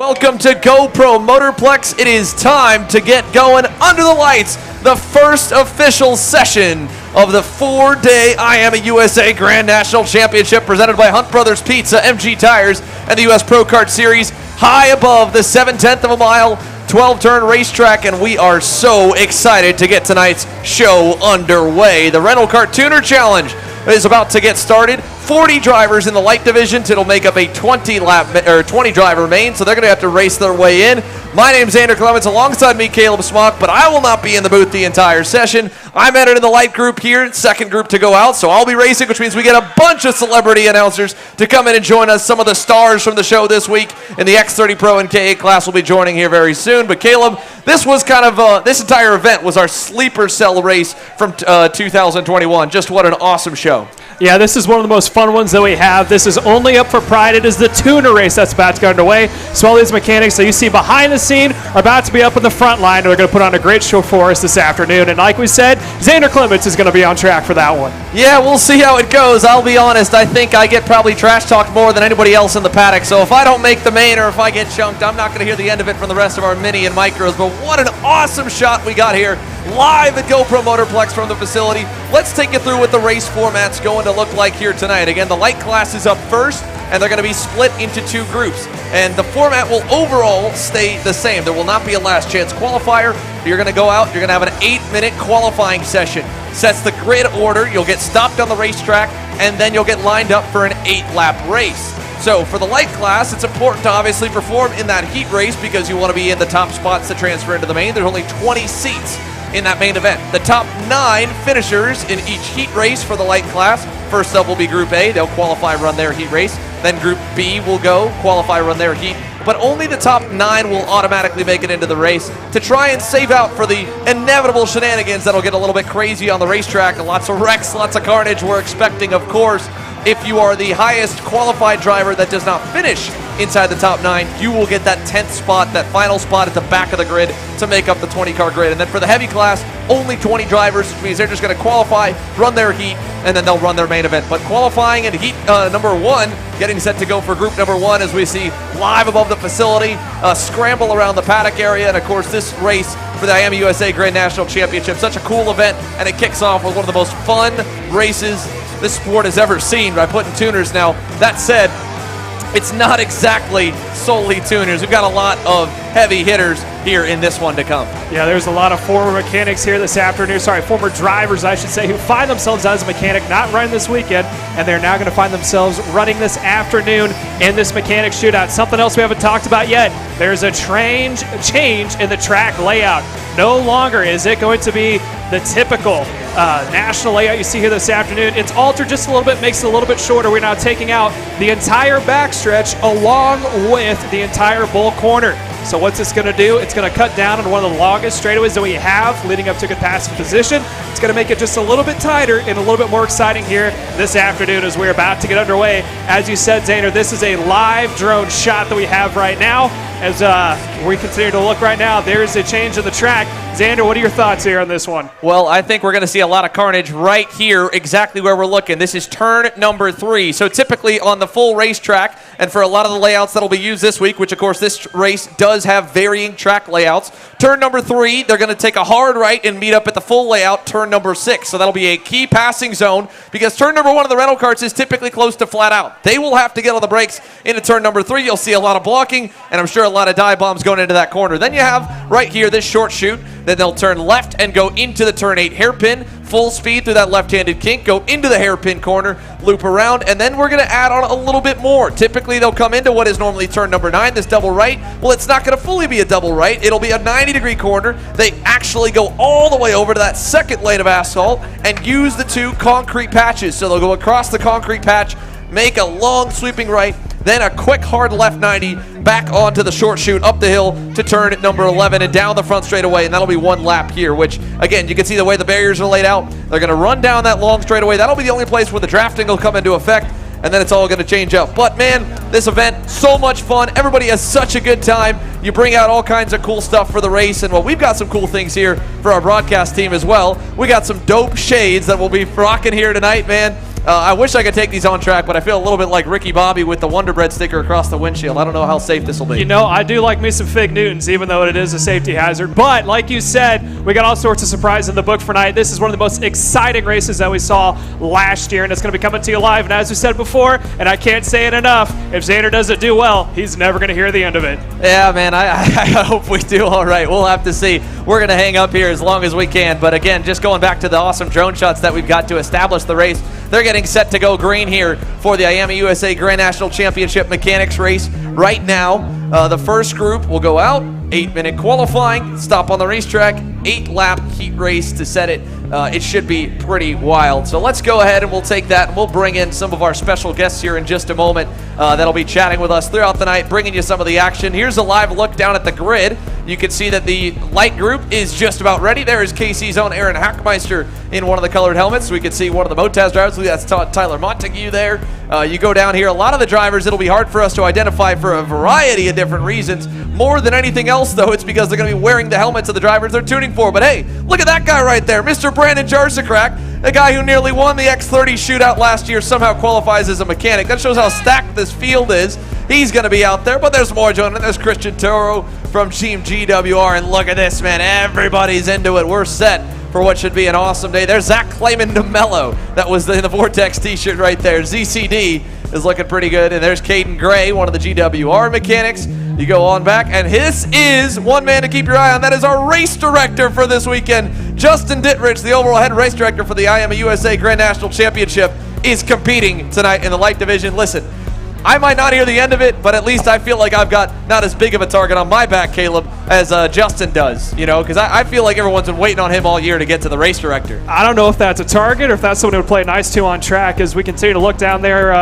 Welcome to GoPro Motorplex. It is time to get going under the lights. The first official session of the 4-day IAME USA Grand National Championship presented by Hunt Brothers Pizza, MG Tires, and the US Pro Kart Series, high above the 7/10 of a mile 12-turn racetrack, and we are so excited to get tonight's show underway. The Rental Kart Tuner Challenge is about to get started. 40 drivers in the light division. It'll make up a 20 driver main, so they're going to have to race their way in. My name's Andrew Clements, alongside me, Caleb Smock, but I will not be in the booth the entire session. I'm entered in the light group here, second group to go out, so I'll be racing, which means we get a bunch of celebrity announcers to come in and join us. Some of the stars from the show this week in the X30 Pro and K8 class will be joining here very soon. But Caleb, this was kind of, this entire event was our sleeper cell race from 2021. Just what an awesome show. Yeah, this is one of the most fun ones that we have. This is only up for Pride. It is the tuner race that's about to get underway. So all these mechanics that you see behind the scene are about to be up in the front line. They're going to put on a great show for us this afternoon. And like we said, Xander Clements is going to be on track for that one. Yeah, we'll see how it goes. I'll be honest, I think I get probably trash talked more than anybody else in the paddock. So if I don't make the main or if I get chunked, I'm not going to hear the end of it from the rest of our mini and micros. But what an awesome shot we got here live at GoPro Motorplex from the facility. Let's take you through what the race format's going to look like here tonight. Again, the light class is up first, and they're going to be split into two groups. And the format will overall stay the same. There will not be a last chance qualifier. You're going to go out, you're going to have an 8-minute qualifying session. Sets the grid order, you'll get stopped on the racetrack, and then you'll get lined up for an 8-lap race. So for the light class, it's important to obviously perform in that heat race because you want to be in the top spots to transfer into the main. There's only 20 seats in that main event. The top 9 finishers in each heat race for the light class. First up will be Group A. They'll qualify, run their heat race. Then Group B will go, qualify, run their heat. But only the top 9 will automatically make it into the race to try and save out for the inevitable shenanigans that'll get a little bit crazy on the racetrack. Lots of wrecks, lots of carnage we're expecting, of course. If you are the highest qualified driver that does not finish inside the top 9, you will get that 10th spot, that final spot at the back of the grid to make up the 20-car grid. And then for the heavy class, only 20 drivers, which means they're just going to qualify, run their heat, and then they'll run their main event. But qualifying in heat number 1, getting set to go for group number 1 as we see live above the facility, scramble around the paddock area, and of course this race for the IAME USA Grand National Championship. Such a cool event, and it kicks off with one of the most fun races this sport has ever seen by putting tuners. Now, that said, it's not exactly solely tuners. We've got a lot of heavy hitters here in this one to come. Yeah, there's a lot of former mechanics here this afternoon. Sorry, former drivers, I should say, who find themselves as a mechanic not running this weekend, and they're now going to find themselves running this afternoon in this mechanic shootout. Something else we haven't talked about yet. There's a change in the track layout. No longer is it going to be the typical national layout you see here this afternoon. It's altered just a little bit, makes it a little bit shorter. We're now taking out the entire backstretch along with the entire bull corner. So what's this going to do? It's going to cut down on one of the longest straightaways that we have leading up to capacity position. It's going to make it just a little bit tighter and a little bit more exciting here this afternoon as we're about to get underway. As you said, Xander, this is a live drone shot that we have right now. As we continue to look right now, there's a change in the track. Xander, what are your thoughts here on this one? Well, I think we're going to see a lot of carnage right here, exactly where we're looking. This is turn number 3. So typically on the full racetrack, and for a lot of the layouts that'll be used this week, which of course this race does have varying track layouts, turn number 3, they're going to take a hard right and meet up at the full layout, turn number 6. So that'll be a key passing zone because turn number 1 of the rental karts is typically close to flat out. They will have to get on the brakes into turn number 3. You'll see a lot of blocking, and I'm sure a lot of dive bombs going into that corner. Then you have right here this short chute. Then they'll turn left and go into the turn 8 hairpin, full speed through that left-handed kink, go into the hairpin corner, loop around, and then we're going to add on a little bit more. Typically, they'll come into what is normally turn number 9, this double right. Well, it's not going to fully be a double right. It'll be a 90-degree corner. They actually go all the way over to that second lane of asphalt and use the 2 concrete patches. So they'll go across the concrete patch, make a long sweeping right, then a quick hard left 90 back onto the short chute up the hill to turn number 11 and down the front straightaway, and that'll be 1 lap here, which again you can see the way the barriers are laid out. They're going to run down that long straightaway. That'll be the only place where the drafting will come into effect, and then it's all going to change up. But man, this event, so much fun. Everybody has such a good time. You bring out all kinds of cool stuff for the race, and well, we've got some cool things here for our broadcast team as well. We got some dope shades that we'll be rocking here tonight, man. I wish I could take these on track, but I feel a little bit like Ricky Bobby with the Wonder Bread sticker across the windshield. I don't know how safe this will be. You know, I do like me some Fig Newtons, even though it is a safety hazard. But like you said, we got all sorts of surprises in the book for tonight. This is one of the most exciting races that we saw last year, and it's going to be coming to you live. And as we said before, and I can't say it enough, if Xander doesn't do well, he's never going to hear the end of it. Yeah, man, I hope we do all right. We'll have to see. We're going to hang up here as long as we can. But again, just going back to the awesome drone shots that we've got to establish the race, they're getting set to go green here for the IAME USA Grand National Championship Mechanics race. Right now, the first group will go out, 8-minute qualifying, stop on the racetrack, 8-lap heat race to set it. It should be pretty wild. So let's go ahead and we'll take that, and we'll bring in some of our special guests here in just a moment that'll be chatting with us throughout the night, bringing you some of the action. Here's a live look down at the grid. You can see that the light group is just about ready. There is KC's own Aaron Hackmeister in one of the colored helmets. We can see one of the Motaz drivers. That's Tyler Montague there. You go down here, a lot of the drivers, it'll be hard for us to identify for a variety of different reasons. More than anything else, though, it's because they're going to be wearing the helmets of the drivers they're tuning for. But hey, look at that guy right there, Mr. Brandon Jarsakrak, the guy who nearly won the X30 shootout last year, somehow qualifies as a mechanic. That shows how stacked this field is. He's going to be out there, but there's more joining. There's Christian Toro from Team GWR, and look at this, man. Everybody's into it. We're set for what should be an awesome day. There's Zach Clayman DeMello. That was in the Vortex t-shirt right there. ZCD is looking pretty good. And there's Caden Gray, one of the GWR mechanics. You go on back, and this is one man to keep your eye on. That is our race director for this weekend. Justin Dittrich, the overall head race director for the IAME USA Grand National Championship, is competing tonight in the light division. Listen, I might not hear the end of it, but at least I feel like I've got not as big of a target on my back, Caleb, as Justin does, you know, because I feel like everyone's been waiting on him all year to get to the race director. I don't know if that's a target or if that's someone who would play nice to on track as we continue to look down there.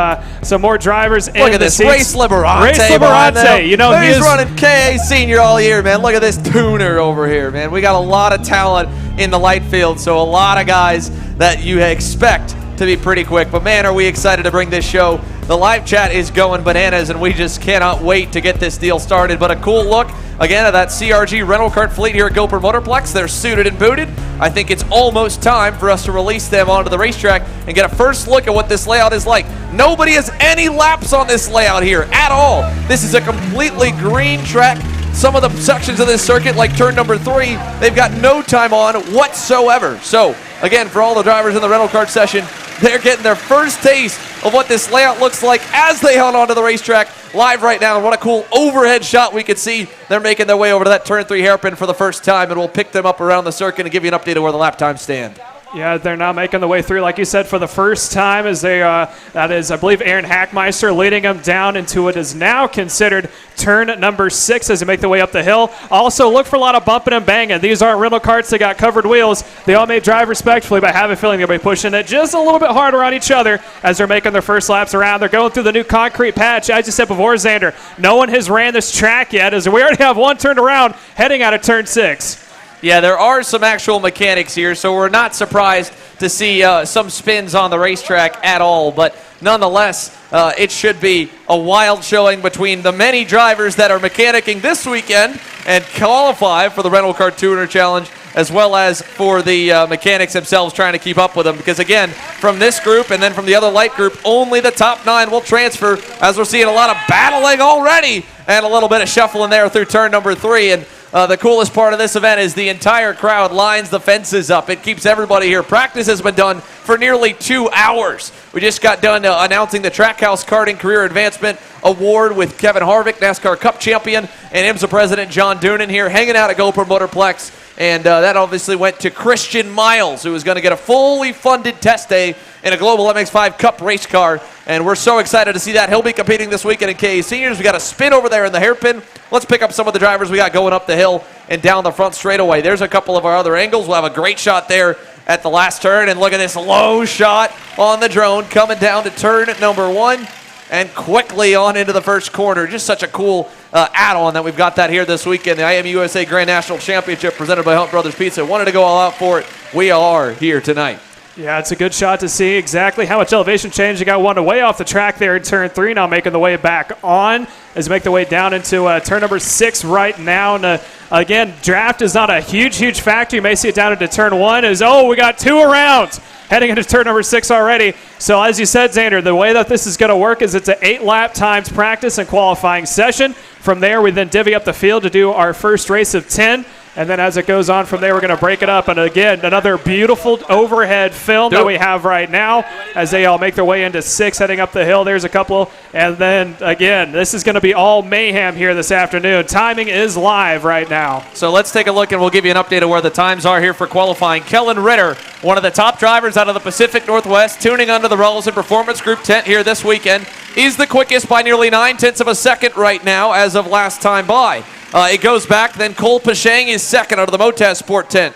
Some more drivers in the Look at this, seats. Race Liberante. Race Liberante, you know, he's running KA Senior all year, man. Look at this tuner over here, man. We got a lot of talent in the light field, so a lot of guys that you expect to be pretty quick. But man, are we excited to bring this show. The live chat is going bananas, and we just cannot wait to get this deal started. But a cool look, again, at that CRG rental kart fleet here at Gopher Motorplex. They're suited and booted. I think it's almost time for us to release them onto the racetrack and get a first look at what this layout is like. Nobody has any laps on this layout here at all. This is a completely green track. Some of the sections of this circuit, like turn number 3, they've got no time on whatsoever. So, again, for all the drivers in the rental kart session, they're getting their first taste of what this layout looks like as they head onto the racetrack live right now. And what a cool overhead shot we could see. They're making their way over to that turn 3 hairpin for the first time, and we'll pick them up around the circuit and give you an update of where the lap times stand. Yeah, they're now making the way through, like you said, for the first time as they, that is, I believe, Aaron Hackmeister leading them down into what is now considered turn number 6 as they make their way up the hill. Also, look for a lot of bumping and banging. These aren't rental karts. They got covered wheels. They all may drive respectfully, but I have a feeling they'll be pushing it just a little bit harder on each other as they're making their first laps around. They're going through the new concrete patch. As you said before, Xander, no one has ran this track yet as we already have one turned around heading out of turn 6. Yeah, there are some actual mechanics here, so we're not surprised to see some spins on the racetrack at all. But nonetheless, it should be a wild showing between the many drivers that are mechanicking this weekend and qualify for the Rental Kart Tuner Challenge, as well as for the mechanics themselves trying to keep up with them. Because again, from this group and then from the other light group, only the top 9 will transfer, as we're seeing a lot of battling already and a little bit of shuffling there through turn number 3. And the coolest part of this event is the entire crowd lines the fences up. It keeps everybody here. Practice has been done for nearly 2 hours. We just got done announcing the Trackhouse Karting Career Advancement Award with Kevin Harvick, NASCAR Cup champion, and IMSA President John Doonan here hanging out at Gopher Motorplex. And that obviously went to Christian Miles, who is going to get a fully funded test day in a Global MX-5 Cup race car. And we're so excited to see that. He'll be competing this weekend in KA Seniors. We got a spin over there in the hairpin. Let's pick up some of the drivers we got going up the hill and down the front straightaway. There's a couple of our other angles. We'll have a great shot there at the last turn. And look at this low shot on the drone coming down to turn number 1 and quickly on into the first corner. Just such a cool add-on that we've got that here this weekend. The IAME USA Grand National Championship presented by Hunt Brothers Pizza. Wanted to go all out for it. We are here tonight. Yeah, it's a good shot to see exactly how much elevation change. You got one way off the track there in turn 3, now making the way back on as they make the way down into turn number 6 right now. And again, draft is not a huge factor. You may see it down into turn 1 we got 2 around heading into turn number 6 already. So as you said, Xander, the way that this is going to work is it's an 8-lap times practice and qualifying session. From there, we then divvy up the field to do our first race of 10. And then as it goes on from there, we're going to break it up. And again, another beautiful overhead film that we have right now as they all make their way into 6, heading up the hill. There's a couple. And then, again, this is going to be all mayhem here this afternoon. Timing is live right now. So let's take a look, and we'll give you an update of where the times are here for qualifying. Kellen Ritter, one of the top drivers out of the Pacific Northwest, tuning under the Rollison Performance Group tent here this weekend. He's the quickest by nearly 9/10 of a second right now as of last time by. It goes back, then Cole Pashang is second out of the Motaz Sport tent.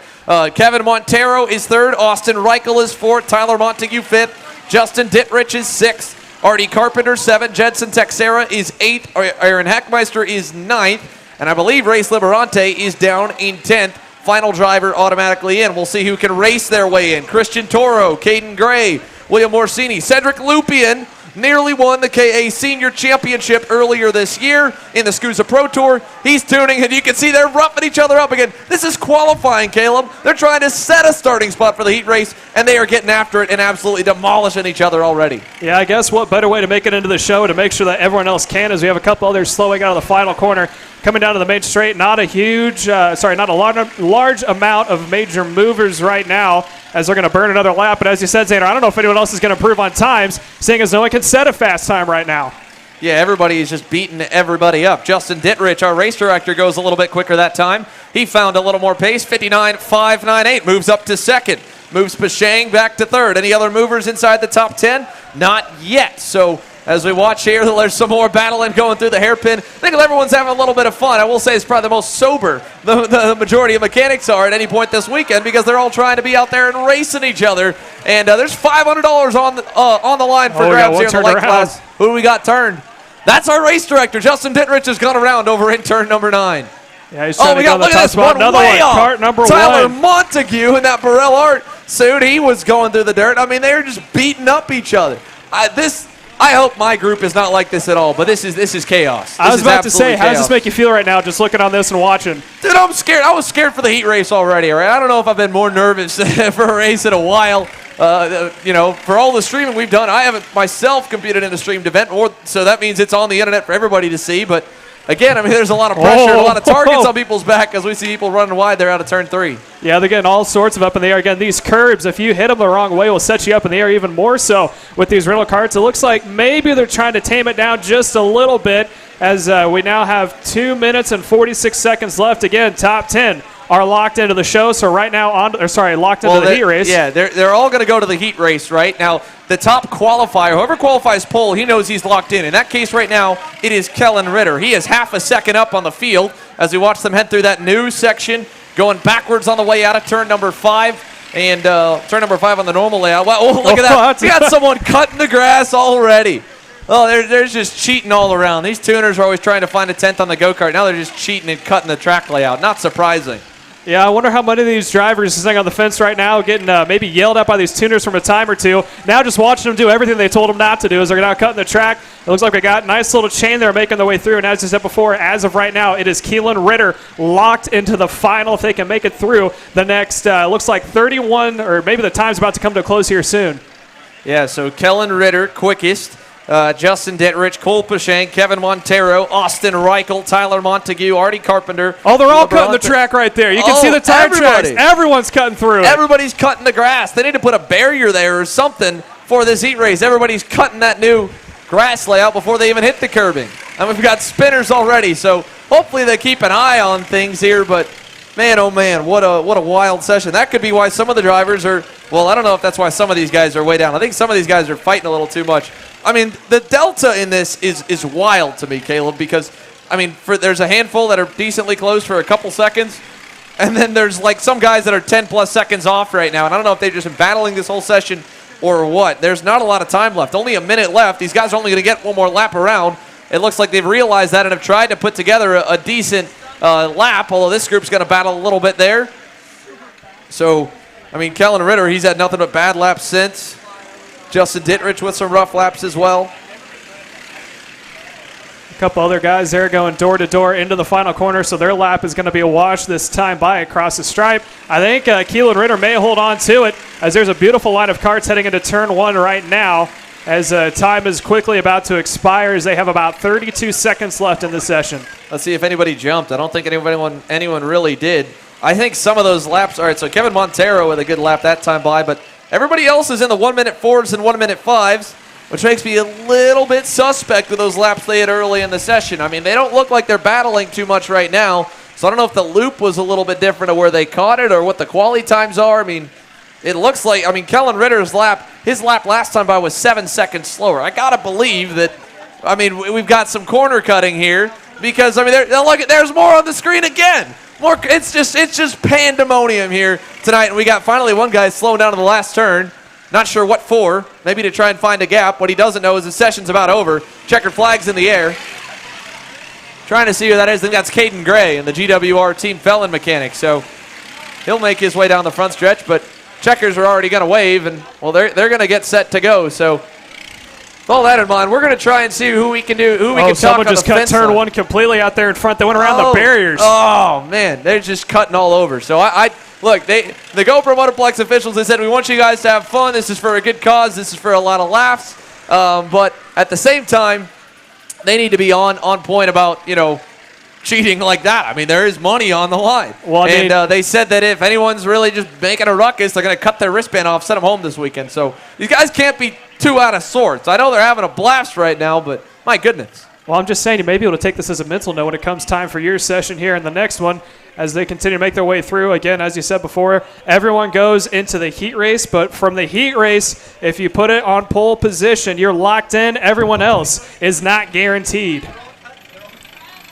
Kevin Montero is third, Austin Reichel is fourth, Tyler Montague fifth, Justin Dittrich is sixth, Artie Carpenter seventh, Jedson Texera is eighth, Aaron Heckmeister is ninth, and I believe Race Liberante is down in 10th. Final driver automatically in. We'll see who can race their way in. Christian Toro, Caden Gray, William Morsini, Cedric Lupien, nearly won the KA Senior Championship earlier this year in the SCUSA Pro Tour. He's tuning, and you can see they're roughing each other up again. This is qualifying, Caleb. They're trying to set a starting spot for the heat race, and they are getting after it and absolutely demolishing each other already. Yeah, I guess what better way to make it into the show to make sure that everyone else can is we have a couple others slowing out of the final corner. Coming down to the main straight, not a large amount of major movers right now as they're going to burn another lap. But as you said, Xander, I don't know if anyone else is going to improve on times, seeing as no one can set a fast time right now. Yeah, everybody is just beating everybody up. Justin Dittrich, our race director, goes a little bit quicker that time. He found a little more pace, 59.598, moves up to second. Moves Pashang back to third. Any other movers inside the top 10? Not yet. So as we watch here, there's some more battling going through the hairpin. I think everyone's having a little bit of fun. I will say it's probably the most sober the majority of mechanics are at any point this weekend because they're all trying to be out there and racing each other. And there's $500 on the line for grabs here in the light class. Who do we got turned? That's our race director. Justin Dittrich has gone around over in turn number 9. Yeah, he's trying to go to the top spot. Another one. Kart number 1. Tyler Montague in that Burrell Art suit. He was going through the dirt. I mean, they're just beating up each other. I hope my group is not like this at all, but this is chaos. I was about to say, how does this make you feel right now just looking on this and watching? Dude, I'm scared. I was scared for the heat race already, all right? I don't know if I've been more nervous for a race in a while. For all the streaming we've done, I haven't myself competed in a streamed event, so that means it's on the internet for everybody to see, but again, I mean, there's a lot of pressure and a lot of targets on people's back as we see people running wide there out of turn 3. Yeah, they're getting all sorts of up in the air. Again, these curbs, if you hit them the wrong way, will set you up in the air even more so with these rental carts. It looks like maybe they're trying to tame it down just a little bit as we now have 2 minutes and 46 seconds left. Again, top 10 are locked into the show, so right now locked into the heat race. Yeah, they're all going to go to the heat race right now. The top qualifier, whoever qualifies pole, he knows he's locked in. In that case right now, it is Kellen Ritter. He is half a second up on the field as we watch them head through that new section, going backwards on the way out of turn number 5. And turn number 5 on the normal layout. Wow, look at that. We got someone cutting the grass already. Oh, they're just cheating all around. These tuners are always trying to find a 10th on the go-kart. Now they're just cheating and cutting the track layout. Not surprising. Yeah, I wonder how many of these drivers are sitting on the fence right now getting maybe yelled at by these tuners from a time or two. Now just watching them do everything they told them not to do as they're now cutting the track. It looks like they got a nice little chain there making their way through. And as I said before, as of right now, it is Keelan Ritter locked into the final if they can make it through the next, looks like 31, or maybe the time's about to come to a close here soon. Yeah, so Kellen Ritter, quickest. Justin Dittrich, Cole Pashang, Kevin Montero, Austin Reichel, Tyler Montague, Artie Carpenter. Oh, they're all cutting the track right there. You can see the tire tracks. Everyone's cutting through it. Everybody's cutting the grass. They need to put a barrier there or something for this heat race. Everybody's cutting that new grass layout before they even hit the curbing. And we've got spinners already, so hopefully they keep an eye on things here, but man, oh man, what a wild session. That could be why some of the drivers are, well, I don't know if that's why some of these guys are way down. I think some of these guys are fighting a little too much. I mean, the delta in this is wild to me, Caleb, because, I mean, there's a handful that are decently close for a couple seconds, and then there's like some guys that are 10-plus seconds off right now, and I don't know if they've just been battling this whole session or what. There's not a lot of time left. Only a minute left. These guys are only going to get one more lap around. It looks like they've realized that and have tried to put together a decent lap, although this group's going to battle a little bit there. So I mean, Kellen Ritter, he's had nothing but bad laps since. Justin Dittrich with some rough laps as well. A couple other guys there going door to door into the final corner, so their lap is going to be a wash this time by across the stripe. I think Keelan Ritter may hold on to it, as there's a beautiful line of karts heading into turn 1 right now, as time is quickly about to expire, as they have about 32 seconds left in the session. Let's see if anybody jumped. I don't think anyone really did. I think some of those laps, all right, so Kevin Montero with a good lap that time by, but everybody else is in the 1-minute 4s and 1-minute 5s, which makes me a little bit suspect of those laps they had early in the session. I mean, they don't look like they're battling too much right now, so I don't know if the loop was a little bit different of where they caught it or what the quali times are. I mean, it looks like, Kellen Ritter's lap, his lap last time by was 7 seconds slower. I got to believe that, we've got some corner cutting here because, look, there's more on the screen again. More, it's just pandemonium here tonight, and we got finally one guy slowing down in the last turn. Not sure what for, maybe to try and find a gap. What he doesn't know is the session's about over. Checkered flag's in the air. Trying to see who that is. I think that's Caden Gray in the GWR Team Felon Mechanic. So he'll make his way down the front stretch, but checkers are already going to wave, and, well, they're going to get set to go. So with all that in mind, we're going to try and see who we can do, who we can talk on the fence. Someone just cut turn 1 completely out there in front. They went around the barriers. Oh, man, they're just cutting all over. So look, the GoPro Motorplex officials, they said, we want you guys to have fun. This is for a good cause. This is for a lot of laughs. But at the same time, they need to be on point about, cheating like that. There is money on the line. Well, they said that if anyone's really just making a ruckus, they're going to cut their wristband off, send them home this weekend. So these guys can't be too out of sorts. I know they're having a blast right now, but my goodness. Well, I'm just saying you may be able to take this as a mental note when it comes time for your session here in the next one as they continue to make their way through. Again, as you said before, everyone goes into the heat race, but from the heat race, if you put it on pole position, you're locked in. Everyone else is not guaranteed.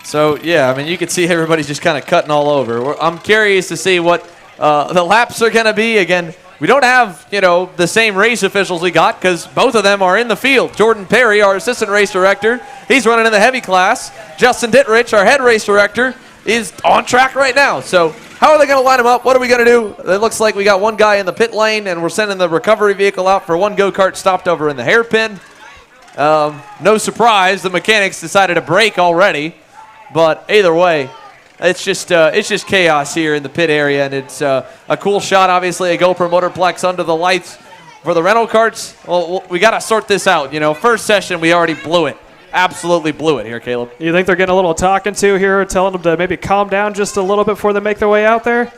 So, yeah, you can see everybody's just kind of cutting all over. I'm curious to see what the laps are going to be. Again, we don't have, the same race officials we got because both of them are in the field. Jordan Perry, our assistant race director, he's running in the heavy class. Justin Dittrich, our head race director, is on track right now. So how are they going to line them up? What are we going to do? It looks like we got one guy in the pit lane, and we're sending the recovery vehicle out for one go-kart stopped over in the hairpin. No surprise, the mechanics decided to brake already. But either way, it's just chaos here in the pit area, and it's a cool shot. Obviously, a GoPro Motorplex under the lights for the rental carts. Well, we got to sort this out. First session we already blew it, absolutely blew it here, Caleb. You think they're getting a little talking to here, telling them to maybe calm down just a little bit before they make their way out there?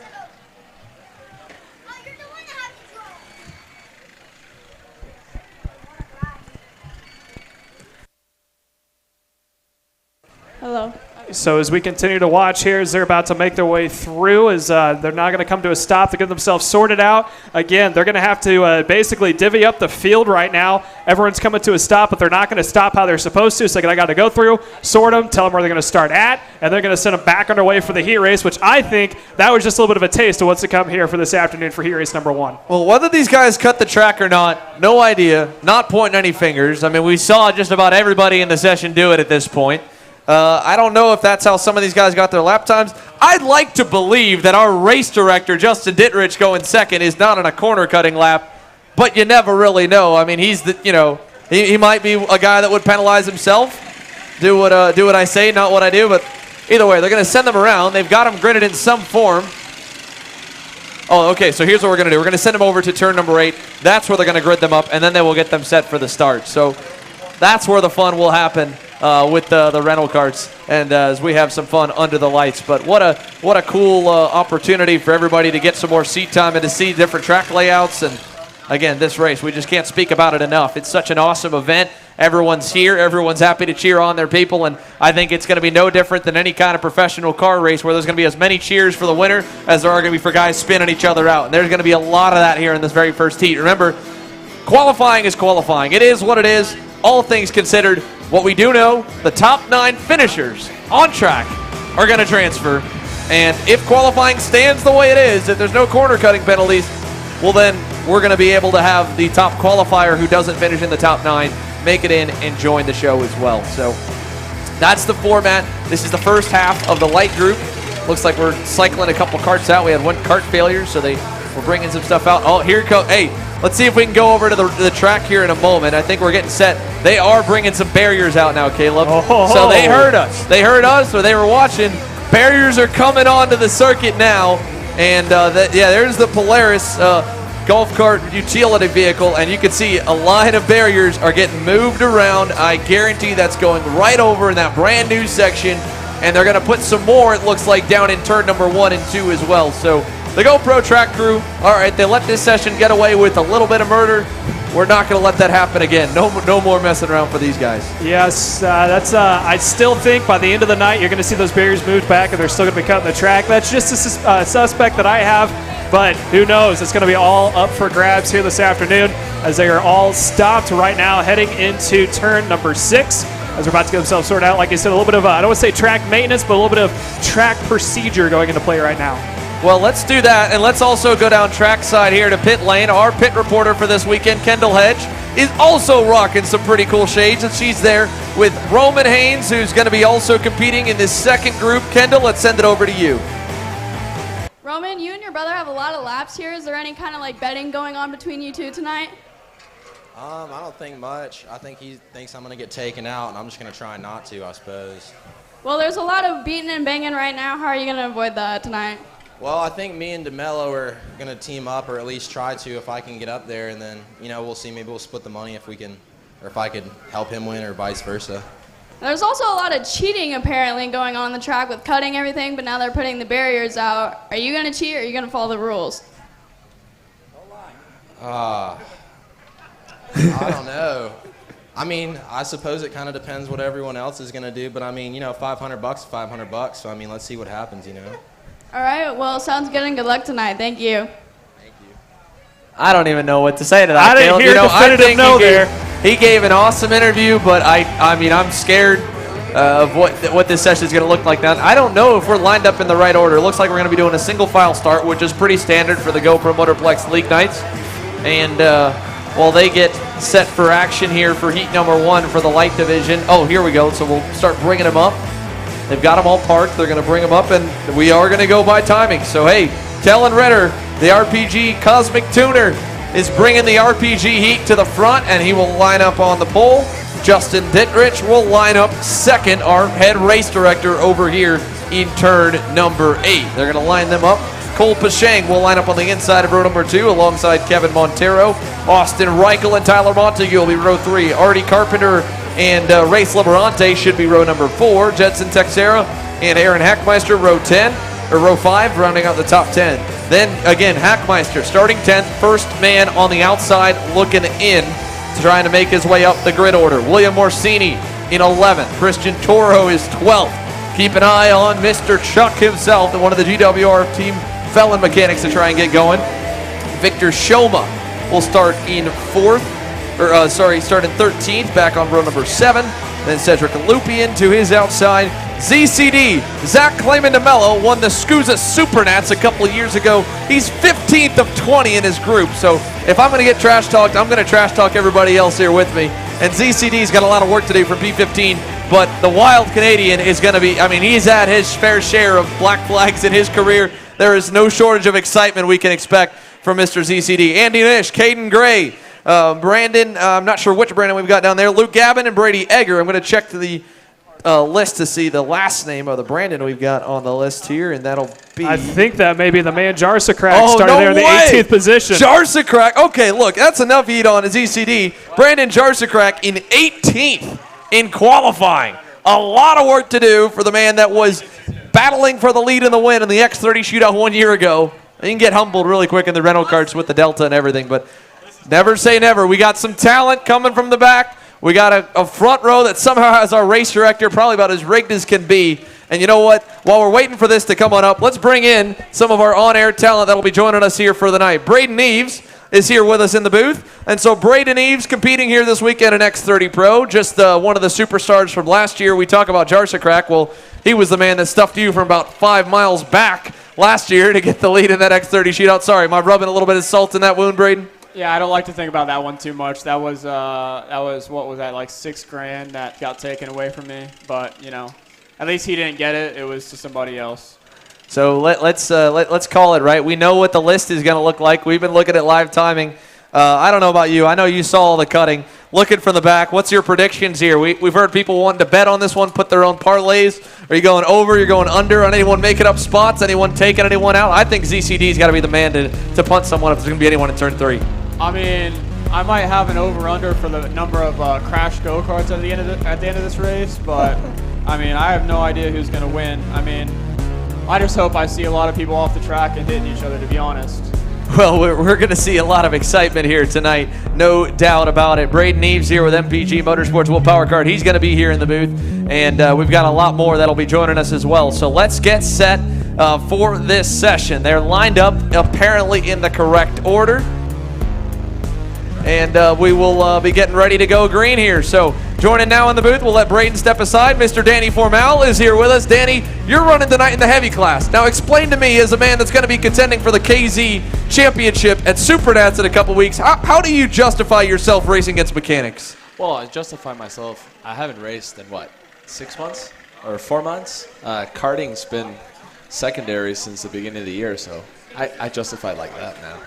Hello. So as we continue to watch here, as they're about to make their way through, as they're not going to come to a stop to get themselves sorted out. Again, they're going to have to basically divvy up the field right now. Everyone's coming to a stop, but they're not going to stop how they're supposed to. So I got to go through, sort them, tell them where they're going to start at, and they're going to send them back underway for the heat race, which I think that was just a little bit of a taste of what's to come here for this afternoon for heat race number 1. Well, whether these guys cut the track or not, no idea. Not pointing any fingers. We saw just about everybody in the session do it at this point. I don't know if that's how some of these guys got their lap times. I'd like to believe that our race director, Justin Dittrich, going second is not on a corner cutting lap, but you never really know. He's he might be a guy that would penalize himself. Do what I say, not what I do. But either way, they're going to send them around. They've got them gridded in some form. Oh, okay, so here's what we're going to do. We're going to send them over to turn number 8. That's where they're going to grid them up, and then they will get them set for the start. So that's where the fun will happen. With the rental carts, and as we have some fun under the lights. But what a cool opportunity for everybody to get some more seat time and to see different track layouts. And again, this race, we just can't speak about it enough. It's such an awesome event. Everyone's here. Everyone's happy to cheer on their people, and I think it's going to be no different than any kind of professional car race where there's going to be as many cheers for the winner as there are going to be for guys spinning each other out. And there's going to be a lot of that here in this very first heat. Remember, qualifying is qualifying. It is what it is. All things considered, what we do know, the top 9 finishers on track are going to transfer. And if qualifying stands the way it is, if there's no corner cutting penalties, well then we're going to be able to have the top qualifier who doesn't finish in the top 9 make it in and join the show as well. So that's the format. This is the first half of the light group. Looks like we're cycling a couple carts out. We had one cart failure, so they We're bringing some stuff out. Oh, here goes. Hey, let's see if we can go over to the track here in a moment. I think we're getting set. They are bringing some barriers out now, Caleb. Oh. So they heard us. They heard us, or they were watching. Barriers are coming onto the circuit now. And, there's the Polaris golf cart utility vehicle, and you can see a line of barriers are getting moved around. I guarantee that's going right over in that brand new section, and they're going to put some more, it looks like, down in turn number 1 and 2 as well. So the GoPro track crew, all right, they let this session get away with a little bit of murder. We're not going to let that happen again. No more messing around for these guys. Yes, I still think by the end of the night you're going to see those barriers moved back, and they're still going to be cutting the track. That's just a suspect that I have, but who knows? It's going to be all up for grabs here this afternoon as they are all stopped right now, heading into turn number 6. As we're about to get themselves sorted out, like I said, a little bit of I don't want to say track maintenance, but a little bit of track procedure going into play right now. Well, let's do that, and let's also go down trackside here to pit lane. Our pit reporter for this weekend, Kendall Hedge, is also rocking some pretty cool shades, and she's there with Roman Haynes, who's going to be also competing in this second group. Kendall, let's send it over to you. Roman, you and your brother have a lot of laps here. Is there any kind of like betting going on between you two tonight? I don't think much. I think he thinks I'm going to get taken out, and I'm just going to try not to, I suppose. Well, there's a lot of beating and banging right now. How are you going to avoid that tonight? Well, I think me and DeMello are going to team up, or at least try to, if I can get up there, and then, we'll see. Maybe we'll split the money if we can, or if I could help him win, or vice versa. There's also a lot of cheating apparently going on the track with cutting everything, but now they're putting the barriers out. Are you going to cheat, or are you going to follow the rules? I don't know. I mean, I suppose it kind of depends what everyone else is going to do, but I mean, $500, $500. So I mean, let's see what happens, All right, well, sounds good and good luck tonight. Thank you. Thank you. I don't even know what to say to that. I didn't Caleb. hear definitive no there. He gave an awesome interview, but I mean, I'm scared of what this session is going to look like now. I don't know if we're lined up in the right order. It looks like we're going to be doing a single file start, which is pretty standard for the GoPro Motorplex League nights. And while they get set for action here for heat number 1 for the light division. Oh, here we go. So we'll start bringing them up. They've got them all parked. They're going to bring them up, and we are going to go by timing. So, hey, Kellen Ritter, the RPG Cosmic Tuner, is bringing the RPG heat to the front, and he will line up on the pole. Justin Dittrich will line up second, our head race director over here in turn number 8. They're going to line them up. Cole Pashang will line up on the inside of row number 2 alongside Kevin Montero. Austin Reichel and Tyler Montague will be row 3. Artie Carpenter and Race Liberante should be row number 4. Jedson Texera and Aaron Hackmeister row 5, rounding out the top 10. Then again, Hackmeister starting 10th, first man on the outside looking in, trying to make his way up the grid order. William Orsini in 11th. Christian Toro is 12th. Keep an eye on Mr. Chuck himself and one of the GWR team Felon mechanics to try and get going. Victor Shoma will start in 13th, back on row number 7. Then Cedric Lupian to his outside. ZCD, Zach Clayman DeMello, won the SCUSA Supernats a couple of years ago. He's 15th of 20 in his group. So if I'm going to get trash talked, I'm going to trash talk everybody else here with me. And ZCD's got a lot of work to do for P15, but the Wild Canadian is going to be, I mean, he's had his fair share of black flags in his career. There is no shortage of excitement we can expect from Mr. ZCD. Andy Nish, Caden Gray, Brandon, I'm not sure which Brandon we've got down there, Luke Gavin and Brady Egger. I'm going to check to the list to see the last name of the Brandon we've got on the list here, and that'll be... I think that may be the man Jarsakrak starting there in the 18th position. Jarsakrak. Okay, look, that's enough heat on his ECD. Brandon Jarsakrak in 18th in qualifying. A lot of work to do for the man that was battling for the lead in the win in the X30 shootout 1 year ago. You can get humbled really quick in the rental carts with the Delta and everything, but never say never. We got some talent coming from the back. We got a front row that somehow has our race director probably about as rigged as can be. And you know what? While we're waiting for this to come on up, let's bring in some of our on-air talent that will be joining us here for the night. Braden Eves is here with us in the booth. And so Braden Eves competing here this weekend in X30 Pro, just one of the superstars from last year. We talk about Jarsakrak. Well, he was the man that stuffed you from about 5 miles back last year to get the lead in that X30 shootout. Sorry, am I rubbing a little bit of salt in that wound, Braden? Yeah, I don't like to think about that one too much. That was what was that, like $6,000 that got taken away from me. But at least he didn't get it. It was to somebody else. So let's call it, right? We know what the list is going to look like. We've been looking at live timing. I don't know about you. I know you saw all the cutting. Looking from the back, what's your predictions here? We've heard people wanting to bet on this one, put their own parlays. Are you going over? You're going under on anyone making up spots? Anyone taking anyone out? I think ZCD's got to be the man to punt someone if there's going to be anyone in turn 3. I mean, I might have an over/under for the number of crash go-karts at the end of this race, but I mean, I have no idea who's going to win. I mean, I just hope I see a lot of people off the track and hitting each other, to be honest. Well, we're going to see a lot of excitement here tonight, no doubt about it. Braden Eves here with MPG Motorsports Will Power Kart. He's going to be here in the booth, and we've got a lot more that'll be joining us as well. So let's get set for this session. They're lined up apparently in the correct order, and we will be getting ready to go green here. So joining now in the booth, we'll let Braden step aside. Mr. Danny Formal is here with us. Danny, you're running tonight in the heavy class. Now explain to me, as a man that's going to be contending for the KZ Championship at Supernats in a couple weeks, how do you justify yourself racing against mechanics? Well, I justify myself. I haven't raced in, 6 months or 4 months? Karting's been secondary since the beginning of the year, so I justify it like that now.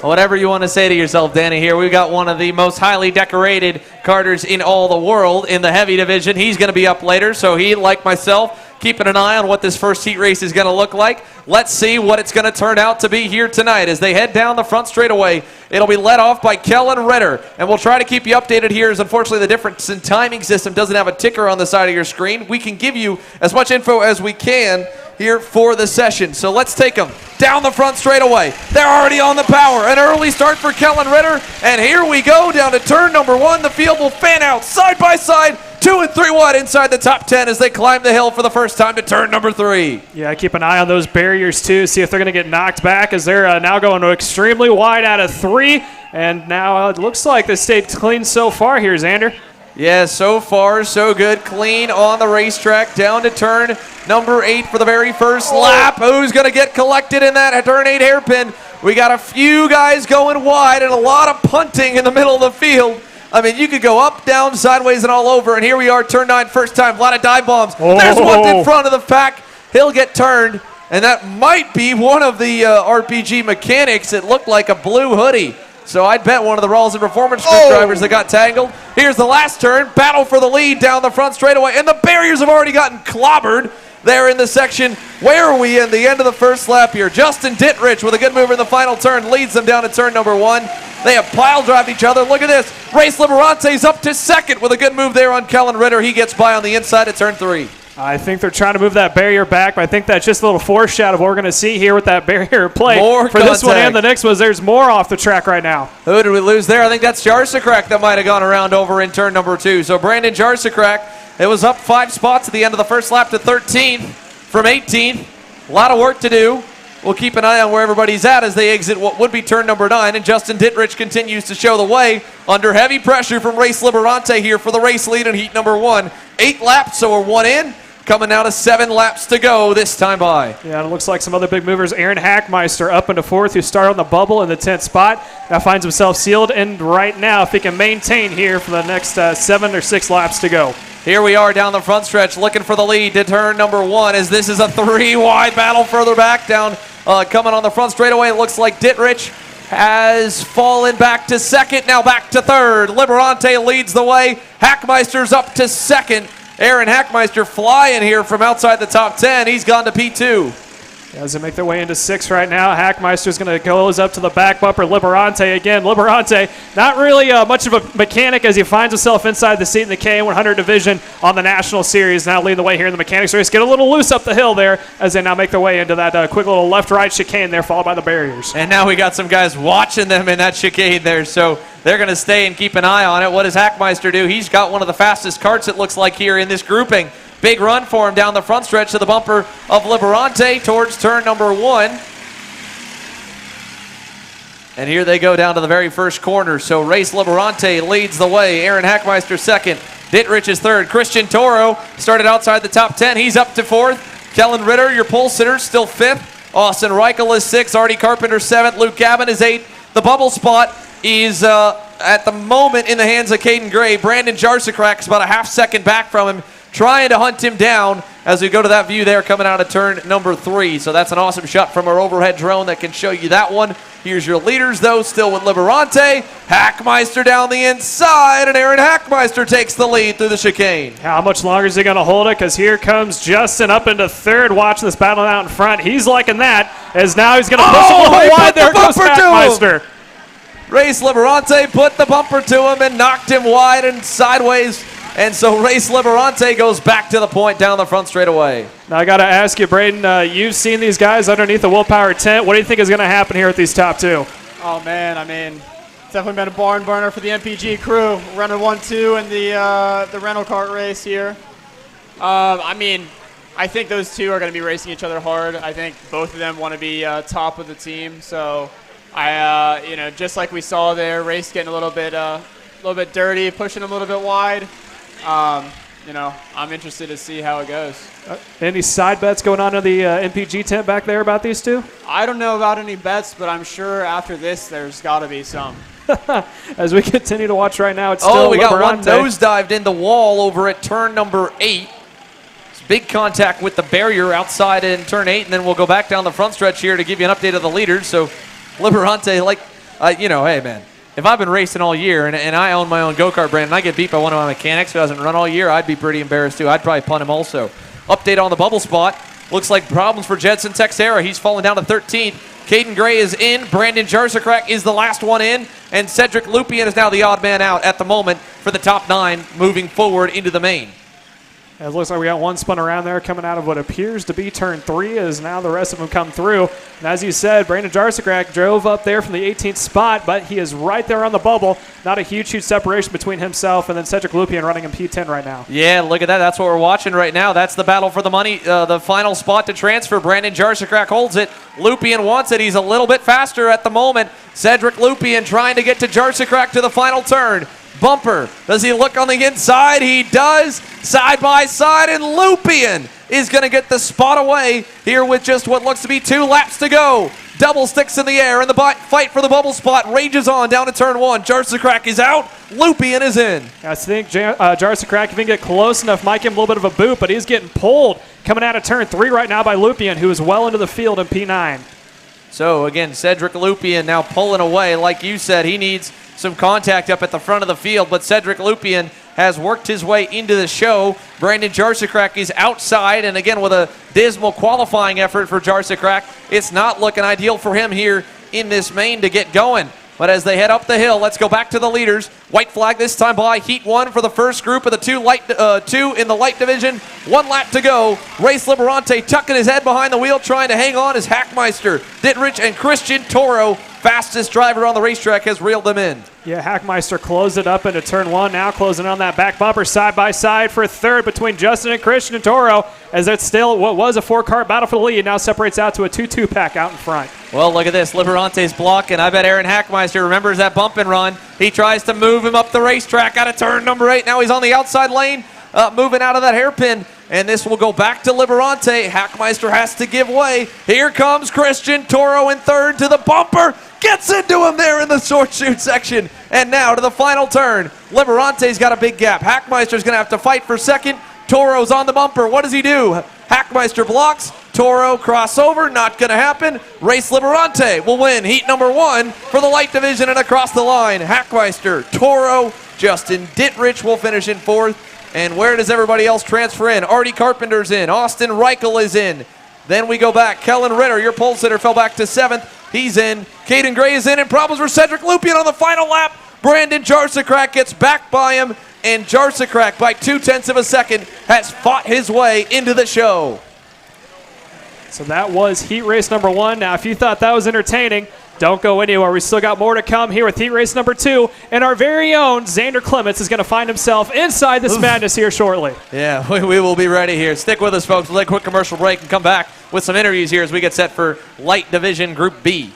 Whatever you want to say to yourself, Danny, here. We've got one of the most highly decorated karters in all the world in the heavy division. He's going to be up later, so he, like myself, keeping an eye on what this first heat race is going to look like. Let's see what it's going to turn out to be here tonight as they head down the front straightaway. It'll be led off by Kellen Ritter, and we'll try to keep you updated here as unfortunately the difference in timing system doesn't have a ticker on the side of your screen. We can give you as much info as we can here for the session. So let's take them down the front straightaway. They're already on the power. An early start for Kellen Ritter, and here we go down to turn number 1. The field will fan out side by side, 2 and 3 wide inside the top 10 as they climb the hill for the first time to turn number 3. Yeah, keep an eye on those barriers too. See if they're going to get knocked back as they're now going extremely wide out of 3. And now it looks like they stayed clean so far here, Xander. Yeah, so far so good. Clean on the racetrack down to turn number 8 for the very first lap. Who's going to get collected in that turn 8 hairpin? We got a few guys going wide and a lot of punting in the middle of the field. I mean, you could go up, down, sideways, and all over. And here we are, turn 9, first time. A lot of dive bombs. There's one in front of the pack. He'll get turned. And that might be one of the RPG mechanics. It looked like a blue hoodie. So I'd bet one of the Rawls and Performance Group drivers that got tangled. Here's the last turn. Battle for the lead down the front straightaway. And the barriers have already gotten clobbered there in the section. Where are we in the end of the first lap here? Justin Dittrich with a good move in the final turn leads them down to turn number 1. They have pile drived each other. Look at this. Race Liberante's up to second with a good move there on Kellen Ritter. He gets by on the inside at turn 3. I think they're trying to move that barrier back, but I think that's just a little foreshadow of what we're going to see here with that barrier play. More for contact. This one and the next one. There's more off the track right now. Who did we lose there? I think that's Jarsacrack that might have gone around over in turn number 2. So Brandon Jarsacrack, it was up 5 spots at the end of the first lap to 13th from 18th. A lot of work to do. We'll keep an eye on where everybody's at as they exit what would be turn number 9, and Justin Dittrich continues to show the way under heavy pressure from Race Liberante here for the race lead in heat number 1. 8 laps, so we're 1 in. Coming now to 7 laps to go this time by. Yeah, and it looks like some other big movers. Aaron Hackmeister up into 4th, who started on the bubble in the 10th spot. Now finds himself sealed in right now if he can maintain here for the next 7 or 6 laps to go. Here we are down the front stretch looking for the lead to turn number 1 as this is a 3-wide battle further back down. Coming on the front straightaway, it looks like Dittrich has fallen back to 2nd, now back to 3rd. Liberante leads the way. Hackmeister's up to 2nd. Aaron Hackmeister flying here from outside the top 10. He's gone to P2. As they make their way into 6 right now, Hackmeister's going to goes up to the back bumper. Liberante again. Liberante, not really much of a mechanic as he finds himself inside the seat in the K100 division on the National Series. Now leading the way here in the mechanics race. Get a little loose up the hill there as they now make their way into that quick little left-right chicane there, followed by the barriers. And now we got some guys watching them in that chicane there, so they're going to stay and keep an eye on it. What does Hackmeister do? He's got one of the fastest karts, it looks like, here in this grouping. Big run for him down the front stretch to the bumper of Liberante towards turn number 1. And here they go down to the very first corner. So Race Liberante leads the way. Aaron Hackmeister 2nd. Dittrich is 3rd. Christian Toro started outside the top 10. He's up to 4th. Kellen Ritter, your pole sitter, still 5th. Austin Reichel is 6th. Artie Carpenter 7th. Luke Gavin is 8th. The bubble spot is at the moment in the hands of Caden Gray. Brandon Jarsacrack is about a half second back from him, trying to hunt him down as we go to that view there coming out of turn number 3. So that's an awesome shot from our overhead drone that can show you that one. Here's your leaders, though, still with Liberante. Hackmeister down the inside, and Aaron Hackmeister takes the lead through the chicane. How much longer is he going to hold it? Because here comes Justin up into third, watching this battle out in front. He's liking that, as now he's going to push a little wide. There goes Hackmeister. Race Liberante put the bumper to him and knocked him wide and sideways. And so Race Liberante goes back to the point down the front straightaway. Now I got to ask you, Braden, you've seen these guys underneath the Willpower tent. What do you think is going to happen here with these top two? Oh, man, I mean, it's definitely been a barn burner for the MPG crew, running 1-2 in the rental kart race here. I mean, I think those two are going to be racing each other hard. I think both of them want to be top of the team. So, just like we saw there, race getting a little bit dirty, pushing them a little bit wide. I'm interested to see how it goes. Any side bets going on in the MPG tent back there about these two? I don't know about any bets, but I'm sure after this there's got to be some. As we continue to watch right now, it's still we got one Liberante. nosedived in the wall over at turn number 8. It's big contact with the barrier outside in turn 8, and then we'll go back down the front stretch here to give you an update of the leaders. So Liberante, hey, man. If I've been racing all year and I own my own go-kart brand and I get beat by one of my mechanics who hasn't run all year, I'd be pretty embarrassed too. I'd probably punt him also. Update on the bubble spot. Looks like problems for Jedson Texera. He's fallen down to 13th. Caden Gray is in. Brandon Jarzakrak is the last one in. And Cedric Lupien is now the odd man out at the moment for the top 9 moving forward into the main. It looks like we got one spun around there coming out of what appears to be turn 3 as now the rest of them come through. And as you said, Brandon Jarzakrak drove up there from the 18th spot, but he is right there on the bubble. Not a huge separation between himself and then Cedric Lupien running in P10 right now. Yeah, look at that. That's what we're watching right now. That's the battle for the money, the final spot to transfer. Brandon Jarzakrak holds it. Lupien wants it. He's a little bit faster at the moment. Cedric Lupien trying to get to Jarzakrak to the final turn. Bumper. Does he look on the inside? He does. Side by side, and Lupien is going to get the spot away here with just what looks to be 2 laps to go. Double sticks in the air, and the fight for the bubble spot rages on down to turn 1. Jarzakrak is out. Lupien is in. I think Jarzakrak, if he can get close enough, might give him a little bit of a boot, but he's getting pulled coming out of turn 3 right now by Lupien, who is well into the field in P9. So, again, Cedric Lupien now pulling away. Like you said, he needs some contact up at the front of the field, but Cedric Lupien has worked his way into the show. Brandon Jarzakrak is outside, and again, with a dismal qualifying effort for Jarzakrak, it's not looking ideal for him here in this main to get going. But as they head up the hill, let's go back to the leaders. White flag this time by Heat 1 for the first group of the two in the light division. 1 lap to go. Race Liberante tucking his head behind the wheel, trying to hang on as Hackmeister, Dittrich, and Christian Toro, fastest driver on the racetrack, has reeled them in. Yeah, Hackmeister closed it up into turn 1, now closing on that back bumper side by side for third between Justin and Christian and Toro, as it's still what was a 4-car battle for the lead, now separates out to a 2-2 pack out in front. Well, look at this. Liberante's blocking. I bet Aaron Hackmeister remembers that bump and run. He tries to move him up the racetrack out of turn number 8. Now he's on the outside lane, moving out of that hairpin. And this will go back to Liberante. Hackmeister has to give way. Here comes Christian Toro in third to the bumper. Gets into him there in the short shoot section. And now to the final turn. Liberante's got a big gap. Hackmeister's going to have to fight for second. Toro's on the bumper. What does he do? Hackmeister blocks. Toro crossover. Not going to happen. Race Liberante will win heat number 1 for the light division and across the line. Hackmeister, Toro, Justin Dittrich will finish in 4th. And where does everybody else transfer in? Artie Carpenter's in. Austin Reichel is in. Then we go back. Kellen Ritter, your pole sitter, fell back to 7th. He's in. Caden Gray is in. And problems for Cedric Lupien on the final lap. Brandon Jarzakrak gets back by him. And Jarzakrak, by 0.2 of a second, has fought his way into the show. So that was heat race number 1. Now, if you thought that was entertaining, don't go anywhere. We still got more to come here with heat race number 2. And our very own Xander Clements is going to find himself inside this madness here shortly. Yeah, we will be ready here. Stick with us, folks. We'll take a quick commercial break and come back with some interviews here as we get set for Light Division Group B.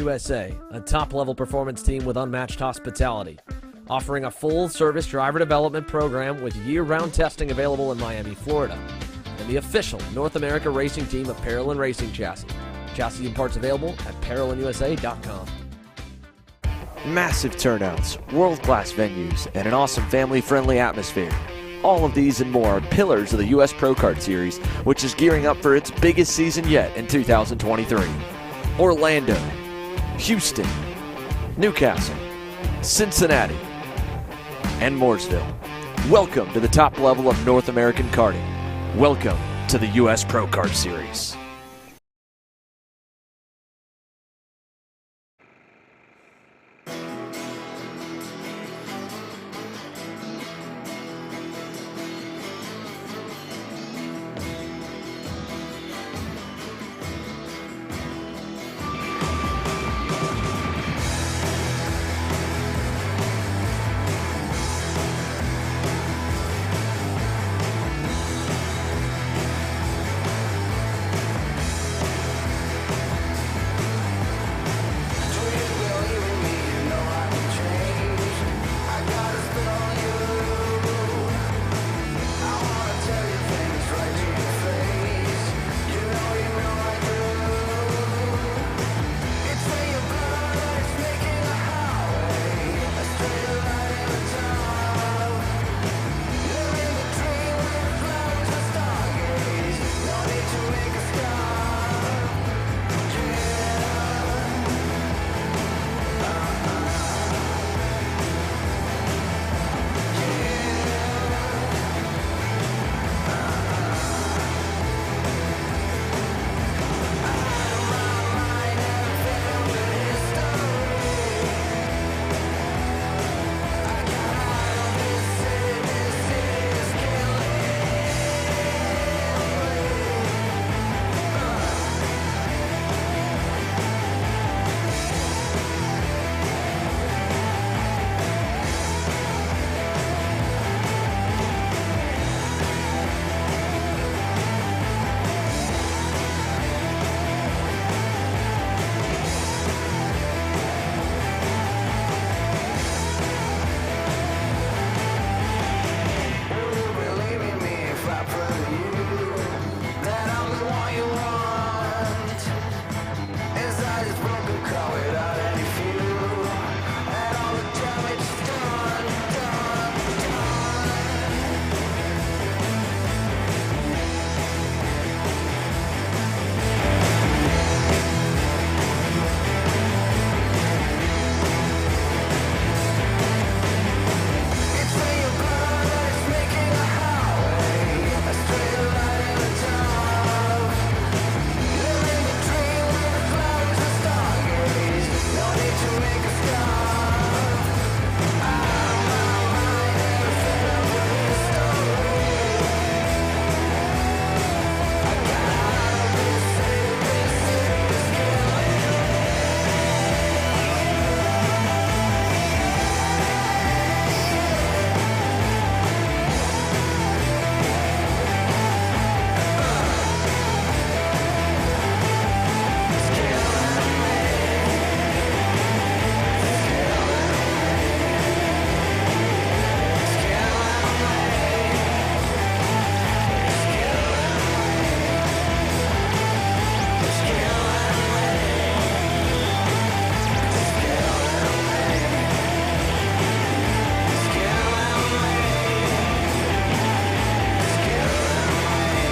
USA, a top-level performance team with unmatched hospitality, offering a full-service driver development program with year-round testing available in Miami, Florida, and the official North America racing team of Parolin Racing Chassis. Chassis and parts available at ParolinUSA.com. Massive turnouts, world-class venues, and an awesome family-friendly atmosphere. All of these and more are pillars of the U.S. Pro Kart Series, which is gearing up for its biggest season yet in 2023. Orlando, Houston, Newcastle, Cincinnati, and Mooresville. Welcome to the top level of North American karting. Welcome to the U.S. Pro Kart Series.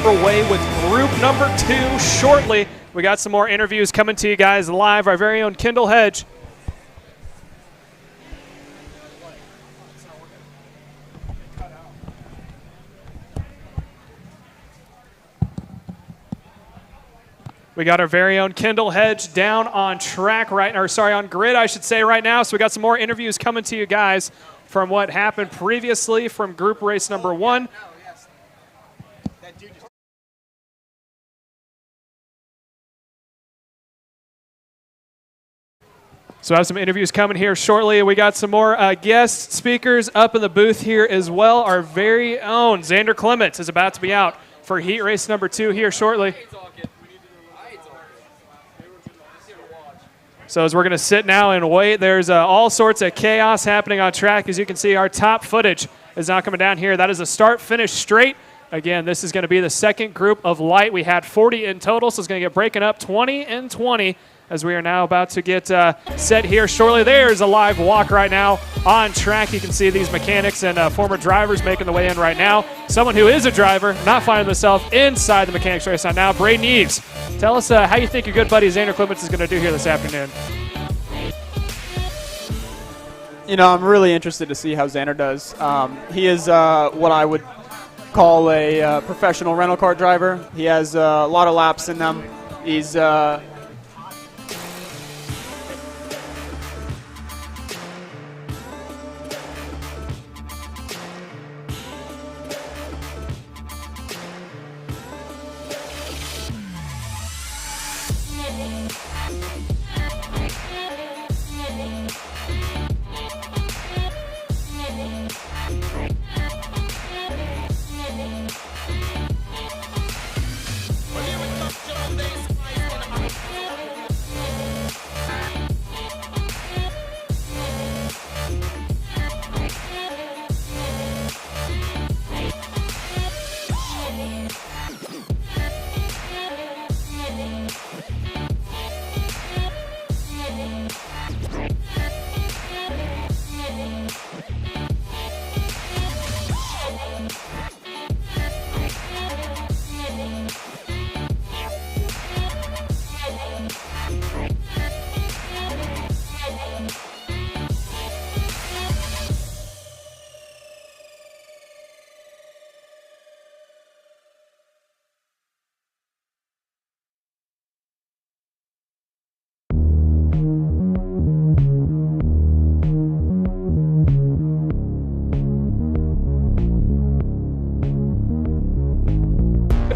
Away with group number 2 shortly. We got some more interviews coming to you guys live. Our very own Kendall Hedge. We got our very own Kendall Hedge down on track on grid, I should say, right now. So we got some more interviews coming to you guys from what happened previously from group race number 1. So I have some interviews coming here shortly. We got some more guest speakers up in the booth here as well. Our very own Xander Clements is about to be out for heat race number 2 here shortly. So as we're going to sit now and wait, there's all sorts of chaos happening on track. As you can see, our top footage is now coming down here. That is a start-finish straight. Again, this is going to be the second group of light. We had 40 in total, so it's going to get breaking up 20 and 20 as we are now about to get set here shortly. There's a live walk right now on track. You can see these mechanics and former drivers making the way in right now. Someone who is a driver not finding themselves inside the mechanics race on now. Braden Eves, tell us how you think your good buddy Xander Clements is going to do here this afternoon. You know, I'm really interested to see how Xander does. He is what I would call a professional rental car driver. He has a lot of laps in them. He's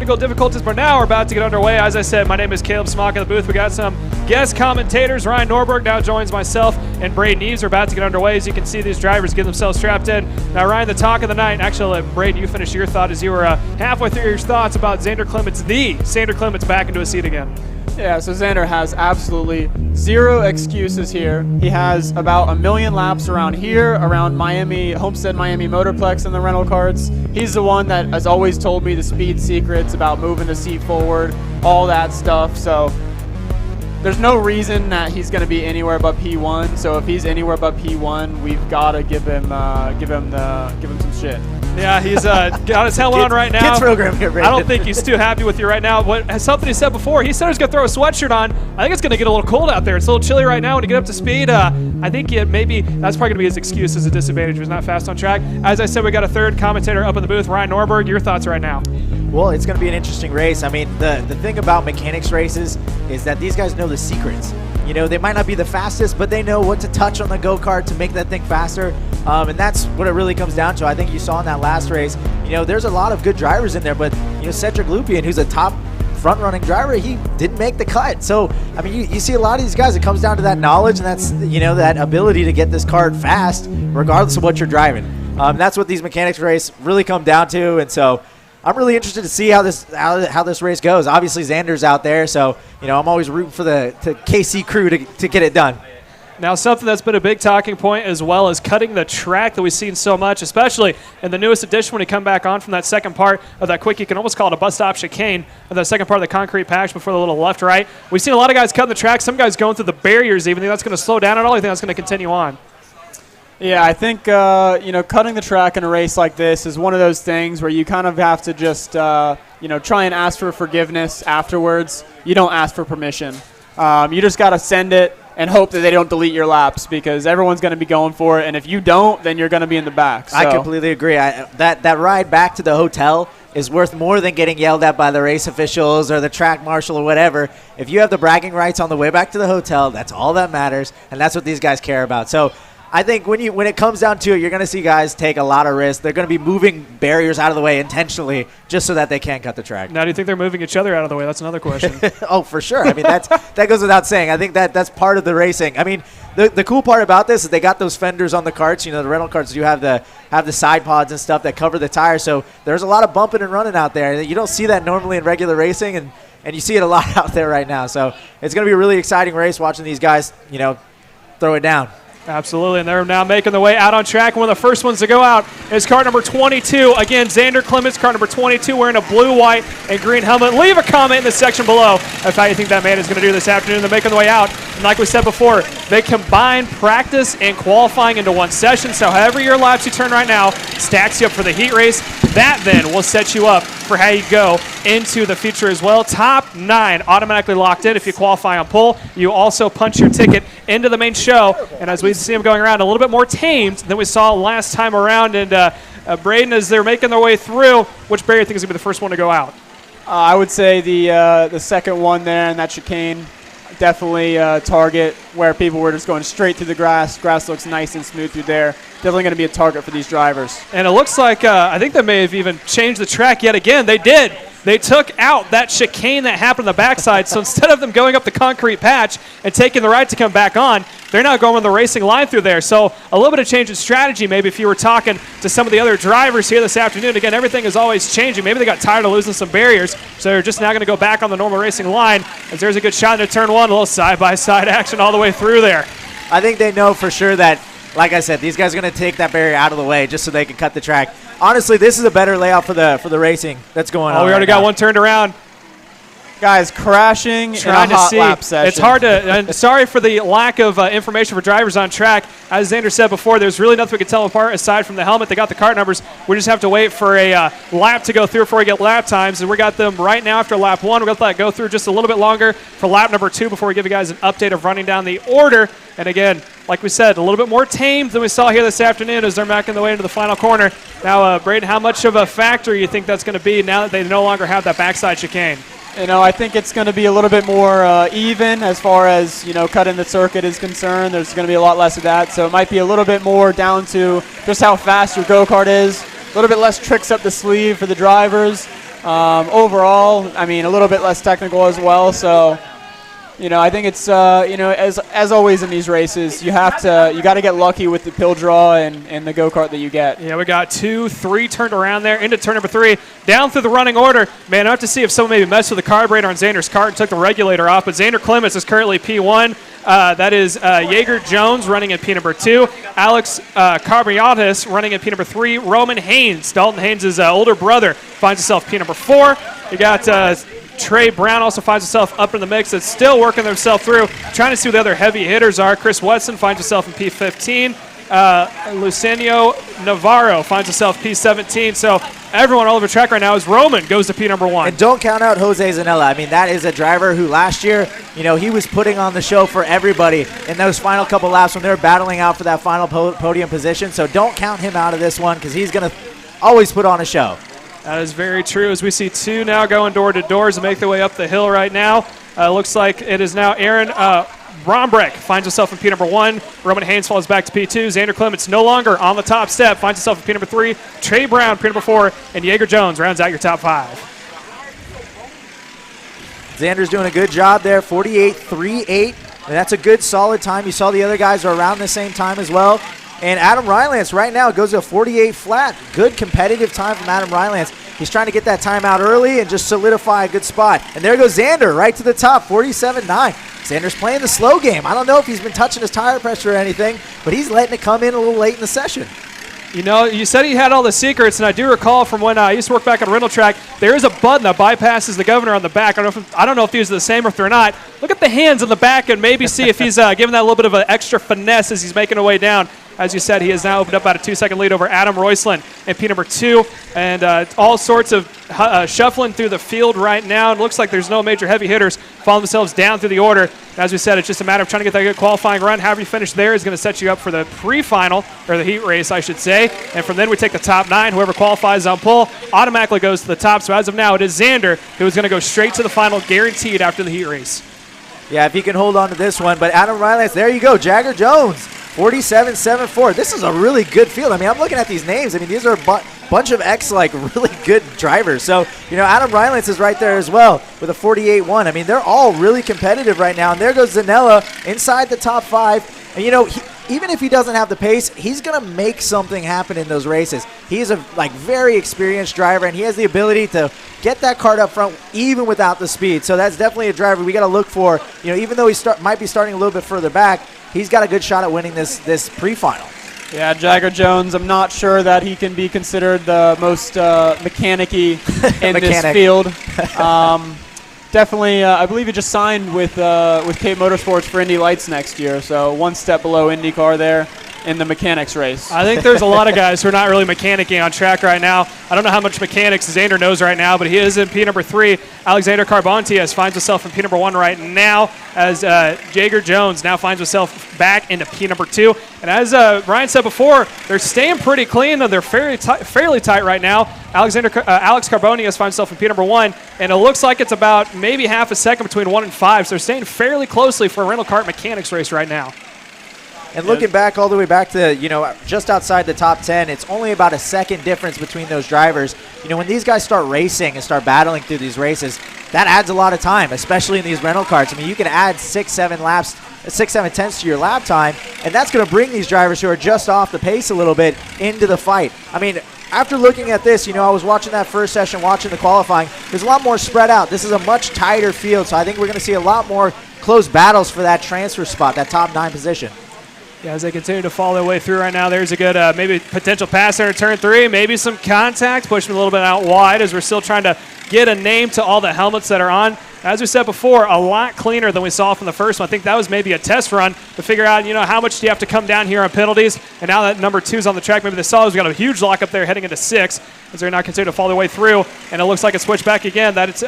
technical difficulties, but now we're about to get underway. As I said, my name is Caleb Smock in the booth. We got some guest commentators. Ryan Norberg now joins myself and Braden Eves. We're about to get underway. As you can see, these drivers get themselves strapped in. Now, Ryan, the talk of the night, actually, Braden, you finished your thought as you were halfway through your thoughts about Xander Clements, the Xander Clements back into a seat again. Yeah, so Xander has absolutely zero excuses here. He has about 1 million laps around here, around Miami, Homestead Miami Motorplex in the rental carts. He's the one that has always told me the speed secrets about moving the seat forward, all that stuff. So there's no reason that he's going to be anywhere but P1. So if he's anywhere but P1, we've got to give him some shit. Yeah, he's got his helmet on right now. Kids program here, Brandon. I don't think he's too happy with you right now. Something he said before, he said he was going to throw a sweatshirt on. I think it's going to get a little cold out there. It's a little chilly right now. When you get up to speed, I think maybe that's probably going to be his excuse as a disadvantage. He was not fast on track. As I said, we got a third commentator up in the booth, Ryan Norberg. Your thoughts right now? Well, it's going to be an interesting race. I mean, the thing about mechanics races is that these guys know the secrets. You know, they might not be the fastest, but they know what to touch on the go-kart to make that thing faster. And that's what it really comes down to. I think you saw in that last race, you know, there's a lot of good drivers in there, but, you know, Cedric Lupien, who's a top front-running driver, he didn't make the cut. So, I mean, you see a lot of these guys, it comes down to that knowledge and that's, you know, that ability to get this kart fast, regardless of what you're driving. That's what these mechanics race really come down to. And so I'm really interested to see how this race goes. Obviously, Xander's out there, so, you know, I'm always rooting for the KC crew to get it done. Now, something that's been a big talking point as well as cutting the track that we've seen so much, especially in the newest edition when you come back on from that second part of that quick, you can almost call it a bus stop chicane, of that second part of the concrete patch before the little left-right. We've seen a lot of guys cutting the track, some guys going through the barriers even. Think that's going to slow down at all? I think that's going to continue on. Yeah, I think, you know, cutting the track in a race like this is one of those things where you kind of have to just, you know, try and ask for forgiveness afterwards. You don't ask for permission. You just got to send it and hope that they don't delete your laps because everyone's going to be going for it. And if you don't, then you're going to be in the back. So. I completely agree. That ride back to the hotel is worth more than getting yelled at by the race officials or the track marshal or whatever. If you have the bragging rights on the way back to the hotel, that's all that matters, and that's what these guys care about. So I think when it comes down to it, you're going to see guys take a lot of risks. They're going to be moving barriers out of the way intentionally just so that they can't cut the track. Now, do you think they're moving each other out of the way? That's another question. Oh, for sure. I mean, that goes without saying. I think that's part of the racing. I mean, the cool part about this is they got those fenders on the carts. You know, the rental carts do have the side pods and stuff that cover the tires. So there's a lot of bumping and running out there. You don't see that normally in regular racing, and and you see it a lot out there right now. So it's going to be a really exciting race watching these guys, throw it down. Absolutely, and they're now making their way out on track. One of the first ones to go out is car number 22. Again, Xander Clements, car number 22, wearing a blue, white, and green helmet. Leave a comment in the section below of how you think that man is going to do this afternoon. They're making their way out. And like we said before, they combine practice and qualifying into one session. So however your laps you turn right now stacks you up for the heat race. That then will set you up for how you go into the future as well. Top 9 automatically locked in if you qualify on pole. You also punch your ticket into the main show. And as we see them going around, a little bit more tamed than we saw last time around. And Braden, as they're making their way through, which barrier do you think is going to be the first one to go out? I would say the second one there and that chicane. Definitely target where people were just going straight through the grass. Grass looks nice and smooth through there. Definitely going to be a target for these drivers. And it looks like I think they may have even changed the track yet again. They did. They took out that chicane that happened on the backside. So instead of them going up the concrete patch and taking the right to come back on, they're now going on the racing line through there. So a little bit of change in strategy maybe if you were talking to some of the other drivers here this afternoon. Again, everything is always changing. Maybe they got tired of losing some barriers, so they're just now going to go back on the normal racing line as there's a good shot into turn 1, a little side-by-side action all the way through there. I think they know for sure that, like I said, these guys are going to take that barrier out of the way just so they can cut the track. Honestly, this is a better layout for the racing that's going on. We already got one turned around. Guys crashing Trying in a hot to see. lap session. It's hard to, and sorry for the lack of information for drivers on track. As Xander said before, there's really nothing we can tell them apart aside from the helmet. They got the cart numbers. We just have to wait for a lap to go through before we get lap times. And we got them right now after lap 1. We're going to let that go through just a little bit longer for lap number 2 before we give you guys an update of running down the order. And again, like we said, a little bit more tamed than we saw here this afternoon as they're making their way into the final corner. Now, Braden, how much of a factor you think that's going to be now that they no longer have that backside chicane? I think it's going to be a little bit more even as far as, cutting the circuit is concerned. There's going to be a lot less of that. So it might be a little bit more down to just how fast your go-kart is. A little bit less tricks up the sleeve for the drivers. Overall, a little bit less technical as well. So, I think it's, as always in these races, you got to get lucky with the pill draw and the go-kart that you get. Yeah, we got 2, 3 turned around there into turn number 3, down through the running order. Man, I have to see if someone maybe messed with the carburetor on Xander's cart and took the regulator off, but Xander Clements is currently P1. That is Jaeger Jones running in P number 2. Alex Carbiatis running in P number 3. Roman Haynes, Dalton Haynes' older brother, finds himself P number 4. You got Trey Brown also finds himself up in the mix. That's still working themselves through, trying to see who the other heavy hitters are. Chris Wetson finds himself in P15. Luciano Navarro finds himself P17. So everyone all over track right now is Roman goes to P number 1. And don't count out Jose Zanella. That is a driver who last year, he was putting on the show for everybody in those final couple laps when they were battling out for that final podium position. So don't count him out of this one because he's going to always put on a show. That is very true as we see 2 now going door to doors and make their way up the hill right now. Looks like it is now Aaron Brombrecht finds himself in P number 1. Roman Haynes falls back to P2. Xander Clements no longer on the top step, finds himself in P number 3. Trey Brown, P number 4. And Jaeger Jones rounds out your top 5. Xander's doing a good job there, 48.38. And that's a good, solid time. You saw the other guys are around the same time as well. And Adam Rylance right now goes to a 48 flat. Good competitive time from Adam Rylance. He's trying to get that time out early and just solidify a good spot. And there goes Xander right to the top, 47.9. Xander's playing the slow game. I don't know if he's been touching his tire pressure or anything, but he's letting it come in a little late in the session. You said he had all the secrets, and I do recall from when I used to work back on a rental track, there is a button that bypasses the governor on the back. I don't know if these are the same or if they're not. Look at the hands on the back and maybe see if he's giving that a little bit of an extra finesse as he's making a way down. As you said, he has now opened up about a 2-second lead over Adam Royslin in P number 2. And all sorts of shuffling through the field right now. It looks like there's no major heavy hitters falling themselves down through the order. As we said, it's just a matter of trying to get that good qualifying run. However you finish there is going to set you up for the pre-final, or the heat race, I should say. And from then we take the top 9. Whoever qualifies on pole automatically goes to the top. So as of now, it is Xander who is going to go straight to the final, guaranteed after the heat race. Yeah, if he can hold on to this one. But Adam Rylance, there you go, Jagger Jones. 47.74. This is a really good field. I'm looking at these names. These are a bunch of really good drivers. So, Adam Rylance is right there as well with a 48.1. They're all really competitive right now. And there goes Zanella inside the top 5. And, even if he doesn't have the pace, he's going to make something happen in those races. He's a very experienced driver, and he has the ability to get that Kart up front even without the speed. So that's definitely a driver we got to look for. Even though he might be starting a little bit further back, he's got a good shot at winning this pre-final. Yeah, Jagger Jones, I'm not sure that he can be considered the most mechanic-y in this field. Definitely, I believe he just signed with Cape Motorsports for Indy Lights next year, so one step below IndyCar there in the mechanics race. I think there's a lot of guys who are not really mechanicking on track right now. I don't know how much mechanics Zander knows right now, but he is in P number 3. Alexander Carbontius finds himself in P number 1 right now, as Jagger Jones now finds himself back into P number 2. And as Ryan said before, they're staying pretty clean, though they're fairly tight right now. Alex Carbonius finds himself in P number 1, and it looks like it's about maybe half a second between 1 and 5, so they're staying fairly closely for a rental kart mechanics race right now. And looking back all the way back to, just outside the top 10, it's only about a second difference between those drivers. When these guys start racing and start battling through these races, that adds a lot of time, especially in these rental karts. I mean, you can add 6-7 tenths to your lap time, and that's going to bring these drivers who are just off the pace a little bit into the fight. I mean, after looking at this, I was watching that first session, watching the qualifying. There's a lot more spread out. This is a much tighter field, so I think we're going to see a lot more close battles for that transfer spot, that top 9 position. Yeah, as they continue to follow their way through right now, there's a good maybe potential pass there in turn 3, maybe some contact, push them a little bit out wide as we're still trying to get a name to all the helmets that are on. As we said before, a lot cleaner than we saw from the first one. I think that was maybe a test run to figure out, how much do you have to come down here on penalties. And now that number 2's on the track, maybe they saw we got a huge lock up there heading into 6 as they're now continuing to follow their way through. And it looks like it's switched back again. That it's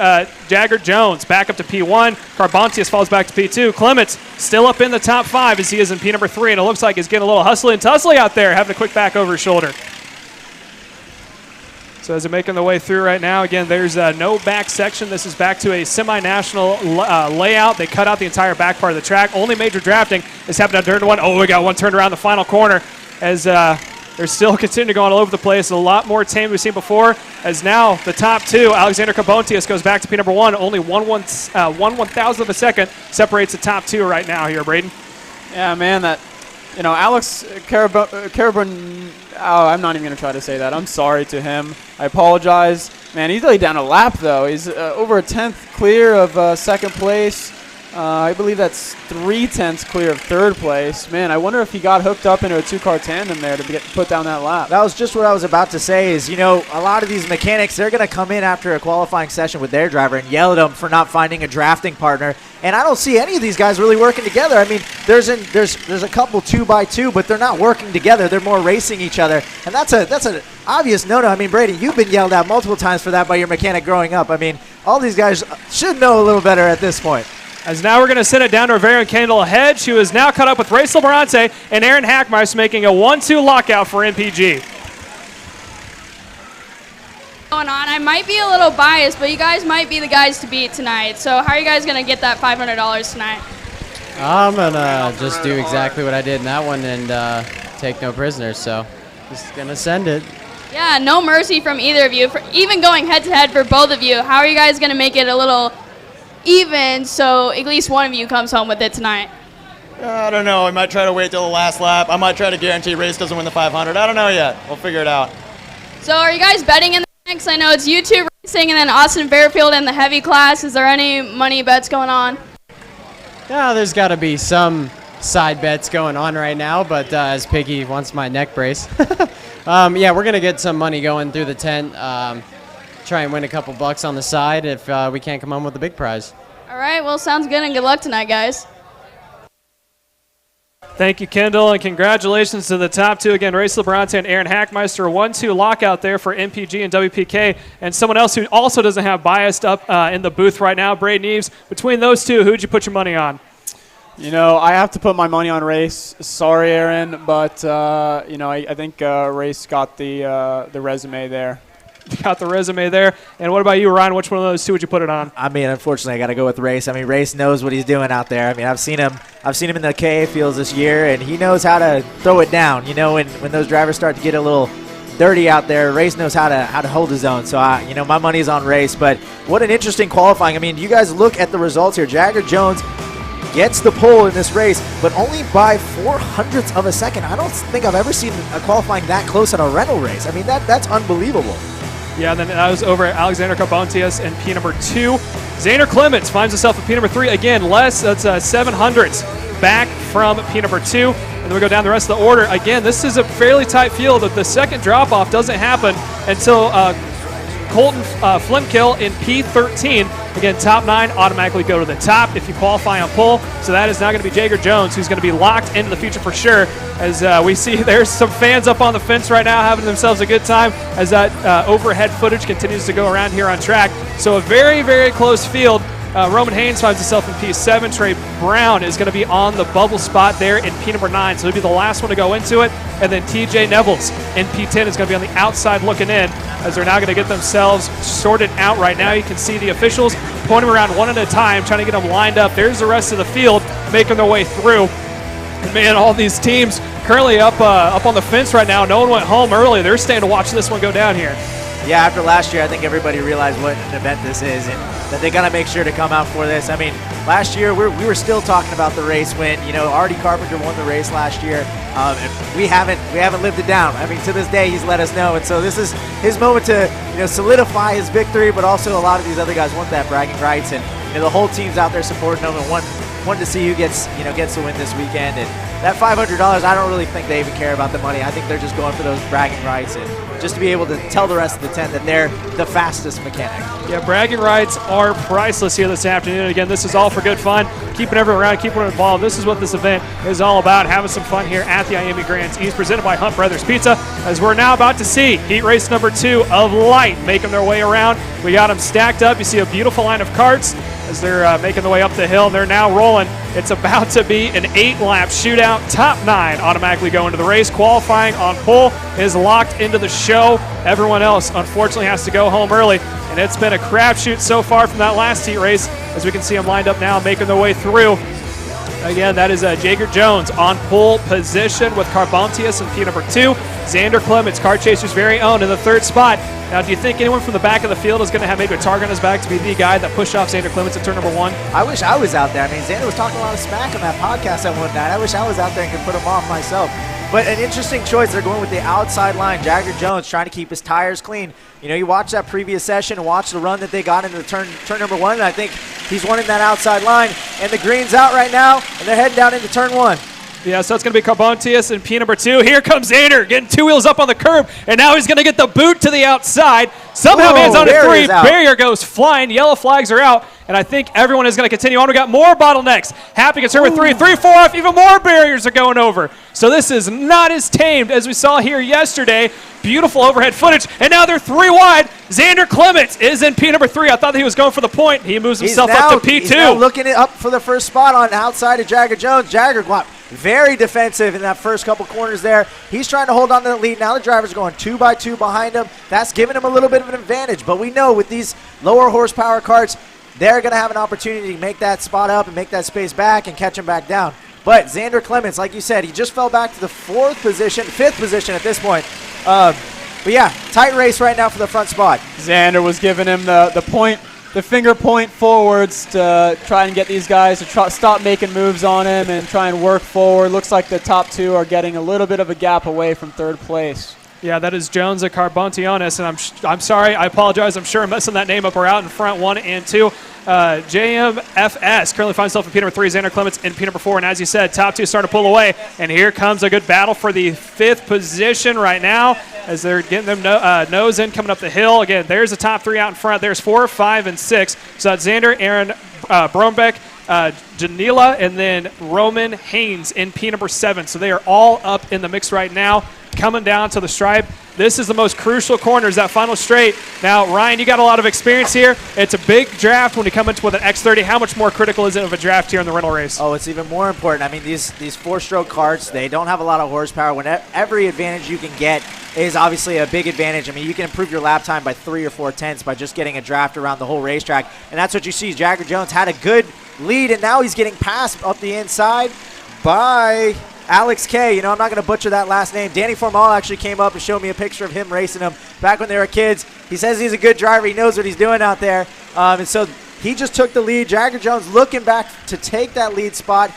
Jagger Jones back up to P1. Carbontius falls back to P2. Clements still up in the top 5 as he is in P number 3. And it looks like he's getting a little hustly and tussly out there, having a quick back over his shoulder. So as they're making their way through right now, again, there's no back section. This is back to a semi-national layout. They cut out the entire back part of the track. Only major drafting is happening on turn 1. Oh, we got one turned around the final corner as they're still continuing to go all over the place. A lot more tame we've seen before, as now the top 2, Alexander Carbontius goes back to P number 1. Only 1/1000th of a second separates the top 2 right now here, Braden. Yeah, man, that, Alex Carabon. Oh, I'm not even going to try to say that. I'm sorry to him. I apologize. Man, he's laid down a lap, though. He's over a 10th clear of second place. I believe that's 3/10 clear of third place. Man, I wonder if he got hooked up into a 2-car tandem there to put down that lap. That was just what I was about to say is, a lot of these mechanics, they're going to come in after a qualifying session with their driver and yell at them for not finding a drafting partner. And I don't see any of these guys really working together. I mean, there's a couple 2x2, but they're not working together. They're more racing each other. And that's an obvious no-no. I mean, Brady, you've been yelled at multiple times for that by your mechanic growing up. I mean, all these guys should know a little better at this point. As now we're going to send it down to Rivera Kendall ahead. She was now caught up with Race Liberante and Aaron Hackmeister making a 1-2 lockout for MPG. Going on. I might be a little biased, but you guys might be the guys to beat tonight. So how are you guys going to get that $500 tonight? I'm going to just do exactly what I did in that one and take no prisoners. So just going to send it. Yeah, no mercy from either of you. For even going head-to-head for both of you, how are you guys going to make it a little even so at least one of you comes home with it tonight? I don't know. I might try to wait till the last lap. I might try to guarantee Race doesn't win the 500. I don't know yet. We'll figure it out. So are you guys betting in the next? I know it's you two racing and then Austin Fairfield in the heavy class. Is there any money bets going on? Yeah, there's got to be some side bets going on right now, but as Piggy wants my neck brace. Yeah, we're going to get some money going through the tent. Try and win a couple bucks on the side if we can't come home with the big prize. All right, well, sounds good, and good luck tonight, guys. Thank you, Kendall, and congratulations to the top 2. Again, Race Liberante and Aaron Hackmeister, 1-2 lockout there for MPG and WPK. And someone else who also doesn't have biased up in the booth right now, Braden Eves. Between those two, who'd you put your money on? I have to put my money on Race. Sorry, Aaron, but, I think Race got the resume there. Got the resume there. And what about you, Ryan? Which one of those two would you put it on? I mean, unfortunately, I got to go with Race. I mean, Race knows what he's doing out there. I mean, I've seen him in the KA fields this year, and he knows how to throw it down. When those drivers start to get a little dirty out there, Race knows how to hold his own. So, my money's on Race. But what an interesting qualifying. I mean, you guys look at the results here. Jagger Jones gets the pole in this race, but only by 0.04 of a second. I don't think I've ever seen a qualifying that close in a rental race. I mean, that's unbelievable. Yeah, then that was over at Alexander Carbontius in P number 2. Xander Clements finds himself in P number 3. Again, less, that's 700ths back from P number 2. And then we go down the rest of the order. Again, this is a fairly tight field. The second drop-off doesn't happen until Colton Flimkill in P13. Again, top 9 automatically go to the top if you qualify on pole. So that is now going to be Jager Jones, who's going to be locked into the future for sure. As we see, there's some fans up on the fence right now having themselves a good time as that overhead footage continues to go around here on track. So a very, very close field. Roman Haynes finds himself in P7. Trey Brown is going to be on the bubble spot there in P number 9. So he'll be the last one to go into it. And then TJ Nevels in P10 is going to be on the outside looking in as they're now going to get themselves sorted out right now. You can see the officials pointing around one at a time, trying to get them lined up. There's the rest of the field making their way through. And man, all these teams currently up on the fence right now. No one went home early. They're staying to watch this one go down here. Yeah, after last year, I think everybody realized what an event this is and that they got to make sure to come out for this. I mean, last year we were still talking about the race when, Artie Carpenter won the race last year. And we haven't lived it down. I mean, to this day, he's let us know. And so this is his moment to, solidify his victory, but also a lot of these other guys want that bragging rights. And, the whole team's out there supporting them and want to see who gets to win this weekend. And that $500, I don't really think they even care about the money. I think they're just going for those bragging rights and just to be able to tell the rest of the 10 that they're the fastest mechanic. Yeah, bragging rights are priceless here this afternoon. Again, this is all for good fun, keeping everyone around, keeping everyone involved. This is what this event is all about, having some fun here at the IAME Grands East, presented by Hunt Brothers Pizza, as we're now about to see heat race number 2 of Light making their way around. We got them stacked up. You see a beautiful line of carts as they're making their way up the hill. They're now rolling. It's about to be an 8-lap shootout. Top 9 automatically go into the race. Qualifying on pole is locked into the show. Everyone else, unfortunately, has to go home early. And it's been a crapshoot so far from that last heat race, as we can see them lined up now, making their way through. Again, that is Jager Jones on pole position with Carbontius in P number 2. Xander Clements, Kart Chaser's very own, in the 3rd spot. Now, do you think anyone from the back of the field is going to have maybe a target on his back to be the guy that pushed off Xander Clements at turn number 1? I wish I was out there. I mean, Xander was talking a lot of smack on that podcast that one night. I wish I was out there and could put him off myself. But an interesting choice. They're going with the outside line. Jager Jones trying to keep his tires clean. You watch that previous session and watch the run that they got into the turn number 1, and I think he's wanting that outside line. And the green's out right now, and they're heading down into turn 1. Yeah, so it's going to be Carbontius in P number 2. Here comes Xander getting 2 wheels up on the curb, and now he's going to get the boot to the outside. Somehow man's on a 3. Barrier goes flying. Yellow flags are out, and I think everyone is going to continue on. We got more bottlenecks. Happy gets with 3, 4 off. Even more barriers are going over. So this is not as tamed as we saw here yesterday. Beautiful overhead footage, and now they're 3 wide. Xander Clements is in P number 3. I thought that he was going for the point. He moves himself up to P2. He's now looking up for the first spot on the outside of Jager Jones. Jager got very defensive in that first couple corners there. He's trying to hold on to the lead. Now the driver's going 2 by 2 behind him. That's giving him a little bit of an advantage. But we know with these lower horsepower karts, they're going to have an opportunity to make that spot up and make that space back and catch him back down. But Xander Clements, like you said, he just fell back to the 5th position at this point. But yeah, tight race right now for the front spot. Xander was giving him the finger point forwards to try and get these guys to stop making moves on him and try and work forward. Looks like the top 2 are getting a little bit of a gap away from 3rd place. Yeah, that is Jones at Carbontius, and I'm sorry, I apologize. I'm sure I'm messing that name up. We're out in front 1 and 2. JMFS currently finds himself in P number 3. Xander Clements in P number 4, and as you said, top 2 starting to pull away. And here comes a good battle for the 5th position right now as they're getting them nose in coming up the hill. Again, there's the top 3 out in front. There's 4, 5, and 6. So that's Xander, Aaron Brombeck, Janila, and then Roman Haynes in P number 7. So they are all up in the mix right now, coming down to the stripe. This is the most crucial corners, that final straight. Now, Ryan, you got a lot of experience here. It's a big draft when you come into with an X30. How much more critical is it of a draft here in the rental race? Oh, it's even more important. I mean, these 4-stroke karts, they don't have a lot of horsepower. When every advantage you can get is obviously a big advantage. I mean, you can improve your lap time by 3 or 4 tenths by just getting a draft around the whole racetrack. And that's what you see. Jager Jones had a good lead, and now he's getting passed up the inside by Alex K. I'm not going to butcher that last name. Danny Formal actually came up and showed me a picture of him racing him back when they were kids. He says he's a good driver. He knows what he's doing out there. And so He just took the lead. Jagger Jones looking back to take that lead spot.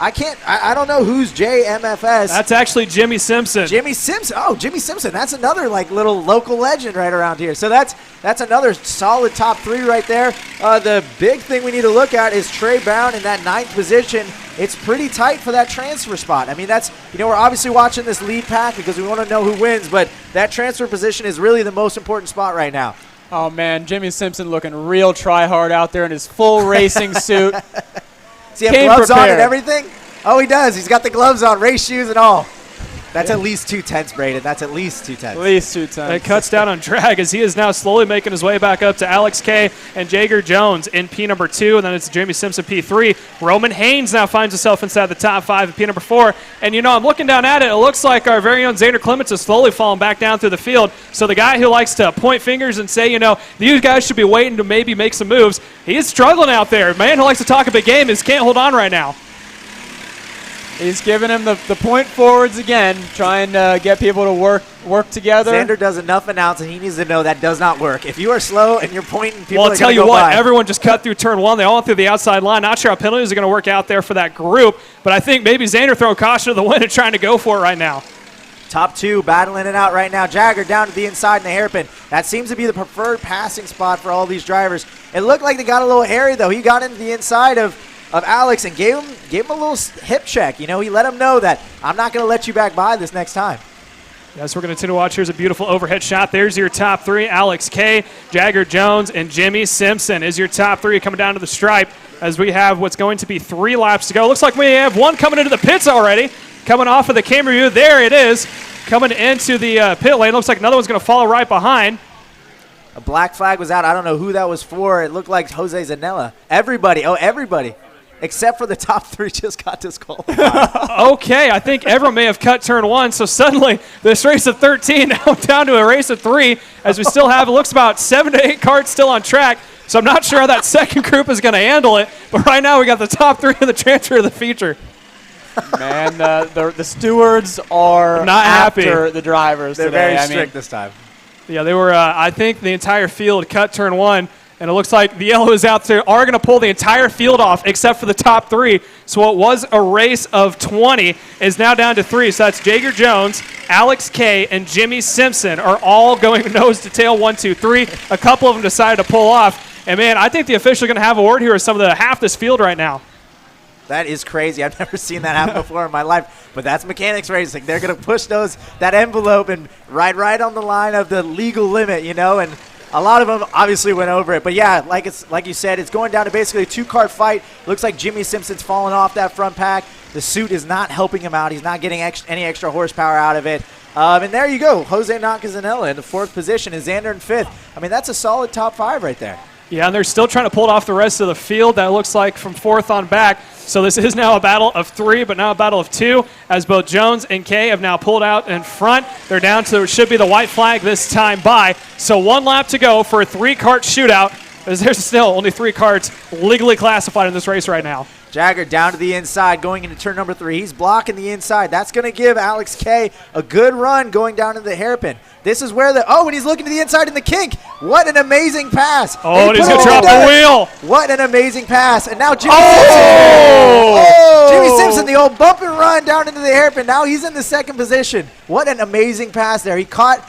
I don't know who's JMFS. That's actually Jimmy Simpson. Jimmy Simpson. Oh, Jimmy Simpson. That's another little local legend right around here. So that's another solid top 3 right there. The big thing we need to look at is Trey Brown in that 9th position. It's pretty tight for that transfer spot. I mean, we're obviously watching this lead pack because we want to know who wins, but that transfer position is really the most important spot right now. Oh, man, Jimmy Simpson looking real try-hard out there in his full racing suit. Does he have gloves on and everything? Oh, he does. He's got the gloves on, race shoes and all. That's at least 2/10, Braden. That's at least 2/10. At least 2/10. It cuts down on drag as he is now slowly making his way back up to Alex K and Jagger Jones in P number 2, and then it's Jamie Simpson P3. Roman Haynes now finds himself inside the top 5 in P number 4. And, I'm looking down at it. It looks like our very own Xander Clements is slowly falling back down through the field. So the guy who likes to point fingers and say, these guys should be waiting to maybe make some moves, he is struggling out there. Man who likes to talk a big game is can't hold on right now. He's giving him the point forwards again, trying to get people to work together. Xander does enough announcing. He needs to know that does not work. If you are slow and you're pointing, people Well, are I'll tell gonna you go what, by. everyone just cut through turn 1. They all went through the outside line. Not sure how penalties are going to work out there for that group, but I think maybe Xander throwing caution to the wind and trying to go for it right now. Top 2 battling it out right now. Jagger down to the inside in the hairpin. That seems to be the preferred passing spot for all these drivers. It looked like they got a little hairy, though. He got into the inside of Alex and gave him a little hip check. He let him know that I'm not going to let you back by this next time. Yes, we're going to continue to watch. Here's a beautiful overhead shot. There's your top 3. Alex K, Jagger Jones, and Jimmy Simpson is your top 3 coming down to the stripe as we have what's going to be 3 laps to go. Looks like we have one coming into the pits already. Coming off of the camera view. There it is. Coming into the pit lane. Looks like another one's going to follow right behind. A black flag was out. I don't know who that was for. It looked like Jose Zanella. Everybody. Except for the top 3 just got disqualified. Okay, I think everyone may have cut turn 1, so suddenly this race of 13 now down to a race of 3 as we still have, it looks about 7 to 8 carts still on track, so I'm not sure how that second group is going to handle it, but right now we got the top 3 of the transfer of the feature. Man, the stewards are not happy. After the drivers They're today. very strict this time. Yeah, they were, I think the entire field cut turn 1. And it looks like the yellows out there are going to pull the entire field off except for the top 3. So what was a race of 20 is now down to 3. So that's Jagger Jones, Alex K, and Jimmy Simpson are all going nose to tail, 1, 2, 3. A couple of them decided to pull off. And, man, I think the official going to have a word here with some of the half this field right now. That is crazy. I've never seen that happen before in my life. But that's mechanics racing. They're going to push that envelope and ride right on the line of the legal limit, and a lot of them obviously went over it. But, yeah, like you said, it's going down to basically a 2-car fight. Looks like Jimmy Simpson's falling off that front pack. The suit is not helping him out. He's not getting any extra horsepower out of it. And there you go. Jose Nakazanella in the 4th position and Xander in 5th. I mean, that's a solid top 5 right there. Yeah, and they're still trying to pull it off the rest of the field. That looks like from 4th on back. So this is now a battle of 3, but now a battle of 2, as both Jones and Kay have now pulled out in front. They're down to, should be the white flag this time by. So 1 lap to go for a 3-cart shootout, as there's still only 3 carts legally classified in this race right now. Jagger down to the inside going into turn number 3. He's blocking the inside. That's going to give Alex K a good run going down to the hairpin. This is where and he's looking to the inside in the kink. What an amazing pass. Oh, and he's going to drop the wheel. What an amazing pass. And now Jimmy Simpson. Jimmy Simpson, the old bump and run down into the hairpin. Now he's in the 2nd position. What an amazing pass there. He caught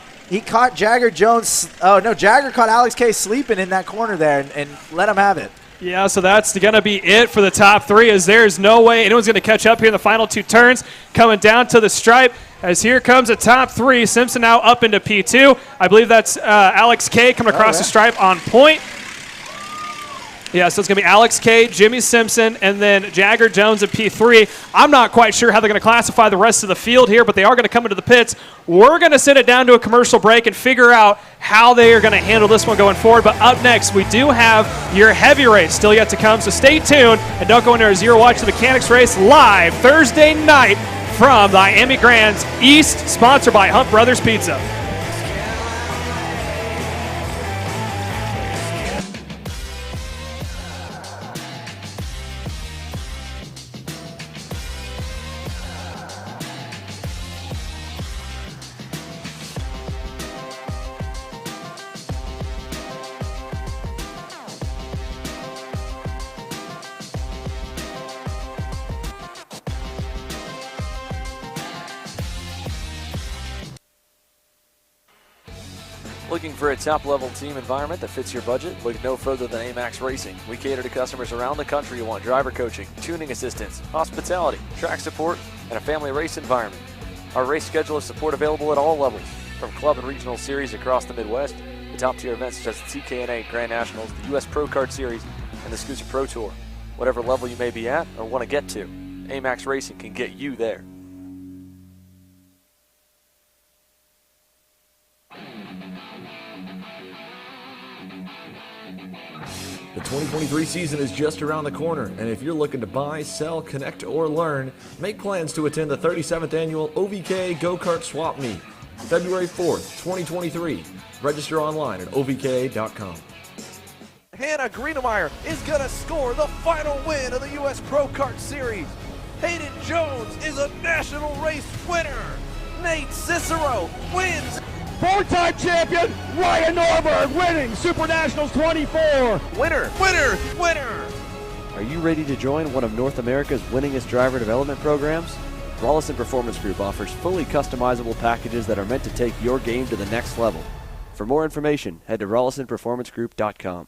Jagger Jones. Oh, no, Jagger caught Alex K sleeping in that corner there and let him have it. Yeah, so that's going to be it for the top 3, as there's no way anyone's going to catch up here in the final 2 turns. Coming down to the stripe, as here comes a top 3. Simpson now up into P2. I believe that's Alex K coming across the stripe on point. Yeah, so it's going to be Alex K, Jimmy Simpson, and then Jagger Jones at P3. I'm not quite sure how they're going to classify the rest of the field here, but they are going to come into the pits. We're going to send it down to a commercial break and figure out how they are going to handle this one going forward. But up next, we do have your heavy race still yet to come, so stay tuned and don't go anywhere. You're watching the Mechanics Race live Thursday night from the IAME Grands East, sponsored by Hunt Brothers Pizza. Looking for a top-level team environment that fits your budget? Look no further than AMAX Racing. We cater to customers around the country who want driver coaching, tuning assistance, hospitality, track support, and a family race environment. Our race schedule is support available at all levels, from club and regional series across the Midwest to top-tier events such as the TKNA Grand Nationals, the U.S. Pro Kart Series, and the Scooter Pro Tour. Whatever level you may be at or want to get to, AMAX Racing can get you there. The 2023 season is just around the corner, and if you're looking to buy, sell, connect, or learn, make plans to attend the 37th annual OVK Go-Kart Swap Meet, February 4th, 2023. Register online at ovk.com. Hannah Greenemeyer is going to score the final win of the U.S. Pro Kart Series. Hayden Jones is a national race winner. Nate Cicero wins. Four-time champion Ryan Norberg winning Super Nationals 24. Winner, winner, winner. Are you ready to join one of North America's winningest driver development programs? Rollison Performance Group offers fully customizable packages that are meant to take your game to the next level. For more information, head to rollisonperformancegroup.com.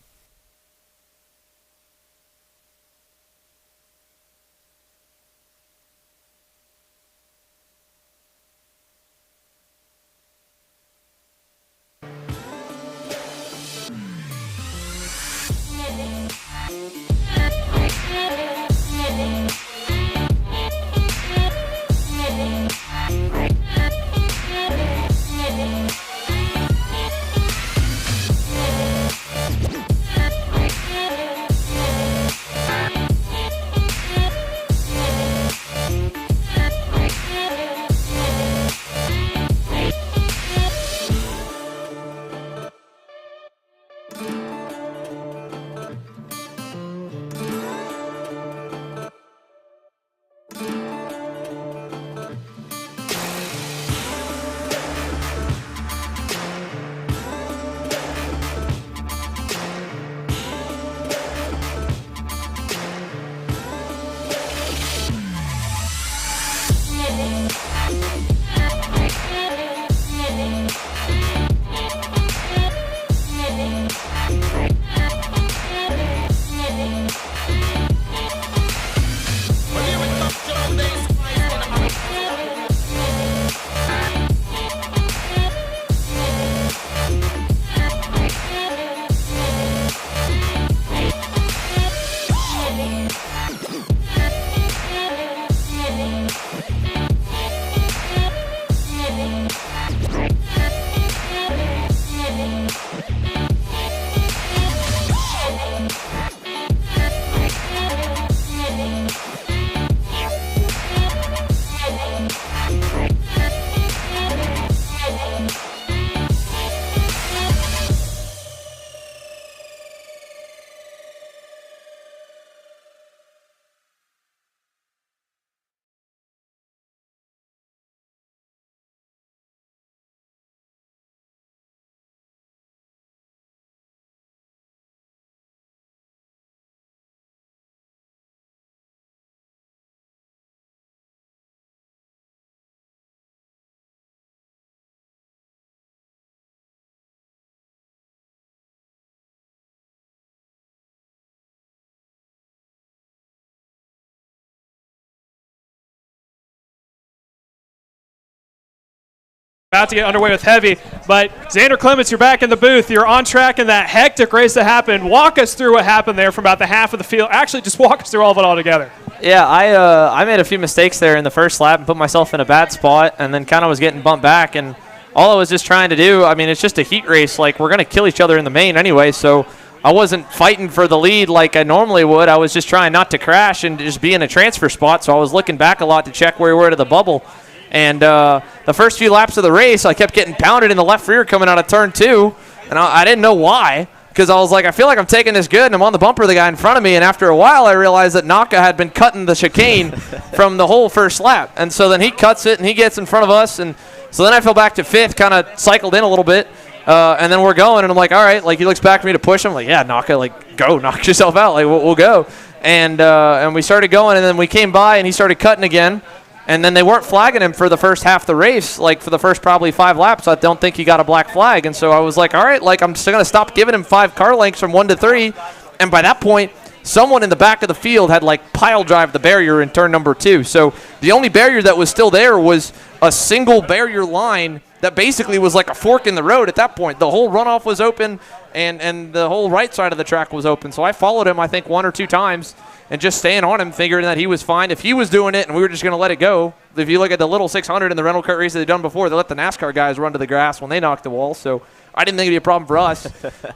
About to get underway with heavy, but Xander Clements, you're back in the booth. You're on track in that hectic race that happened. Walk us through what happened there from about the half of the field. Actually, just walk us through all of it all together. Yeah, I made a few mistakes there in the first lap and put myself in a bad spot, and then kind of was getting bumped back. And all I was just trying to do, I mean, it's just a heat race. Like, we're going to kill each other in the main anyway, so I wasn't fighting for the lead like I normally would. I was just trying not to crash and just be in a transfer spot, so I was looking back a lot to check where we were to the bubble. And the first few laps of the race, I kept getting pounded in the left rear coming out of turn 2, and I didn't know why, because I was like, I feel like I'm taking this good, and I'm on the bumper of the guy in front of me, and after a while I realized that Naka had been cutting the chicane from the whole first lap. And so then he cuts it, and he gets in front of us, and so then I fell back to 5th, kind of cycled in a little bit, and then we're going, and I'm like, all right, like he looks back at me to push him, like, yeah, Naka, like, go, knock yourself out, like, we'll go. And we started going, and then we came by, and he started cutting again. And then they weren't flagging him for the first half of the race, like for the first probably 5 laps. I don't think he got a black flag. And so I was like, all right, like I'm still going to stop giving him 5 car lengths from 1 to 3. And by that point, someone in the back of the field had like pile drive the barrier in turn number 2. So the only barrier that was still there was a single barrier line that basically was like a fork in the road at that point. The whole runoff was open and the whole right side of the track was open. So I followed him, I think, 1 or 2 times and just staying on him, figuring that he was fine. If he was doing it and we were just going to let it go, if you look at the little 600 in the rental kart race that they've done before, they let the NASCAR guys run to the grass when they knocked the wall. So I didn't think it'd be a problem for us.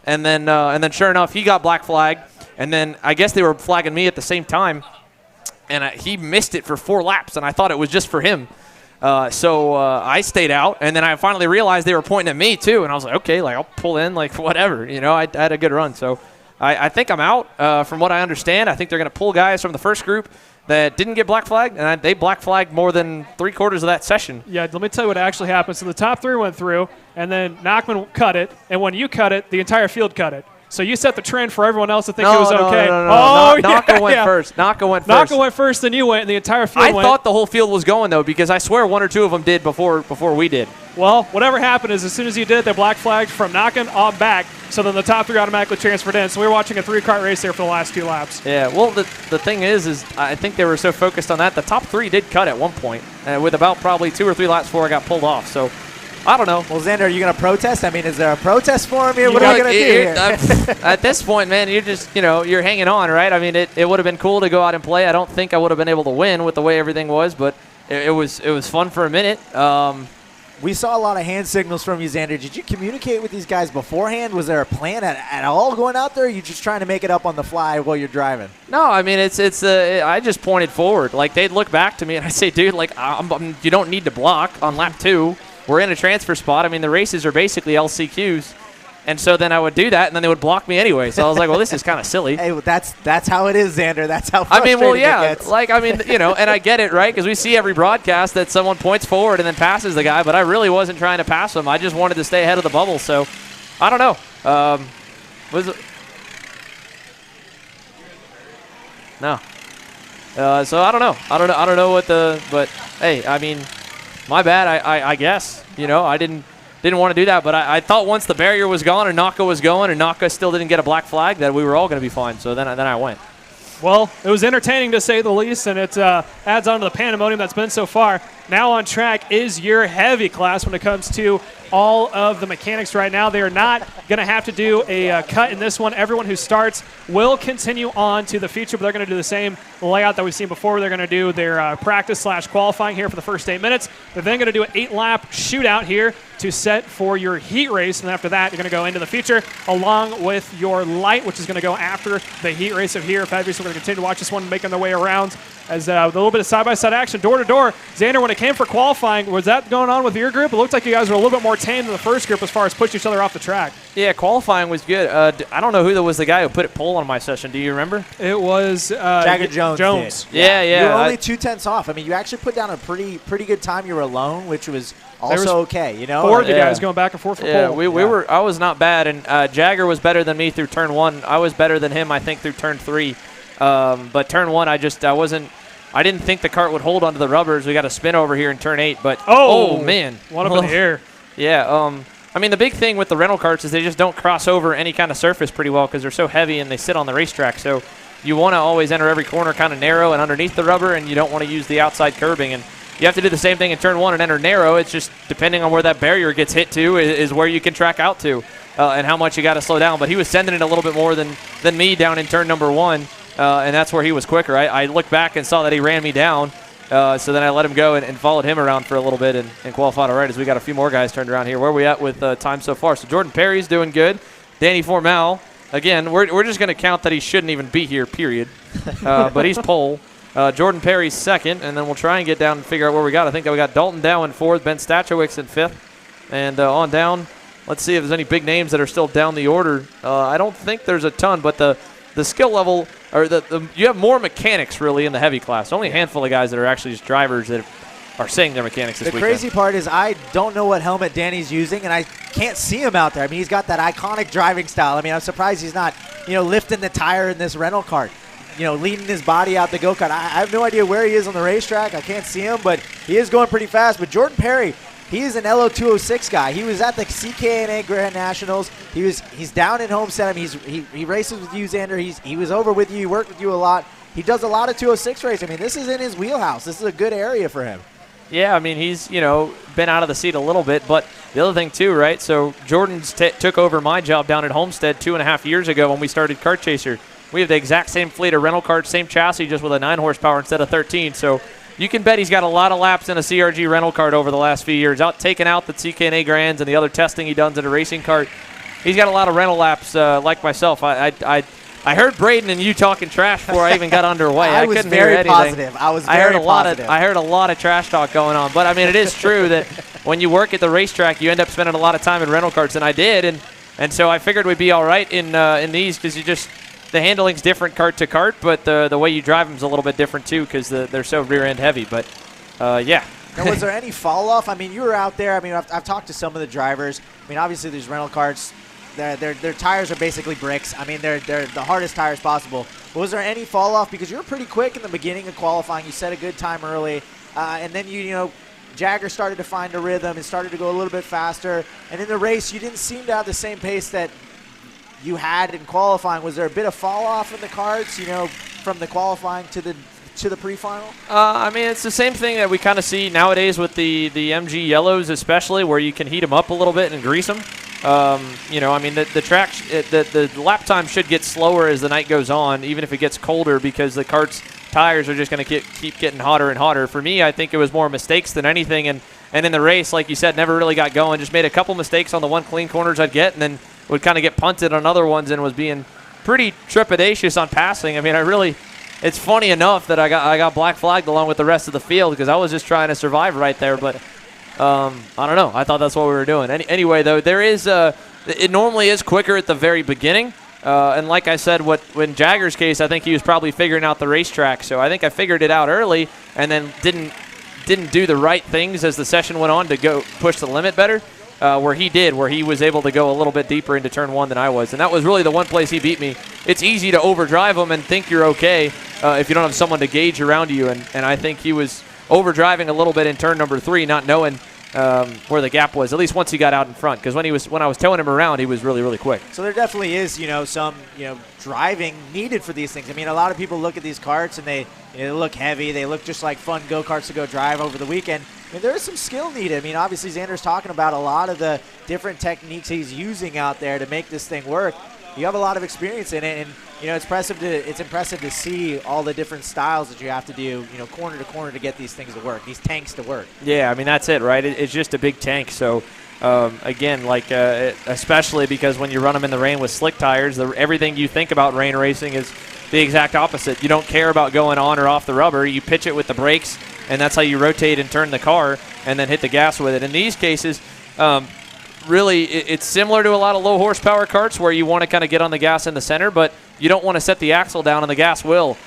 and then sure enough, he got black flagged. And then I guess they were flagging me at the same time. And he missed it for 4 laps, and I thought it was just for him. So I stayed out, and then I finally realized they were pointing at me too, and I was like, okay, like I'll pull in, like whatever, you know. I had a good run, so I think I'm out. From what I understand, I think they're going to pull guys from the first group that didn't get black flagged, and they black flagged more than 3/4 of that session. Yeah, let me tell you what actually happened. So the top 3 went through, and then Nachman cut it, and when you cut it, the entire field cut it. So you set the trend for everyone else to think it was okay. No. Naka went first. Naka went first. Naka went first, then you went, and the entire field went. I thought the whole field was going, though, because I swear 1 or 2 of them did before we did. Well, whatever happened is as soon as you did, they black flagged from Naka on back, so then the top 3 automatically transferred in. So we were watching a 3-kart race there for the last 2 laps. Yeah, well, the thing is I think they were so focused on that. The top 3 did cut at one point, with about probably 2 or 3 laps before I got pulled off. So I don't know. Well, Xander, are you going to protest? I mean, is there a protest for him here? What are you going to do here? At this point, man, you're just, you're hanging on, right? I mean, it would have been cool to go out and play. I don't think I would have been able to win with the way everything was, but it was fun for a minute. We saw a lot of hand signals from you, Xander. Did you communicate with these guys beforehand? Was there a plan at all going out there? Or are you just trying to make it up on the fly while you're driving? No, I mean, I just pointed forward. Like, they'd look back to me, and I'd say, dude, like, you don't need to block on lap 2. We're in a transfer spot. I mean, the races are basically LCQs. And so then I would do that, and then they would block me anyway. So I was like, well, this is kind of silly. Hey, well, that's how it is, Xander. That's how it frustrating gets. Like, I mean, and I get it, right? Because we see every broadcast that someone points forward and then passes the guy, but I really wasn't trying to pass him. I just wanted to stay ahead of the bubble. So I don't know. No. So I don't know. I don't know what but hey, I mean, my bad. I guess. I didn't want to do that, but I thought once the barrier was gone and Naka was going and Naka still didn't get a black flag that we were all going to be fine. So then I went. Well, it was entertaining to say the least, and it adds on to the pandemonium that's been so far. Now on track is your heavy class when it comes to all of the mechanics right now. They are not going to have to do a cut in this one. Everyone who starts will continue on to the feature, but they're going to do the same layout that we've seen before. They're going to do their practice/qualifying here for the first 8 minutes. They're then going to do an 8-lap shootout here to set for your heat race, and after that, you're going to go into the feature along with your light, which is going to go after the heat race of here. Fabulous. We're going to continue to watch this one making their way around as with a little bit of side-by-side action, door-to-door. Xander, when it came for qualifying, was that going on with your group? It looked like you guys were a little bit more tame than the first group as far as pushing each other off the track. Yeah, qualifying was good. I don't know who was the guy who put it pole on my session. Do you remember? It was Jagger Jones. Yeah. You were only 2/10 off. I mean, you actually put down a pretty good time. You were alone, which was also okay. 4 of the guys going back and forth for pole. We were. I was not bad, and Jagger was better than me through turn 1. I was better than him, I think, through turn 3. But turn 1, I didn't think the kart would hold onto the rubbers. We got a spin over here in turn 8, but oh man, one up in the air. Yeah. I mean, the big thing with the rental karts is they just don't cross over any kind of surface pretty well because they're so heavy and they sit on the racetrack. So you want to always enter every corner kind of narrow and underneath the rubber, and you don't want to use the outside curbing. And you have to do the same thing in turn 1 and enter narrow. It's just depending on where that barrier gets hit to is where you can track out to and how much you got to slow down. But he was sending it a little bit more than me down in turn number 1. And that's where he was quicker. I looked back and saw that he ran me down, so then I let him go and followed him around for a little bit and qualified all right as we got a few more guys turned around here. Where are we at with time so far? So Jordan Perry's doing good. Danny Formal, again, we're just going to count that he shouldn't even be here, period. But he's pole. Jordan Perry's second, and then we'll try and get down and figure out where we got. I think that we got Dalton Dow in 4th, Ben Stachowicz in 5th, and on down. Let's see if there's any big names that are still down the order. I don't think there's a ton, but the skill level, or you have more mechanics really in the heavy class. Only a handful of guys that are actually just drivers that are saying they're mechanics this weekend. The crazy part is I don't know what helmet Danny's using, and I can't see him out there. I mean, he's got that iconic driving style. I mean, I'm surprised he's not, lifting the tire in this rental kart. leading his body out the go-kart. I have no idea where he is on the racetrack. I can't see him, but he is going pretty fast. But Jordan Perry, he is an LO206 guy. He was at the CKNA Grand Nationals. He's down in Homestead. I mean, he races with you, Xander. He was over with you. He worked with you a lot. He does a lot of 206 racing. I mean, this is in his wheelhouse. This is a good area for him. Yeah, I mean, he's, been out of the seat a little bit. But the other thing, too, right, so Jordan's took over my job down at Homestead 2.5 years ago when we started Kart Chaser. We have the exact same fleet of rental carts, same chassis, just with a 9 horsepower instead of 13. So you can bet he's got a lot of laps in a CRG rental cart over the last few years. Taking out the CKNA Grands and the other testing he does in a racing cart, he's got a lot of rental laps like myself. I heard Braden and you talking trash before I even got underway. I couldn't hear anything. Positive. I was very positive. I heard a lot of trash talk going on. But, I mean, it is true that when you work at the racetrack, you end up spending a lot of time in rental carts, and I did. And so I figured we'd be all right in these because the handling's different cart to cart, but the way you drive them is a little bit different, too, because they're so rear-end heavy. But, yeah. Now, was there any fall-off? I mean, you were out there. I mean, I've talked to some of the drivers. I mean, obviously, these rental carts, their tires are basically bricks. I mean, they're the hardest tires possible. But was there any fall off? Because you were pretty quick in the beginning of qualifying. You set a good time early, and then Jagger started to find a rhythm and started to go a little bit faster. And in the race, you didn't seem to have the same pace that you had in qualifying. Was there a bit of fall off in the carts? From the qualifying to the pre-final? I mean, it's the same thing that we kind of see nowadays with the MG yellows, especially where you can heat them up a little bit and grease them. I mean, the track, the lap time should get slower as the night goes on, even if it gets colder, because the cart's tires are just going to keep getting hotter and hotter. For me, I think it was more mistakes than anything, and in the race, like you said, never really got going. Just made a couple mistakes on the one clean corners I'd get, and then would kind of get punted on other ones, and was being pretty trepidatious on passing. I mean, it's funny enough that I got black flagged along with the rest of the field because I was just trying to survive right there, but. I don't know. I thought that's what we were doing. Anyway, though, it normally is quicker at the very beginning. And like I said, in Jagger's case, I think he was probably figuring out the racetrack. So I think I figured it out early and then didn't do the right things as the session went on to go push the limit better, where he was able to go a little bit deeper into turn one than I was. And that was really the one place he beat me. It's easy to overdrive him and think you're okay if you don't have someone to gauge around you. And I think he was overdriving a little bit in turn number 3, not knowing where the gap was, at least once he got out in front, because when I was towing him around, he was really, really quick. So there definitely is, some, driving needed for these things. I mean, a lot of people look at these carts and they look heavy. They look just like fun go-karts to go drive over the weekend. I mean, there is some skill needed. I mean, obviously Xander's talking about a lot of the different techniques he's using out there to make this thing work. You have a lot of experience in it, and it's impressive to see all the different styles that you have to do, corner to corner to get these things to work, these tanks to work. Yeah, I mean, that's it, right? It's just a big tank. So, again, especially because when you run them in the rain with slick tires, everything you think about rain racing is the exact opposite. You don't care about going on or off the rubber. You pitch it with the brakes, and that's how you rotate and turn the car and then hit the gas with it. In these cases, really, it's similar to a lot of low horsepower karts where you want to kind of get on the gas in the center, but you don't want to set the axle down, and the gas will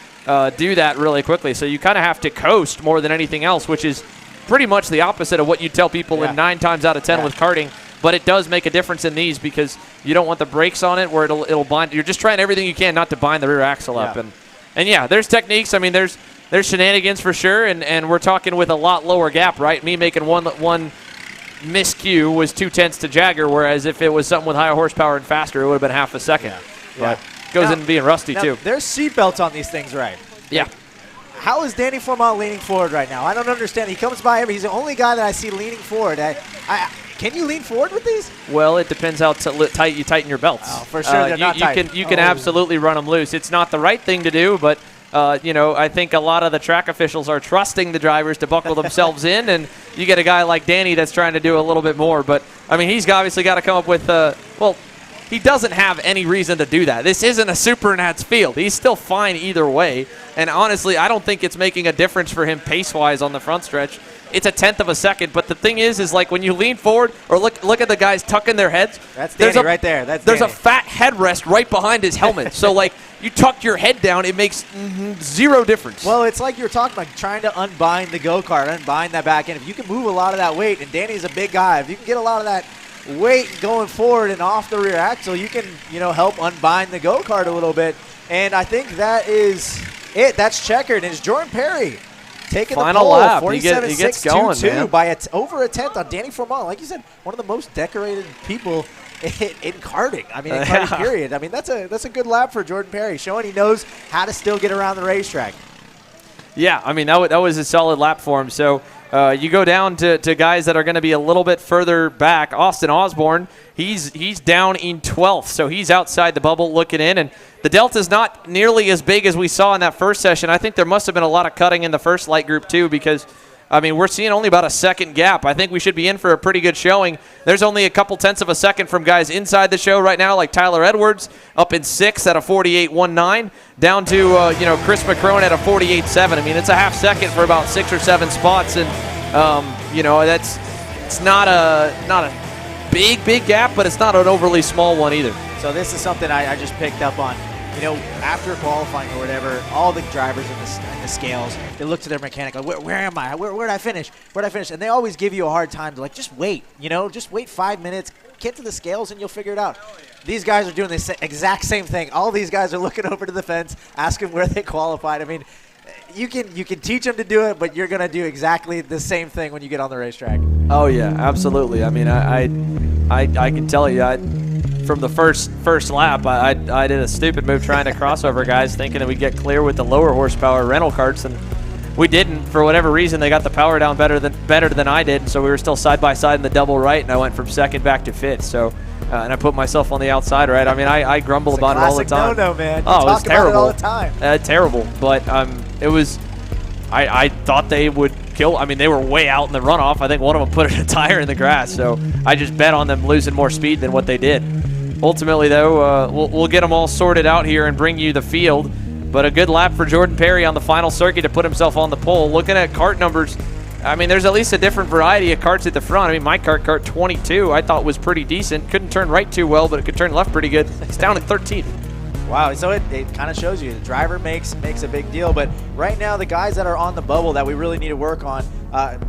do that really quickly. So you kind of have to coast more than anything else, which is pretty much the opposite of what you tell people in 9 times out of 10 with karting. But it does make a difference in these because you don't want the brakes on it where it'll bind. You're just trying everything you can not to bind the rear axle up. And yeah, there's techniques. I mean, there's shenanigans for sure, and we're talking with a lot lower gap, right? Me making one miscue was 0.2 to Jagger, whereas if it was something with higher horsepower and faster, it would have been half a second. But goes in being rusty, too. There's seatbelts on these things, right? Yeah. How is Danny Formont leaning forward right now? I don't understand. He comes by he's the only guy that I see leaning forward. Can you lean forward with these? Well, it depends how tight you tighten your belts. Oh, for sure, they're not tight. You can absolutely run them loose. It's not the right thing to do, but I think a lot of the track officials are trusting the drivers to buckle themselves in, and you get a guy like Danny that's trying to do a little bit more. But, I mean, he's obviously got to come up with, he doesn't have any reason to do that. This isn't a Supernats field. He's still fine either way. And honestly, I don't think it's making a difference for him pace-wise on the front stretch. It's a 1/10 of a second. But the thing is like when you lean forward or look at the guys tucking their heads. That's Danny right there. There's a fat headrest right behind his helmet. So, you tuck your head down, it makes zero difference. Well, it's like you were talking about trying to unbind the go-kart, unbind that back end. If you can move a lot of that weight, and Danny's a big guy, if you can get a lot of that weight going forward and off the rear axle, you can, help unbind the go-kart a little bit. And I think that is it. That's checkered. And it's Jordan Perry taking the pole, lap. He gets going, man. by over a tenth on Danny Formal. Like you said, one of the most decorated people in karting. I mean, in karting period. I mean, that's a good lap for Jordan Perry, showing he knows how to still get around the racetrack. Yeah, I mean, that was a solid lap for him. So you go down to guys that are going to be a little bit further back. Austin Osborne, he's down in 12th, so he's outside the bubble looking in. And the delta's not nearly as big as we saw in that first session. I think there must have been a lot of cutting in the first light group too, because I mean, we're seeing only about a second gap. I think we should be in for a pretty good showing. There's only a couple tenths of a second from guys inside the show right now, like Tyler Edwards up in 6th at a 48.19, down to Chris McCrone at a 48.7. I mean, it's a half second for about 6 or 7 spots, and it's not a big gap, but it's not an overly small one either. So this is something I just picked up on. After qualifying or whatever, all the drivers in the scales, they look to their mechanic like, where am I? Where did I finish? Where did I finish? And they always give you a hard time to like, just wait. Just wait 5 minutes, get to the scales, and you'll figure it out. These guys are doing the exact same thing. All these guys are looking over to the fence, asking where they qualified. I mean, you can teach them to do it, but you're going to do exactly the same thing when you get on the racetrack. Oh, yeah, absolutely. I mean, I can tell you, from the first lap, I did a stupid move trying to cross over guys, thinking that we'd get clear with the lower horsepower rental karts, and we didn't. For whatever reason, they got the power down better than I did, so we were still side by side in the double right, and I went from 2nd back to 5th. So, and I put myself on the outside right. I mean, I grumble about it all the time. No, man. You talk it was terrible. About it all the time. Terrible, but it was. I thought they would kill. I mean, they were way out in the runoff. I think one of them put a tire in the grass, so I just bet on them losing more speed than what they did. Ultimately, though, we'll get them all sorted out here and bring you the field. But a good lap for Jordan Perry on the final circuit to put himself on the pole. Looking at kart numbers, I mean, there's at least a different variety of karts at the front. I mean, my kart 22, I thought was pretty decent. Couldn't turn right too well, but it could turn left pretty good. It's down at 13th. Wow, so it kind of shows you the driver makes a big deal. But right now, the guys that are on the bubble that we really need to work on,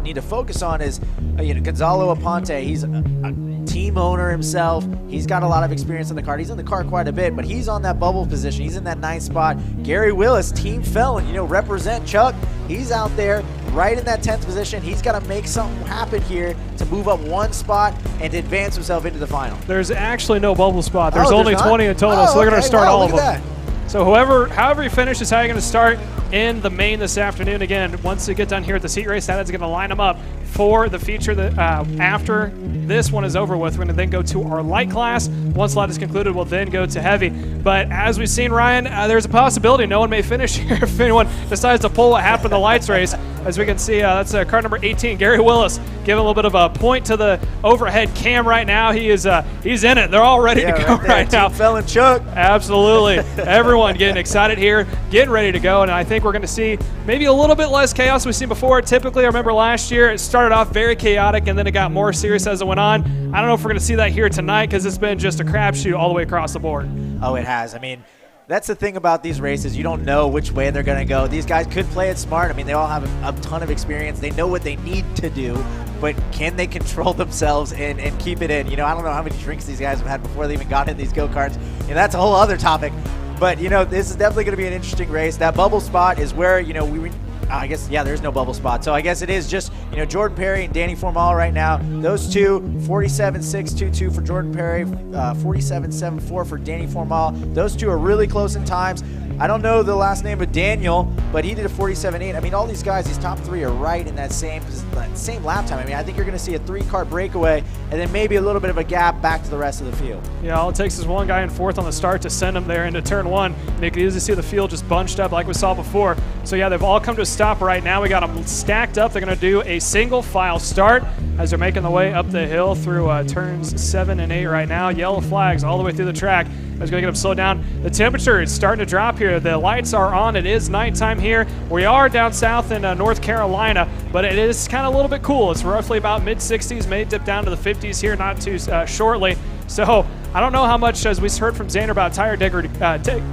need to focus on is, Gonzalo Aponte. He's a team owner himself. He's got a lot of experience in the kart. He's in the car quite a bit, but he's on that bubble position. He's in that 9th spot. Gary Willis, team felon, represent Chuck. He's out there right in that 10th position. He's got to make something happen here to move up 1 spot and to advance himself into the final. There's actually no bubble spot. There's only 20 in total, so they're going to start all of them. That. So however you finish is how you're going to start in the main this afternoon. Again, once you get done here at the seat race, that is going to line them up for the feature that after this one is over with. We're going to then go to our light class. Once light is concluded, we'll then go to heavy. But as we've seen, Ryan, there's a possibility no one may finish here if anyone decides to pull what happened in the lights race. As we can see, that's car number 18, Gary Willis, giving a little bit of a point to the overhead cam right now. He's in it. They're all ready to go right now. Felon Chuck. Absolutely. Everyone getting excited here, getting ready to go, and I think we're going to see maybe a little bit less chaos than we've seen before. Typically, I remember last year it started off very chaotic, and then it got more serious as it went on. I don't know if we're going to see that here tonight because it's been just a crapshoot all the way across the board. Oh, it has. I mean, that's the thing about these races. You don't know which way they're going to go. These guys could play it smart. I mean, they all have a ton of experience. They know what they need to do, but can they control themselves and keep it in? I don't know how many drinks these guys have had before they even got in these go-karts. That's a whole other topic. But, this is definitely going to be an interesting race. That bubble spot is where, I guess, there's no bubble spot. So I guess it is just, Jordan Perry and Danny Formal right now. Those two, 47.622 for Jordan Perry, 47.74 for Danny Formal. Those two are really close in times. I don't know the last name of Daniel, but he did a 47.8. I mean, all these guys, these top 3 are right in that same lap time. I mean, I think you're going to see a 3-car breakaway and then maybe a little bit of a gap back to the rest of the field. Yeah, all it takes is one guy in 4th on the start to send them there into turn 1. And you can easily see the field just bunched up like we saw before. So, yeah, they've all come to a stop right now. We got them stacked up. They're going to do a single file start as they're making the way up the hill through turns 7 and 8 right now. Yellow flags all the way through the track. I was going to get them slowed down. The temperature is starting to drop here. The lights are on. It is nighttime here. We are down south in North Carolina, but it is kind of a little bit cool. It's roughly about mid-60s, may dip down to the 50s here not too shortly. So I don't know how much, as we heard from Xander about tire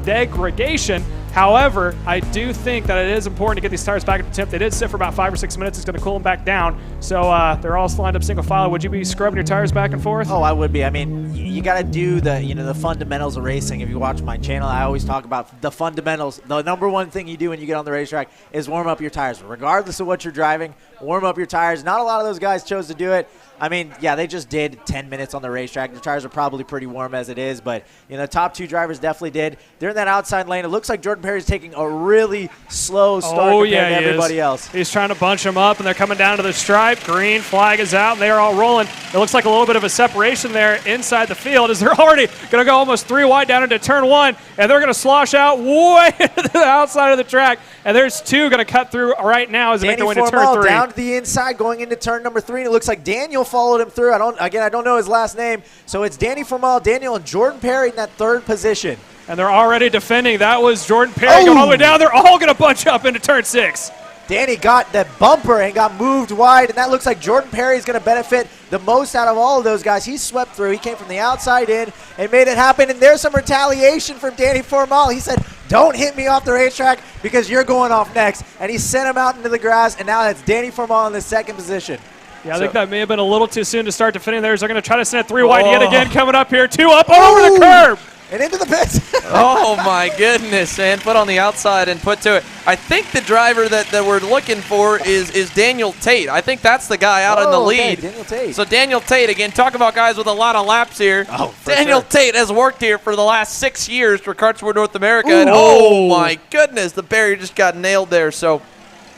degradation, However, I do think that it is important to get these tires back at the temp. They did sit for about 5 or 6 minutes. It's going to cool them back down. So they're all lined up single file. Would you be scrubbing your tires back and forth? Oh, I would be. I mean, you got to do the fundamentals of racing. If you watch my channel, I always talk about the fundamentals. The number one thing you do when you get on the racetrack is warm up your tires. Regardless of what you're driving, warm up your tires. Not a lot of those guys chose to do it. I mean, yeah, they just did 10 minutes on the racetrack. The tires are probably pretty warm as it is, but the top 2 drivers definitely did. They're in that outside lane. It looks like Jordan Perry's taking a really slow start compared to everybody else. He's trying to bunch them up, and they're coming down to the stripe. Green flag is out, and they are all rolling. It looks like a little bit of a separation there inside the field as they're already going to go almost 3 wide down into turn 1, and they're going to slosh out way to the outside of the track, and there's 2 going to cut through right now as they make their way to turn 3. Down to the inside going into turn number 3, and it looks like Daniel followed him through. I don't know his last name. So it's Danny Formal, Daniel, and Jordan Perry in that 3rd position. And they're already defending. That was Jordan Perry going all the way down. They're all going to bunch up into turn 6. Danny got the bumper and got moved wide, and that looks like Jordan Perry is going to benefit the most out of all of those guys. He swept through. He came from the outside in and made it happen, and there's some retaliation from Danny Formal. He said, don't hit me off the racetrack because you're going off next, and he sent him out into the grass, and now that's Danny Formal in the 2nd position. Yeah, I think that may have been a little too soon to start defending theirs. They're going to try to send it 3 wide yet again. Coming up here, 2 up over the curb. And into the pits. Oh, my goodness, man. Put on the outside and put to it. I think the driver that we're looking for is Daniel Tate. I think that's the guy out in the lead. Okay, Daniel Tate. So Daniel Tate, again, talk about guys with a lot of laps here. Daniel Tate has worked here for the last 6 years for Kartsport North America. And oh, my goodness, the barrier just got nailed there. So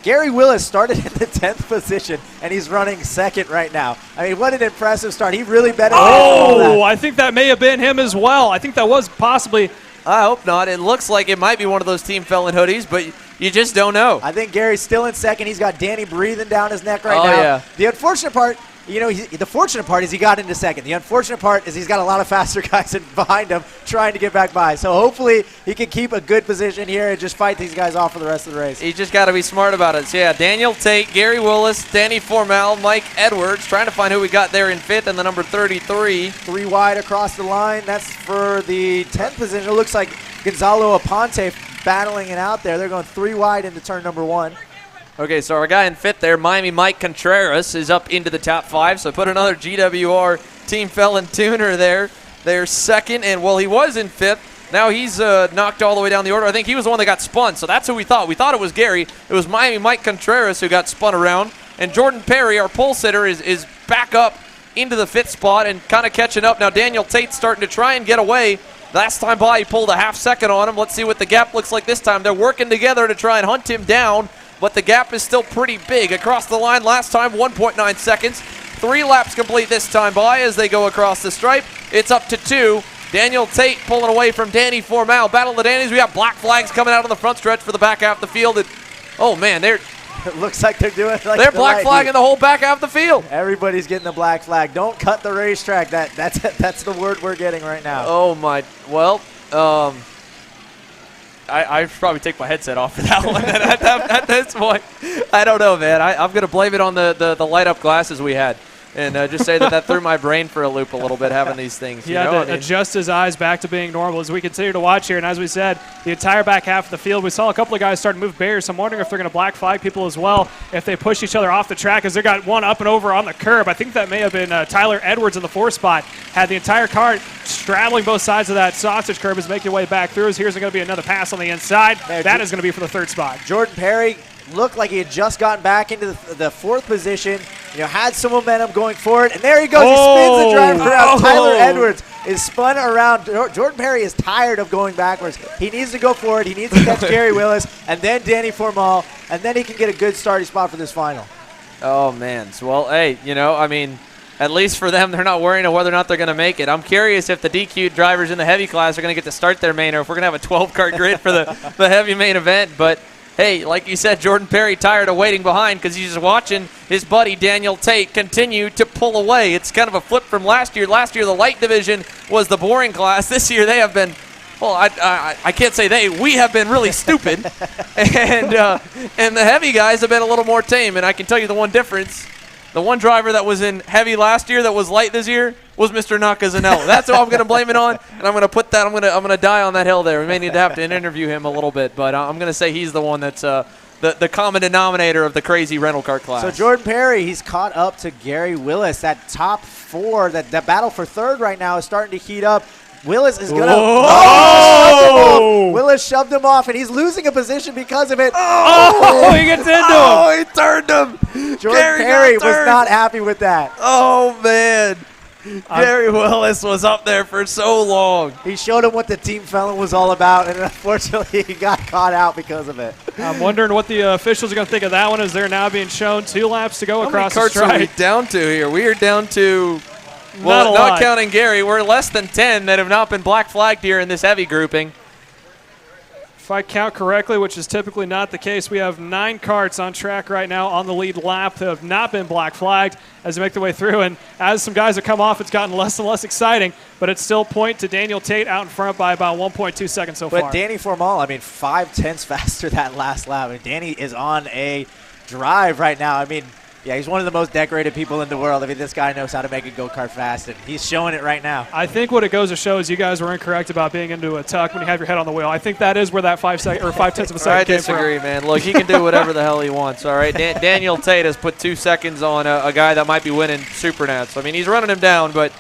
Gary Willis started in the 10th position, and he's running 2nd right now. I mean, what an impressive start. He really benefited from that. I think that may have been him as well. I think that was possibly. I hope not. It looks like it might be one of those Team Felon hoodies, but you just don't know. I think Gary's still in 2nd. He's got Danny breathing down his neck right now. Yeah. The unfortunate part, the fortunate part is he got into 2nd. The unfortunate part is he's got a lot of faster guys behind him trying to get back by. So hopefully he can keep a good position here and just fight these guys off for the rest of the race. You just got to be smart about it. So, yeah, Daniel Tate, Gary Willis, Danny Formal, Mike Edwards, trying to find who we got there in 5th and the number 33. 3 wide across the line. That's for the 10th position. It looks like Gonzalo Aponte battling it out there. They're going 3 wide into turn number 1. Okay, so our guy in 5th there, Miami Mike Contreras, is up into the top 5. So put another GWR Team Felon tuner there. They're 2nd, and he was in 5th. Now he's knocked all the way down the order. I think he was the one that got spun, so that's who we thought. We thought it was Gary. It was Miami Mike Contreras who got spun around. And Jordan Perry, our pole sitter, is back up into the 5th spot and kind of catching up. Now Daniel Tate's starting to try and get away. Last time by, he pulled a half second on him. Let's see what the gap looks like this time. They're working together to try and hunt him down, but the gap is still pretty big. Across the line last time, 1.9 seconds. 3 laps complete this time by as they go across the stripe. It's up to 2. Daniel Tate pulling away from Danny Formal. Battle of the Dannies. We got black flags coming out on the front stretch for the back half of the field. And, oh, man, it looks like they're doing like they're black flagging the whole back half of the field. Everybody's getting the black flag. Don't cut the racetrack. That's the word we're getting right now. Oh, my. Well, I should probably take my headset off for that one at this point. I don't know, man. I'm going to blame it on the light-up glasses we had. And just say that threw my brain for a loop a little bit, having these things. He had to adjust his eyes back to being normal as we continue to watch here. And as we said, the entire back half of the field, we saw a couple of guys start to move barriers. So I'm wondering if they're going to black flag people as well if they push each other off the track, as they got one up and over on the curb. I think that may have been Tyler Edwards in the 4th spot. Had the entire cart straddling both sides of that sausage curb as making way back through. Here's going to be another pass on the inside. That is going to be for the 3rd spot. Jordan Perry looked like he had just gotten back into the 4th position, had some momentum going forward, and there he goes. He spins the driver around. Tyler Edwards is spun around. Jordan Perry is tired of going backwards. He needs to go forward. He needs to catch Gary Willis and then Danny Formal, and then he can get a good starting spot for this final. Oh, man. So, well, hey, at least for them, they're not worrying whether or not they're going to make it. I'm curious if the DQ drivers in the heavy class are going to get to start their main, or if we're going to have a 12-cart grid for the heavy main event. But hey, like you said, Jordan Perry tired of waiting behind because he's just watching his buddy Daniel Tate continue to pull away. It's kind of a flip from last year. Last year, the light division was the boring class. This year, they have been, well, I can't say we have been really stupid. and the heavy guys have been a little more tame. And I can tell you the one difference, the one driver that was in heavy last year that was light this year was Mr. Nakazanello. That's who I'm going to blame it on, and I'm going to put that. I'm going to die on that hill there. We may need to have to interview him a little bit, but I'm going to say he's the one that's the common denominator of the crazy rental car class. So Jordan Perry, he's caught up to Gary Willis. That top four, that battle for third right now is starting to heat up. Willis is going to. Willis shoved him off, and he's losing a position because of it. He gets into him. Oh, he turned him. Jordan Perry was not happy with that. Oh, man. Gary Willis was up there for so long. He showed him what the team felon was all about, and unfortunately he got caught out because of it. I'm wondering what the officials are going to think of that one, as they're now being shown 2 laps to go across the How many carts are we strike. down to here? We are down to, well, not counting Gary, we're less than 10 that have not been black flagged here in this heavy grouping. If I count correctly, which is typically not the case, we have 9 carts on track right now on the lead lap that have not been black flagged as they make their way through. And as some guys have come off, it's gotten less and less exciting, but it's still point to Daniel Tate out in front by about 1.2 seconds so far. But Danny Formal, 5/10 faster that last lap. Danny is on a drive right now. Yeah, he's one of the most decorated people in the world. this guy knows how to make a go-kart fast, and he's showing it right now. I think what it goes to show is you guys were incorrect about being into a tuck when you have your head on the wheel. I think that is where that 5/10 of a second came from. I disagree, man. Look, he can do whatever the hell he wants, all right? Daniel Tate has put 2 seconds on a guy that might be winning Supernats. He's running him down, but,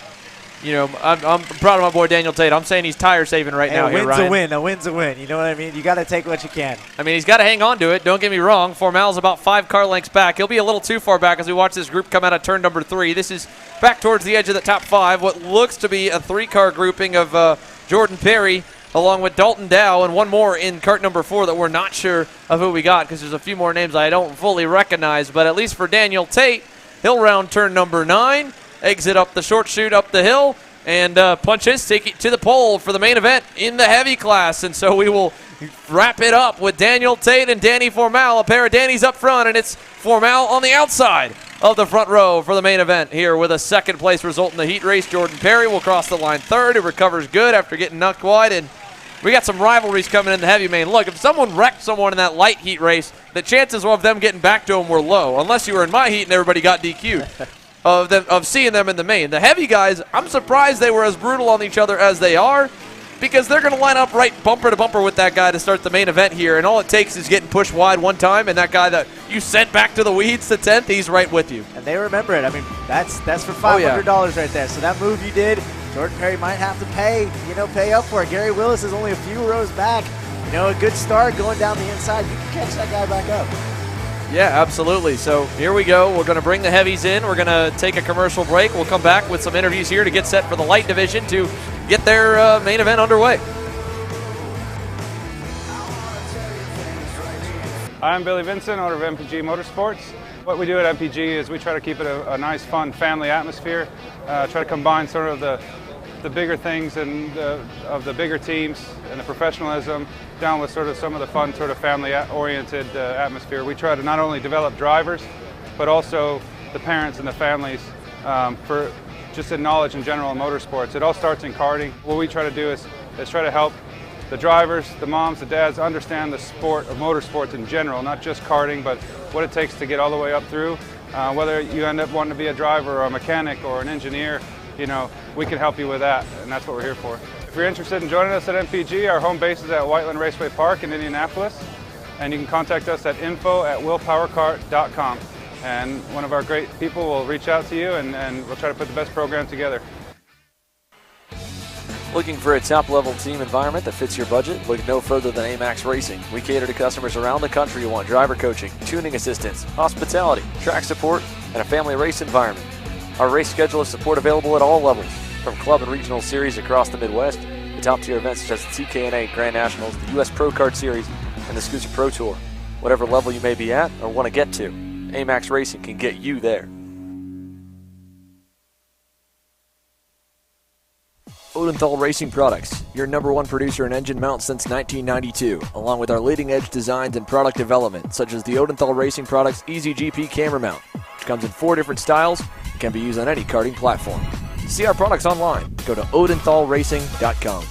I'm proud of my boy Daniel Tate. I'm saying he's tire saving right now. A win's a win. A win's a win. You know what I mean? You got to take what you can. He's got to hang on to it. Don't get me wrong. Formal's about 5 car lengths back. He'll be a little too far back as we watch this group come out of turn number 3. This is back towards the edge of the top 5. What looks to be a 3-car grouping of Jordan Perry along with Dalton Dow and one more in cart number 4 that we're not sure of who we got because there's a few more names I don't fully recognize. But at least for Daniel Tate, he'll round turn number 9, exit up the short chute up the hill, and punch his ticket to the pole for the main event in the heavy class. And so we will wrap it up with Daniel Tate and Danny Formal, a pair of Danny's up front, and it's Formal on the outside of the front row for the main event here with a second place result in the heat race. Jordan Perry will cross the line third. He recovers good after getting knocked wide, and we got some rivalries coming in the heavy main. Look, if someone wrecked someone in that light heat race, the chances of them getting back to him were low, unless you were in my heat and everybody got DQ'd. Of seeing them in the main. The heavy guys, I'm surprised they were as brutal on each other as they are, because they're going to line up right bumper to bumper with that guy to start the main event here, and all it takes is getting pushed wide one time, and that guy that you sent back to the weeds to 10th, he's right with you. And they remember it. That's for $500 right there. So that move you did, Jordan Perry might have to pay up for it. Gary Willis is only a few rows back. A good start going down the inside. You can catch that guy back up. Yeah, absolutely. So here we go. We're going to bring the heavies in. We're going to take a commercial break. We'll come back with some interviews here to get set for the light division to get their main event underway. I'm Billy Vincent, owner of MPG Motorsports. What we do at MPG is we try to keep it a nice, fun family atmosphere, try to combine sort of the bigger things and of the bigger teams and the professionalism down with sort of some of the fun sort of family-oriented atmosphere. We try to not only develop drivers, but also the parents and the families for just in knowledge in general in motorsports. It all starts in karting. What we try to do is try to help the drivers, the moms, the dads understand the sport of motorsports in general, not just karting, but what it takes to get all the way up through. Whether you end up wanting to be a driver or a mechanic or an engineer, we can help you with that, and that's what we're here for. If you're interested in joining us at MPG, our home base is at Whiteland Raceway Park in Indianapolis, and you can contact us at info@willpowerkart.com, and one of our great people will reach out to you, and we'll try to put the best program together. Looking for a top-level team environment that fits your budget? Look no further than AMAX Racing. We cater to customers around the country who want driver coaching, tuning assistance, hospitality, track support, and a family race environment. Our race schedule has support available at all levels, from club and regional series across the Midwest to top-tier events such as the TKNA Grand Nationals, the U.S. Pro Kart Series, and the Scooter Pro Tour. Whatever level you may be at or want to get to, AMAX Racing can get you there. Odenthal Racing Products, your #1 producer in engine mounts since 1992, along with our leading-edge designs and product development, such as the Odenthal Racing Products EasyGP camera mount, which comes in 4 different styles and can be used on any karting platform. To see our products online, go to odenthalracing.com.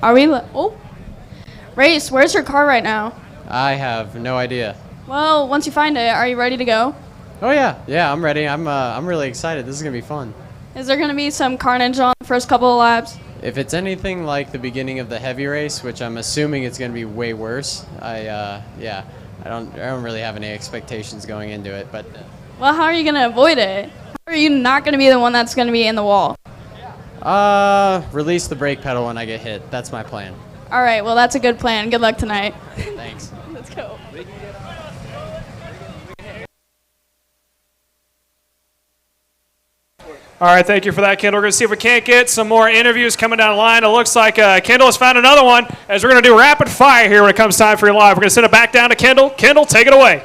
Are we? Race, where's your car right now? I have no idea. Well, once you find it, are you ready to go? Oh yeah, I'm ready. I'm really excited. This is gonna be fun. Is there going to be some carnage on the first couple of laps? If it's anything like the beginning of the heavy race, which I'm assuming it's gonna be way worse, I don't really have any expectations going into it. But Well, how are you going to avoid it? How are you not going to be the one that's going to be in the wall? release the brake pedal when I get hit. That's my plan. All right, well, that's a good plan. Good luck tonight. Thanks. Let's go. All right, thank you for that, Kendall. We're going to see if we can't get some more interviews coming down the line. It looks like Kendall has found another one, as we're going to do rapid fire here when it comes time for your live. We're going to send it back down to Kendall. Kendall, take it away.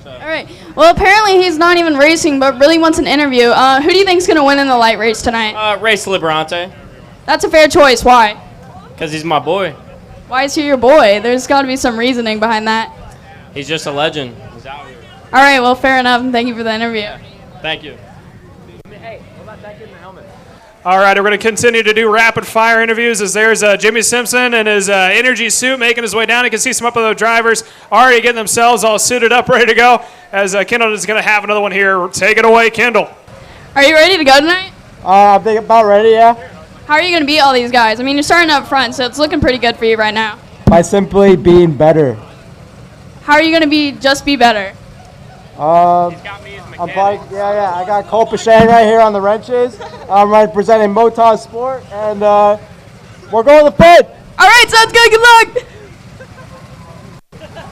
All right. Well, apparently he's not even racing, but really wants an interview. Who do you think's going to win in the light race tonight? Race Liberante. That's a fair choice. Why? Because he's my boy. Why is he your boy? There's got to be some reasoning behind that. He's just a legend. He's out here. All right. Well, fair enough. And thank you for the interview. Thank you. All right, we're going to continue to do rapid fire interviews as there's Jimmy Simpson in his energy suit making his way down. You can see some of the drivers already getting themselves all suited up, ready to go, as Kendall is going to have another one here. Take it away, Kendall. Are you ready to go tonight? I think about ready, yeah. How are you going to beat all these guys? I mean, you're starting up front, so it's looking pretty good for you right now. By simply being better. How are you going to be better? I'm probably, I got Cole Pachane right here on the wrenches. I'm representing Motaz Sport, and we're going to the pit. All right, sounds good. Good luck.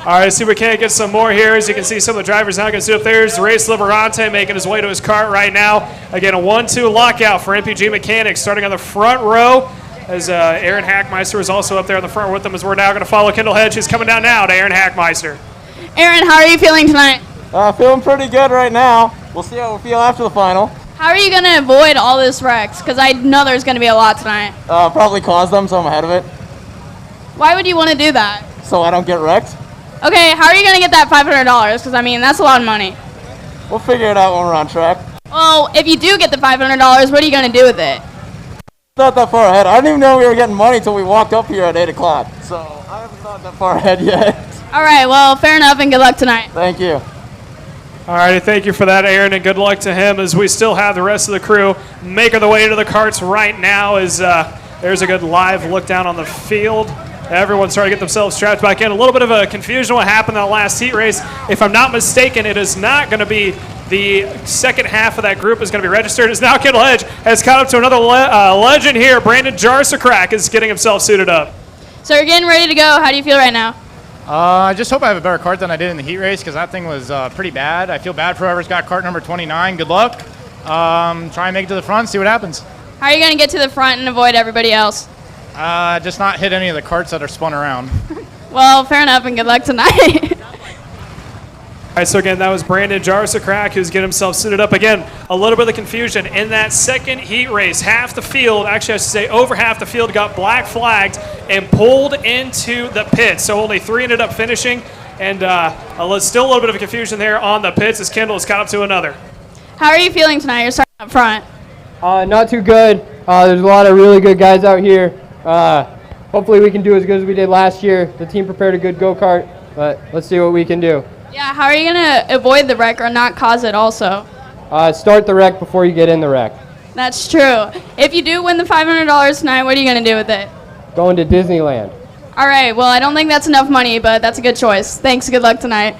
All right, see if we can't get some more here. As you can see, some of the drivers now can see up there's Race Liberante making his way to his cart right now. Again, a 1-2 lockout for MPG Mechanics starting on the front row. As Aaron Hackmeister is also up there on the front with them, as we're now going to follow Kendall Hedge, who's coming down now to Aaron Hackmeister. Aaron, how are you feeling tonight? Feeling pretty good right now. We'll see how we feel after the final. How are you going to avoid all this wrecks? Because I know there's going to be a lot tonight. Probably cause them, so I'm ahead of it. Why would you want to do that? So I don't get wrecked. Okay, how are you going to get that $500? Because, I mean, that's a lot of money. We'll figure it out when we're on track. Well, if you do get the $500, what are you going to do with it? Not that far ahead. I didn't even know we were getting money until we walked up here at 8 o'clock. So I haven't thought that far ahead yet. All right, well, fair enough, and good luck tonight. Thank you. All right, thank you for that, Aaron, and good luck to him as we still have the rest of the crew making their way to the carts right now as there's a good live look down on the field. Everyone's starting to get themselves strapped back in. A little bit of a confusion what happened in the last heat race. If I'm not mistaken, it is not going to be the second half of that group is going to be registered. As now Kendall Hedge has caught up to another legend here. Brandon Jarsacrack is getting himself suited up. So you're getting ready to go. How do you feel right now? I just hope I have a better cart than I did in the heat race because that thing was pretty bad. I feel bad for whoever's got cart number 29. Good luck. Try and make it to the front, see what happens. How are you going to get to the front and avoid everybody else? Just not hit any of the carts that are spun around. Well, fair enough, and good luck tonight. All right, so again, that was Brandon Jarsacrack who's getting himself suited up. Again, a little bit of confusion. In that second heat race, half the field, actually I should say over half the field, got black flagged and pulled into the pits. So only 3 ended up finishing, and still a little bit of a confusion there on the pits as Kendall has caught up to another. How are you feeling tonight? You're starting up front. Not too good. There's a lot of really good guys out here. Hopefully we can do as good as we did last year. The team prepared a good go-kart, but let's see what we can do. Yeah, how are you going to avoid the wreck or not cause it also? Start the wreck before you get in the wreck. That's true. If you do win the $500 tonight, what are you going to do with it? Going to Disneyland. All right, well, I don't think that's enough money, but that's a good choice. Thanks, good luck tonight.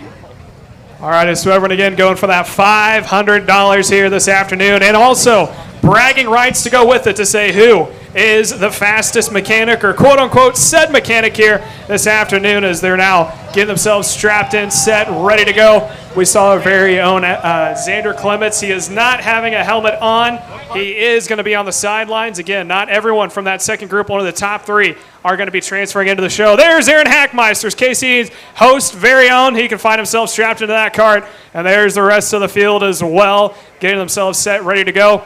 All right, so everyone again going for that $500 here this afternoon, and also bragging rights to go with it to say who is the fastest mechanic or quote-unquote said mechanic here this afternoon as they're now getting themselves strapped in, set, ready to go. We saw our very own Xander Clements. He is not having a helmet on. He is going to be on the sidelines. Again, not everyone from that second group, one of the top 3, are going to be transferring into the show. There's Aaron Hackmeister's KC's host, very own. He can find himself strapped into that cart. And there's the rest of the field as well, getting themselves set, ready to go.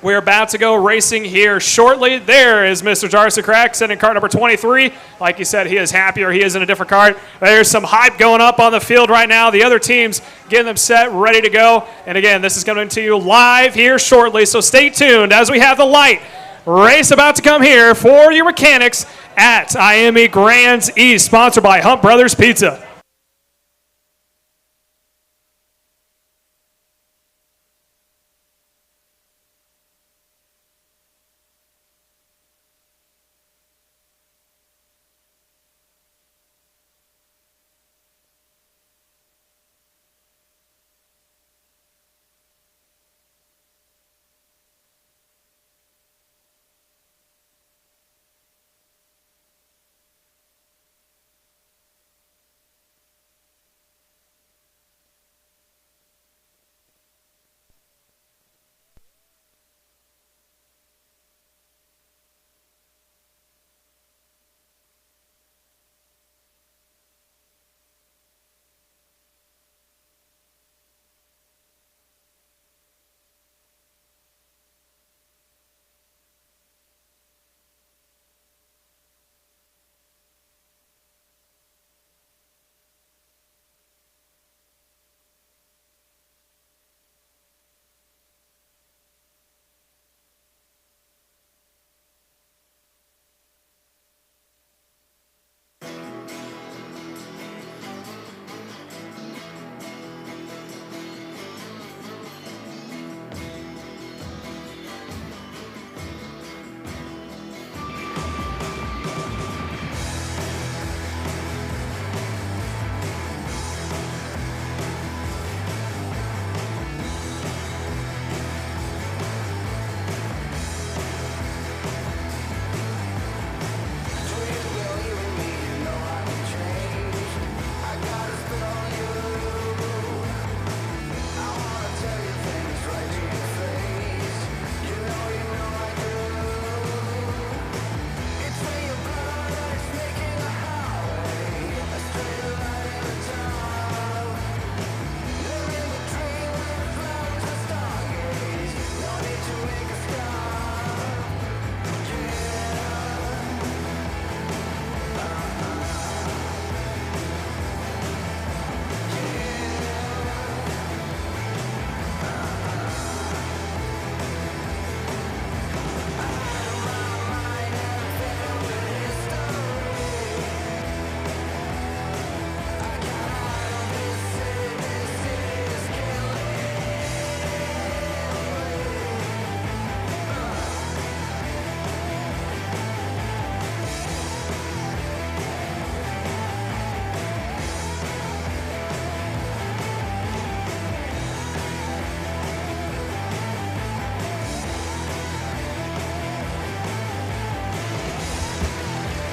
We're about to go racing here shortly. There is Mr. Jarsacrack sending cart number 23. Like you said, he is happy or he is in a different cart. There's some hype going up on the field right now. The other teams getting them set, ready to go. And again, this is coming to you live here shortly, so stay tuned as we have the light race about to come here for your mechanics at IAME Grands East, sponsored by Hunt Brothers Pizza.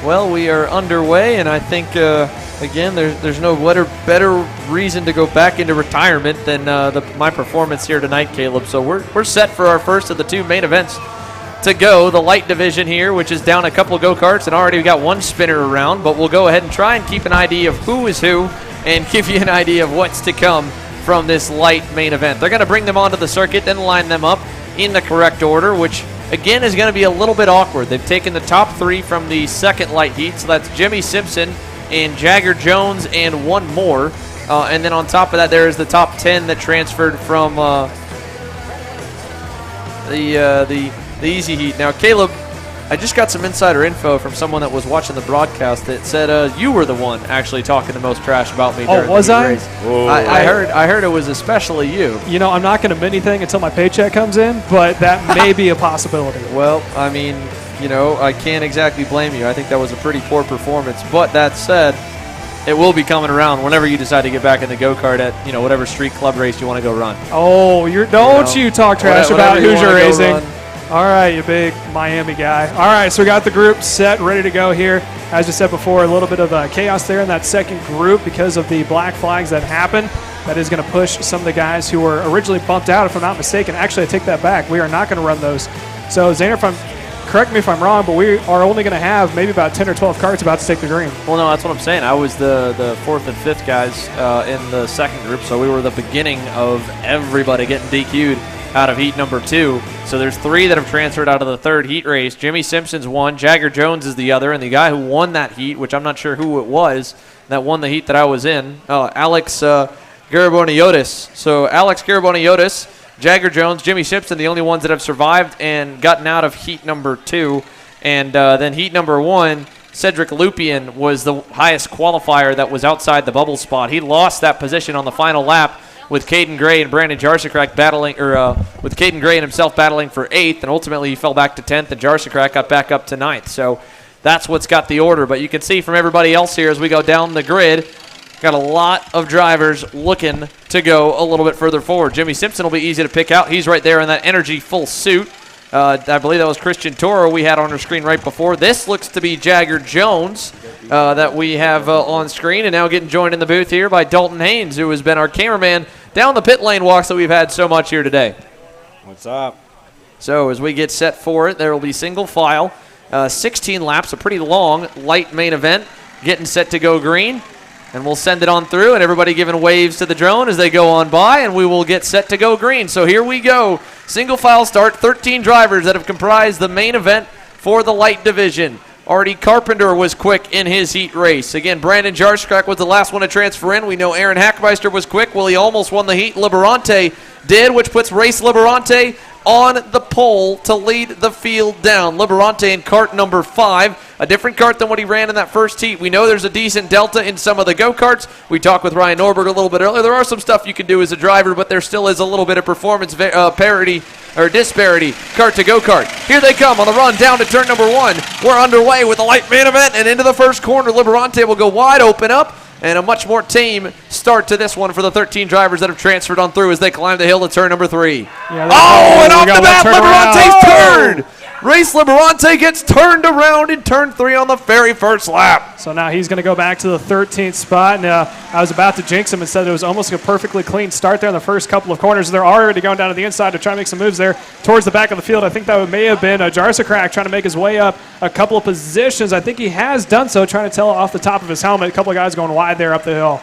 Well, we are underway, and I think, again, there's no better reason to go back into retirement than my performance here tonight, Caleb. So we're set for our first of the two main events to go. The light division here, which is down a couple go-karts, and already we got one spinner around, but we'll go ahead and try and keep an idea of who is who and give you an idea of what's to come from this light main event. They're going to bring them onto the circuit, then line them up in the correct order, which again is going to be a little bit awkward. They've taken the top three from the second light heat, so that's Jimmy Simpson and Jagger Jones and one more. And then on top of that, there is the top 10 that transferred from the easy heat. Now, Caleb, I just got some insider info from someone that was watching the broadcast that said you were the one actually talking the most trash about me. Oh, was I? I heard it was especially you. You know, I'm not going to admit anything until my paycheck comes in, but that may be a possibility. Well, I mean, you know, I can't exactly blame you. I think that was a pretty poor performance. But that said, it will be coming around whenever you decide to get back in the go-kart at, you know, whatever street club race you want to go run. Oh, don't you talk trash about Hoosier Racing. All right, you big Miami guy. All right, so we got the group set, ready to go here. As I said before, a little bit of chaos there in that second group because of the black flags that happened. That is going to push some of the guys who were originally bumped out, if I'm not mistaken. Actually, I take that back. We are not going to run those. So, Zaner, correct me if I'm wrong, but we are only going to have maybe about 10 or 12 carts about to take the green. Well, no, that's what I'm saying. I was the fourth and fifth guys in the second group, so we were the beginning of everybody getting DQ'd out of heat number 2. So there's 3 that have transferred out of the third heat race. Jimmy Simpson's one, Jagger Jones is the other, and the guy who won that heat, which I'm not sure who it was, that won the heat that I was in, Alex Garaboniotis. So Alex Garaboniotis, Jagger Jones, Jimmy Simpson, the only ones that have survived and gotten out of heat number 2. And then heat number 1, Cedric Lupien was the highest qualifier that was outside the bubble spot. He lost that position on the final lap with Caden Gray and Brandon Jarsicrack battling, with Caden Gray and himself battling for 8th, and ultimately he fell back to 10th, and Jarsicrack got back up to 9th. So that's what's got the order. But you can see from everybody else here as we go down the grid, got a lot of drivers looking to go a little bit further forward. Jimmy Simpson will be easy to pick out. He's right there in that energy full suit. I believe that was Christian Toro we had on our screen right before. This looks to be Jagger Jones that we have on screen, and now getting joined in the booth here by Dalton Haynes, who has been our cameraman down the pit lane walks that we've had so much here today. What's up? So as we get set for it, there will be single file, 16 laps, a pretty long, light main event, getting set to go green. And we'll send it on through, and everybody giving waves to the drone as they go on by, and we will get set to go green. So here we go. Single file start, 13 drivers that have comprised the main event for the light division. Artie Carpenter was quick in his heat race. Again, Brandon Jarscrack was the last one to transfer in. We know Aaron Hackmeister was quick. Well, he almost won the heat. Liberante did, which puts Race Liberante on the pole to lead the field down. Liberante in cart number 5, a different cart than what he ran in that first heat. We know there's a decent delta in some of the go-karts. We talked with Ryan Norberg a little bit earlier. There are some stuff you can do as a driver, but there still is a little bit of performance parity or disparity, kart to go-kart. Here they come on the run down to turn number 1. We're underway with the light main event, and into the first corner. Liberante will go wide open up, and a much more tame start to this one for the 13 drivers that have transferred on through as they climb the hill to turn number 3. Yeah, and off the bat, Liberante's turned! Race Liberante gets turned around in turn 3 on the very first lap. So now he's going to go back to the 13th spot. And I was about to jinx him and said it was almost a perfectly clean start there in the first couple of corners. They're already going down to the inside to try to make some moves there towards the back of the field. I think that may have been Jarsicrack trying to make his way up a couple of positions. I think he has done so, trying to tell off the top of his helmet. A couple of guys going wide there up the hill.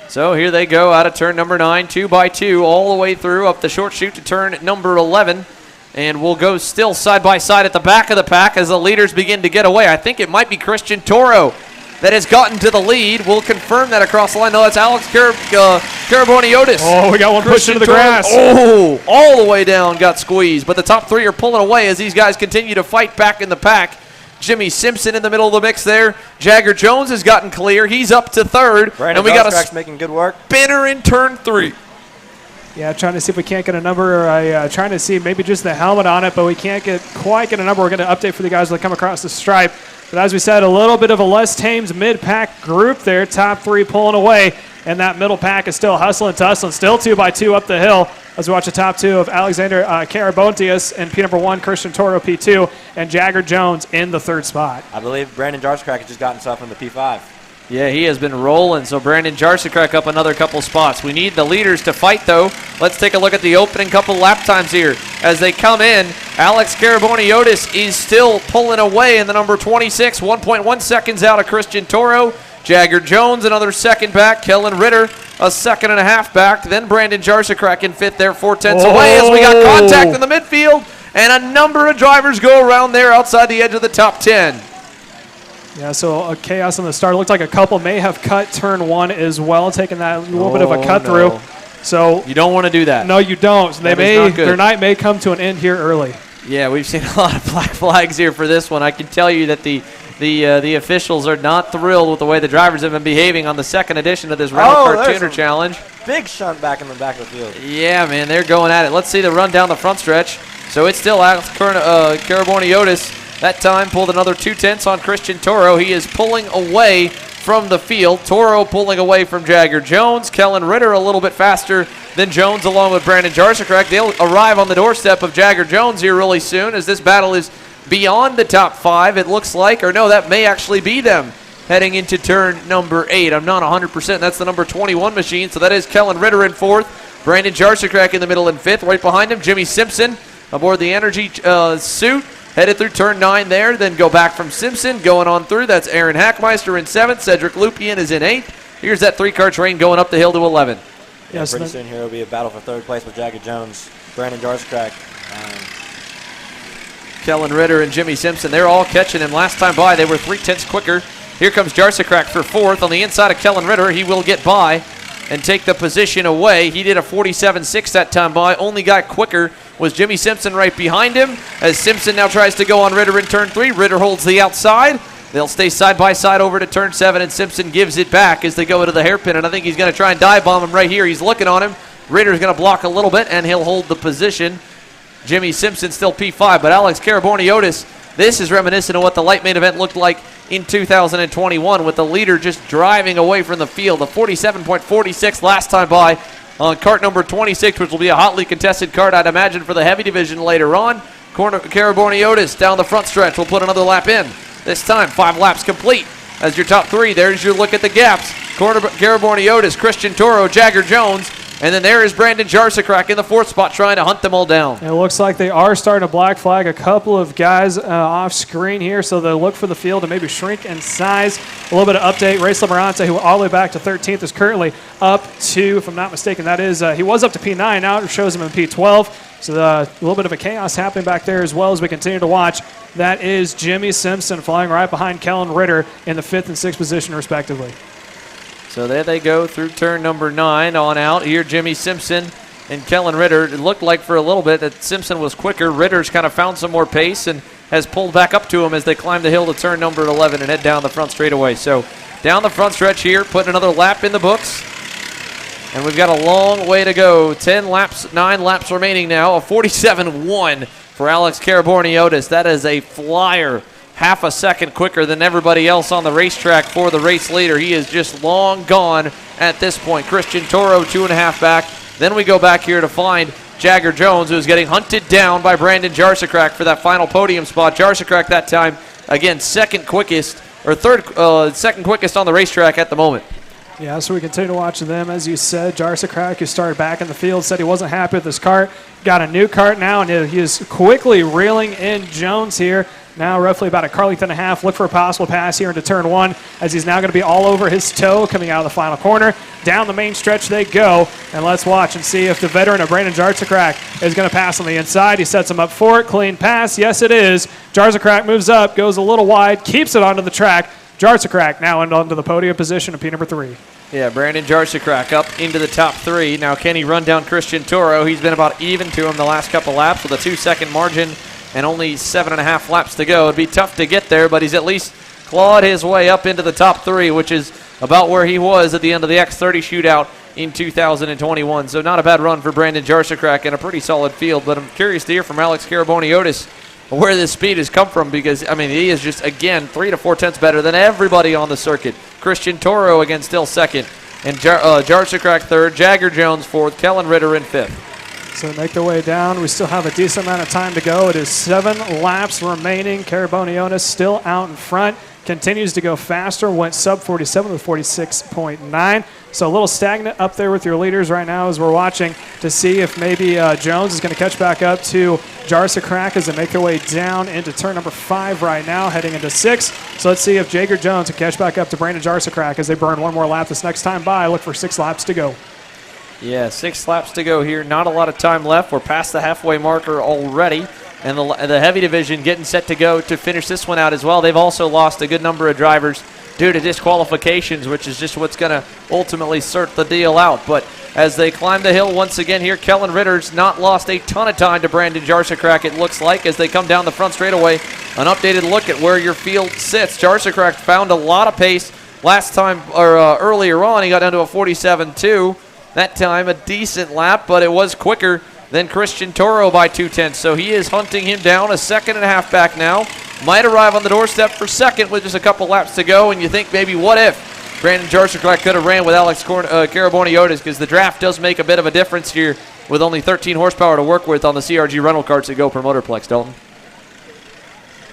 So here they go out of turn number 9, 2 by 2, all the way through up the short chute to turn number 11. And we'll go still side by side at the back of the pack as the leaders begin to get away. I think it might be Christian Toro that has gotten to the lead. We'll confirm that across the line. No, that's Alex Caraboniotis. Oh, we got one pushed into the grass. Oh, all the way down, got squeezed. But the top 3 are pulling away as these guys continue to fight back in the pack. Jimmy Simpson in the middle of the mix there. Jagger Jones has gotten clear. He's up to 3rd. Brandon and we got a making good work. Spinner in turn 3. Yeah, trying to see if we can't get a number. Trying to see maybe just the helmet on it, but we can't quite get a number. We're going to update for the guys that come across the stripe. But as we said, a little bit of a less tamed mid-pack group there. Top 3 pulling away, and that middle pack is still hustling, tussling. Still 2 by 2 up the hill as we watch the top 2 of Alexander Carabontius and P number 1, Christian Toro P2, and Jagger Jones in the 3rd spot. I believe Brandon Jarscrack has just got himself in the P5. Yeah, he has been rolling, so Brandon Jarsicrack up another couple spots. We need the leaders to fight, though. Let's take a look at the opening couple lap times here. As they come in, Alex Caraboniotis is still pulling away in the number 26, 1.1 seconds out of Christian Toro. Jagger Jones, another second back. Kellen Ritter, a second and a half back. Then Brandon Jarsicrack in 5th there, 4/10 away as we got contact in the midfield. And a number of drivers go around there outside the edge of the top 10. Yeah, so a chaos on the start. It looked like a couple may have cut turn 1 as well, taking that little bit of a cut through. So you don't want to do that. No, you don't. So their night may come to an end here early. Yeah, we've seen a lot of black flags here for this one. I can tell you that the officials are not thrilled with the way the drivers have been behaving on the second edition of this Rental Kart Tuner Challenge. Big shunt back in the back of the field. Yeah, man, they're going at it. Let's see the run down the front stretch. So it's still Alex Caraboniotis. That time pulled another 2/10 on Christian Toro. He is pulling away from the field. Toro pulling away from Jagger Jones. Kellen Ritter a little bit faster than Jones along with Brandon Jarsicrack. They'll arrive on the doorstep of Jagger Jones here really soon as this battle is beyond the top 5, it looks like. Or no, that may actually be them heading into turn number 8. I'm not 100%. That's the number 21 machine. So that is Kellen Ritter in 4th. Brandon Jarsicrack in the middle in 5th. Right behind him, Jimmy Simpson aboard the energy suit. Headed through turn 9 there, then go back from Simpson, going on through. That's Aaron Hackmeister in 7th. Cedric Lupien is in 8th. Here's that 3-car train going up the hill to 11. Yeah, pretty soon here will be a battle for 3rd place with Jagger Jones, Brandon Jarscrack. Kellen Ritter and Jimmy Simpson, they're all catching him. Last time by, they were 3/10 quicker. Here comes Jarsicrack for 4th. On the inside of Kellen Ritter, he will get by and take the position away. He did a 47.6 that time by. Only guy quicker was Jimmy Simpson right behind him. As Simpson now tries to go on Ritter in turn 3. Ritter holds the outside. They'll stay side by side over to turn 7, and Simpson gives it back as they go into the hairpin, and I think he's going to try and dive bomb him right here. He's looking on him. Ritter's going to block a little bit, and he'll hold the position. Jimmy Simpson still P5, but Alex Caraborniotis, this is reminiscent of what the light main event looked like in 2021 with the leader just driving away from the field. A 47.46 last time by on cart number 26, which will be a hotly contested cart, I'd imagine, for the heavy division later on. Caraborniotis down the front stretch will put another lap in. This time, 5 laps complete. As your top 3, there's your look at the gaps. Caraborniotis, Christian Toro, Jagger Jones, and then there is Brandon Jarsakrak in the 4th spot trying to hunt them all down. It looks like they are starting to black flag a couple of guys off screen here, so they'll look for the field to maybe shrink in size. A little bit of update. Race Lamarante, who all the way back to 13th, is currently up to, if I'm not mistaken, that is, he was up to P9. Now it shows him in P12. So a little bit of a chaos happening back there as well as we continue to watch. That is Jimmy Simpson flying right behind Kellen Ritter in the 5th and 6th position, respectively. So there they go through turn number 9 on out. Here, Jimmy Simpson and Kellen Ritter. It looked like for a little bit that Simpson was quicker. Ritter's kind of found some more pace and has pulled back up to him as they climb the hill to turn number 11 and head down the front straightaway. So down the front stretch here, putting another lap in the books. And we've got a long way to go. 9 laps remaining now. A 47.1 for Alex Caraborniotis. That is a flyer. Half a second quicker than everybody else on the racetrack for the race leader. He is just long gone at this point. Christian Toro 2.5 back. Then we go back here to find Jagger Jones, who's getting hunted down by Brandon Jarsakrak for that final podium spot. Jarsakrak that time, again, second quickest on the racetrack at the moment. Yeah, so we continue to watch them. As you said, Jarsakrak, who started back in the field, said he wasn't happy with this cart. Got a new cart now, and he is quickly reeling in Jones here. Now roughly about a car length and a half. Look for a possible pass here into turn 1 as he's now going to be all over his toe coming out of the final corner. Down the main stretch they go, and let's watch and see if the veteran of Brandon Jarsakrak is going to pass on the inside. He sets him up for it. Clean pass. Yes, it is. Jarsakrak moves up, goes a little wide, keeps it onto the track. Jarsakrak now onto the podium position of P number 3. Yeah, Brandon Jarsakrak up into the top 3. Now can he run down Christian Toro? He's been about even to him the last couple laps with a 2-second margin and only 7.5 laps to go. It'd be tough to get there, but he's at least clawed his way up into the top 3, which is about where he was at the end of the X30 shootout in 2021. So not a bad run for Brandon Jarsakrak and a pretty solid field, but I'm curious to hear from Alex Caraborniotis where this speed has come from because, I mean, he is just, again, 3 to 4 tenths better than everybody on the circuit. Christian Toro, again, still second, and Jarsakrak third, Jagger Jones fourth, Kellen Ritter in 5th. So make their way down. We still have a decent amount of time to go. It is 7 laps remaining. Caraborniotis still out in front. Continues to go faster. Went sub 47 with 46.9. So a little stagnant up there with your leaders right now as we're watching to see if maybe Jones is going to catch back up to Jarsakrak as they make their way down into turn number 5 right now, heading into 6. So let's see if Jagger Jones can catch back up to Brandon Jarsakrak as they burn one more lap this next time by. Look for 6 laps to go. Yeah, 6 laps to go here. Not a lot of time left. We're past the halfway marker already. And the heavy division getting set to go to finish this one out as well. They've also lost a good number of drivers due to disqualifications, which is just what's going to ultimately sort the deal out. But as they climb the hill once again here, Kellen Ritter's not lost a ton of time to Brandon Jarsakrak, it looks like, as they come down the front straightaway. An updated look at where your field sits. Jarsakrak found a lot of pace last time, or earlier on. He got down to a 47.2. That time a decent lap, but it was quicker than Christian Toro by 2 tenths. So he is hunting him down, a 1.5 back now. Might arrive on the doorstep for second with just a couple laps to go, and you think maybe what if Brandon Jarsakrak could have ran with Alex Caraborniotis, because the draft does make a bit of a difference here with only 13 horsepower to work with on the CRG rental carts at GoPro Motorplex, Dalton.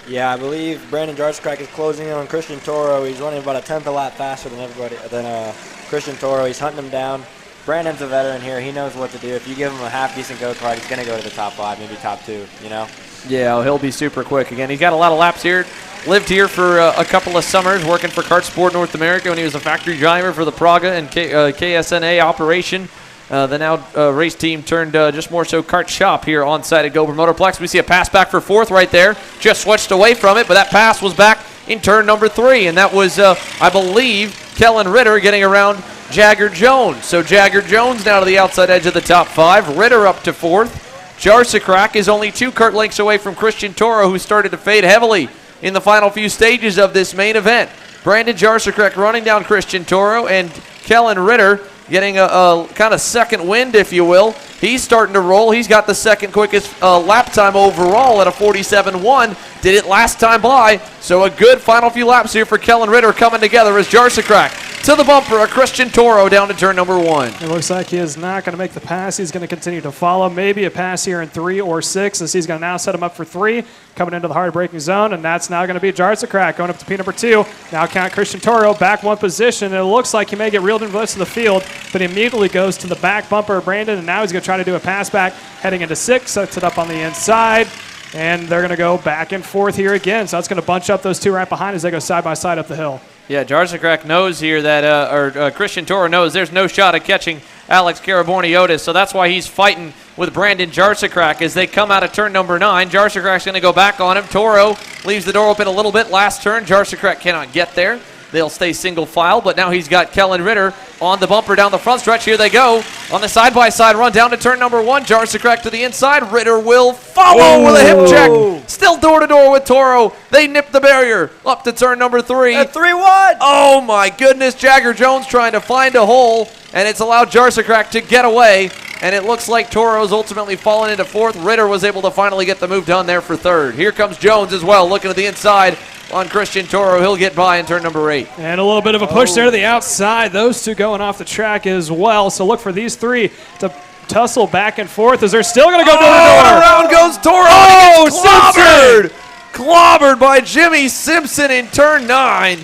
Yeah, I believe Brandon Jarsakrak is closing in on Christian Toro. He's running about a tenth a lap faster than Christian Toro. He's hunting him down. Brandon's a veteran here. He knows what to do. If you give him a half-decent go-kart, he's going to go to the top 5, maybe top 2, you know? Yeah, he'll be super quick. Again, he's got a lot of laps here. Lived here for a couple of summers working for Kart Sport North America when he was a factory driver for the Praga and KSNA operation. The now race team turned just more so kart shop here on site at GoPro Motorplex. We see a pass back for 4th right there. Just switched away from it, but that pass was back in turn number 3, and that was, I believe, Kellen Ritter getting around Jagger Jones. So Jagger Jones now to the outside edge of the top 5. Ritter up to 4th. Jarsakrak is only 2 kart lengths away from Christian Toro, who started to fade heavily in the final few stages of this main event. Brandon Jarczyk running down Christian Toro, and Kellen Ritter getting a kind of second wind, if you will. He's starting to roll. He's got the second quickest lap time overall at a 47.1. Did it last time by, so a good final few laps here for Kellen Ritter coming together as Jarczyk to the bumper, a Christian Toro down to turn number 1. It looks like he is not going to make the pass. He's going to continue to follow. Maybe a pass here in 3 or 6, as he's going to now set him up for 3, coming into the hard braking zone, and that's now going to be Jarczyk going up to P number 2. Now count Christian Toro back 1 position, and it looks like he may get reeled into the rest of the field, but he immediately goes to the back bumper of Brandon, and now he's going to try to do a pass back heading into 6, sets it up on the inside, and they're going to go back and forth here again. So that's going to bunch up those 2 right behind as they go side by side up the hill. Yeah, Jarczyk knows here that, Christian Toro knows there's no shot at catching Alex Caraborniotis, so that's why he's fighting with Brandon Jarczyk as they come out of turn number 9. Jarczyk's going to go back on him. Toro leaves the door open a little bit. Last turn, Jarczyk cannot get there. They'll stay single file, but now he's got Kellen Ritter on the bumper down the front stretch. Here they go on the side-by-side run down to turn number 1. Jarczyk to the inside. Ritter will follow with a hip check. Still door-to-door with Toro. They nip the barrier up to turn number 3. At 3-1. Oh, my goodness. Jagger Jones trying to find a hole, and it's allowed Jarczyk to get away, and it looks like Toro's ultimately fallen into 4th. Ritter was able to finally get the move done there for 3rd. Here comes Jones as well, looking at the inside on Christian Toro. He'll get by in turn number 8. And a little bit of a push there to the outside. Those 2 going off the track as well. So look for these 3 to tussle back and forth as they're still going to go door to door. Around goes Toro. Oh, clobbered by Jimmy Simpson in turn 9.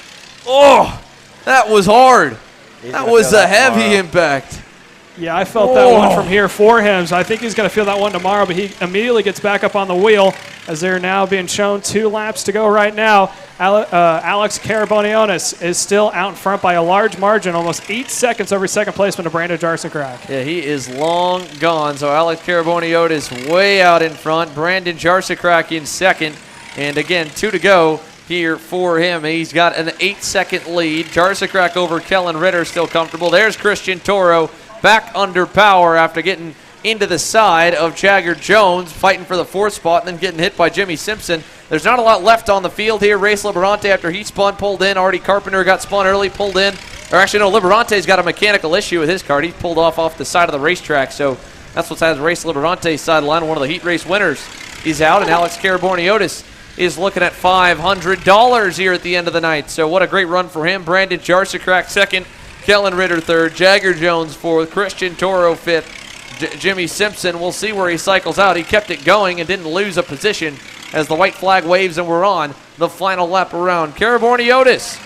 Oh, that was hard. That was a heavy impact. Yeah, I felt that one from here for him, so I think he's going to feel that one tomorrow, but he immediately gets back up on the wheel as they're now being shown 2 laps to go right now. Alex Caraborniotis is still out in front by a large margin, almost 8 seconds over second placement to Brandon Jarczyk. Yeah, he is long gone, so Alex Caraborniotis way out in front. Brandon Jarczyk in second, and again, 2 to go here for him. He's got an 8-second lead. Jarczyk over Kellen Ritter still comfortable. There's Christian Toro back under power after getting into the side of Jagger Jones, fighting for the 4th spot and then getting hit by Jimmy Simpson. There's not a lot left on the field here. Race Liberante, after he spun, pulled in. Artie Carpenter got spun early, pulled in. Or actually, no, Liberante's got a mechanical issue with his kart. He's pulled off the side of the racetrack, so that's what's had Race Liberante's sideline. One of the heat race winners is out, and Alex Caraborniotis is looking at $500 here at the end of the night. So what a great run for him. Brandon Jarczyk second, Kellen Ritter 3rd, Jagger Jones 4th, Christian Toro 5th, Jimmy Simpson. We'll see where he cycles out. He kept it going and didn't lose a position as the white flag waves and we're on the final lap around. Caraborniotis,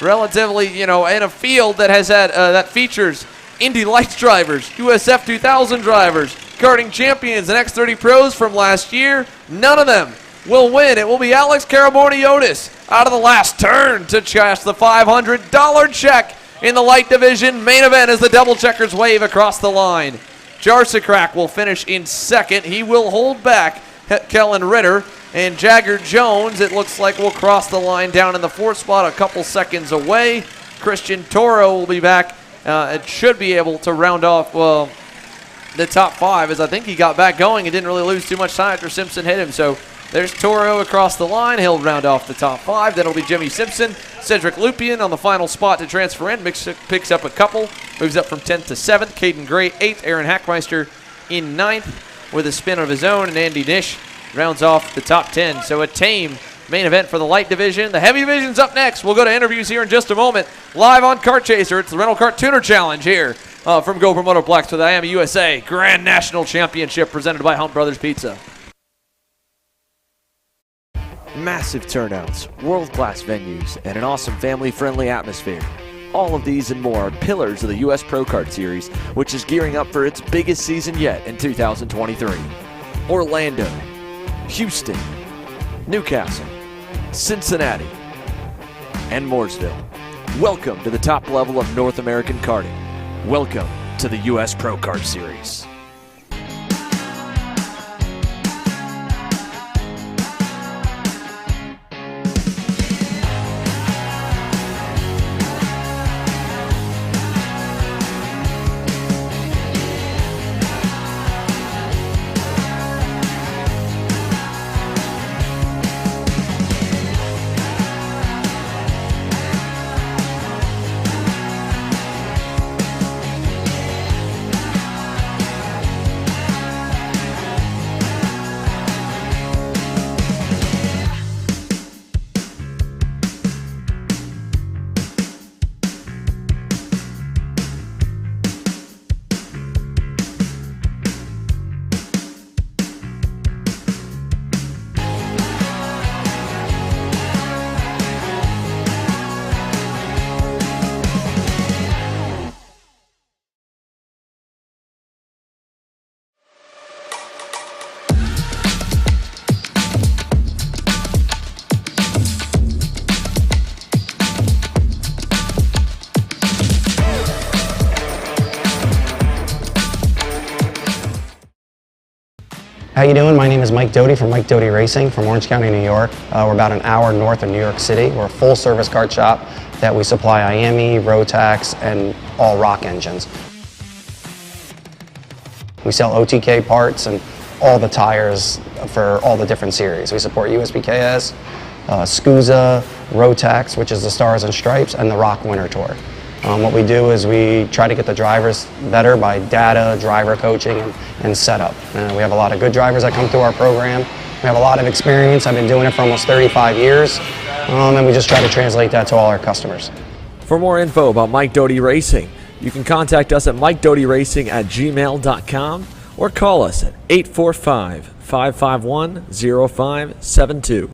relatively, in a field that has had that features Indy Lights drivers, USF 2000 drivers, karting champions, and X30 pros from last year. None of them will win. It will be Alex Caraborniotis out of the last turn to cash the $500 check in the light division main event as the double checkers wave across the line. Jarczyk will finish in second. He will hold back Kellen Ritter, and Jagger Jones, it looks like, will cross the line down in the 4th spot, a couple seconds away. Christian Toro will be back. It should be able to round off the top 5, as I think he got back going and didn't really lose too much time after Simpson hit him. So there's Toro across the line. He'll round off the top 5. Then it'll be Jimmy Simpson. Cedric Lupien on the final spot to transfer in. Picks up a couple. Moves up from 10th to 7th. Caden Gray 8th. Aaron Hackmeister in 9th with a spin of his own. And Andy Nish rounds off the top 10. So a tame main event for the light division. The heavy division's up next. We'll go to interviews here in just a moment. Live on Kart Chaser. It's the Rental Kart Tuner Challenge here from GoPro Motorplex with IAME USA Grand National Championship presented by Hunt Brothers Pizza. Massive turnouts, world-class venues, and an awesome family-friendly atmosphere. All of these and more are pillars of the U.S. Pro Kart Series, which is gearing up for its biggest season yet in 2023. Orlando, Houston, Newcastle, Cincinnati, and Mooresville. Welcome to the top level of North American karting. Welcome to the U.S. Pro Kart Series. How you doing? My name is Mike Doty from Mike Doty Racing from Orange County, New York. We're about an hour north of New York City. We're a full-service kart shop that we supply IAME, Rotax, and all rock engines. We sell OTK parts and all the tires for all the different series. We support USPKS, SCUSA, Rotax, which is the Stars and Stripes, and the Rock Winter Tour. What we do is we try to get the drivers better by data, driver coaching, and setup. We have a lot of good drivers that come through our program. We have a lot of experience. I've been doing it for almost 35 years, and we just try to translate that to all our customers. For more info about Mike Doty Racing, you can contact us at mikedotyracing@gmail.com or call us at 845-551-0572.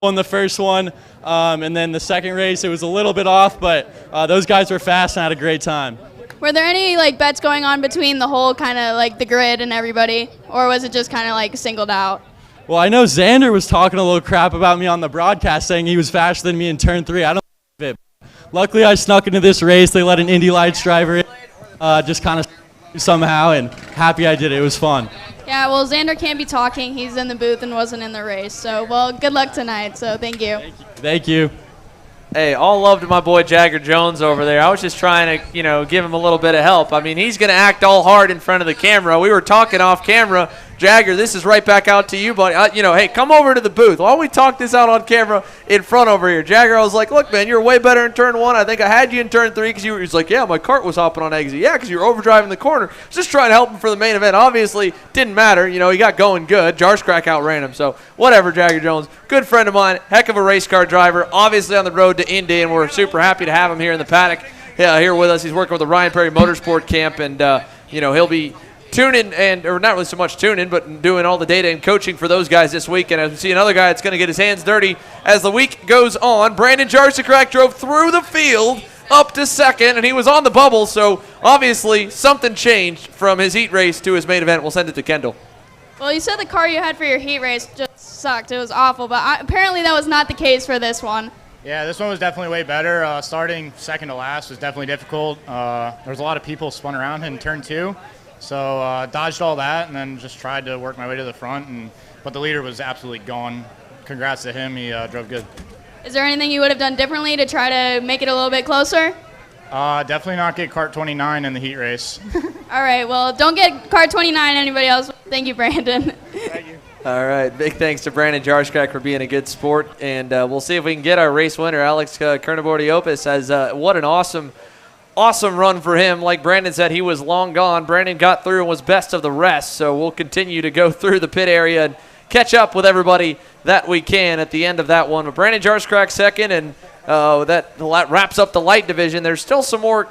Won the first one, and then the second race it was a little bit off, but those guys were fast and had a great time. Were there any like bets going on between the whole kind of like the grid and everybody, or was it just kind of like singled out? Well, I know Xander was talking a little crap about me on the broadcast, saying he was faster than me in turn 3. I don't believe it. Luckily, I snuck into this race. They let an Indy Lights driver in, just kind of somehow, and happy I did it. It was fun. Yeah, well, Xander can't be talking. He's in the booth and wasn't in the race. So, well, good luck tonight. So, thank you. Thank you. Hey, all love to my boy Jagger Jones over there. I was just trying to, give him a little bit of help. I mean, he's going to act all hard in front of the camera. We were talking off camera. Jagger, this is right back out to you, buddy. Hey, come over to the booth. Why don't we talk this out on camera in front over here? Jagger, I was like, look, man, you're way better in turn 1. I think I had you in turn 3 because he's like, yeah, my cart was hopping on exit. Yeah, because you were overdriving the corner. Just trying to help him for the main event. Obviously, didn't matter. He got going good. Jarscrack outran him. So, whatever, Jagger Jones. Good friend of mine. Heck of a race car driver. Obviously on the road to Indy, and we're super happy to have him here in the paddock. Yeah, here with us. He's working with the Ryan Perry Motorsport Camp, and, he'll be tuning or not really so much tuning, but doing all the data and coaching for those guys this week. And as we see another guy that's going to get his hands dirty as the week goes on, Brandon Jarscrack drove through the field up to second, and he was on the bubble, so obviously something changed from his heat race to his main event. We'll send it to Kendall. Well, you said the car you had for your heat race just sucked. It was awful, but apparently that was not the case for this one. Yeah, this one was definitely way better. Starting second to last was definitely difficult. There was a lot of people spun around in turn 2. So dodged all that and then just tried to work my way to the front. But the leader was absolutely gone. Congrats to him. He drove good. Is there anything you would have done differently to try to make it a little bit closer? Definitely not get Kart 29 in the heat race. All right, well, don't get Kart 29, anybody else. Thank you, Brandon. Thank you. All right, big thanks to Brandon Jarscrack for being a good sport. And we'll see if we can get our race winner, Alex Kernabordiopis, as what an awesome run for him. Like Brandon said, he was long gone. Brandon got through and was best of the rest. So we'll continue to go through the pit area and catch up with everybody that we can at the end of that one. But Brandon Jarscrack second, and that wraps up the light division. There's still some more,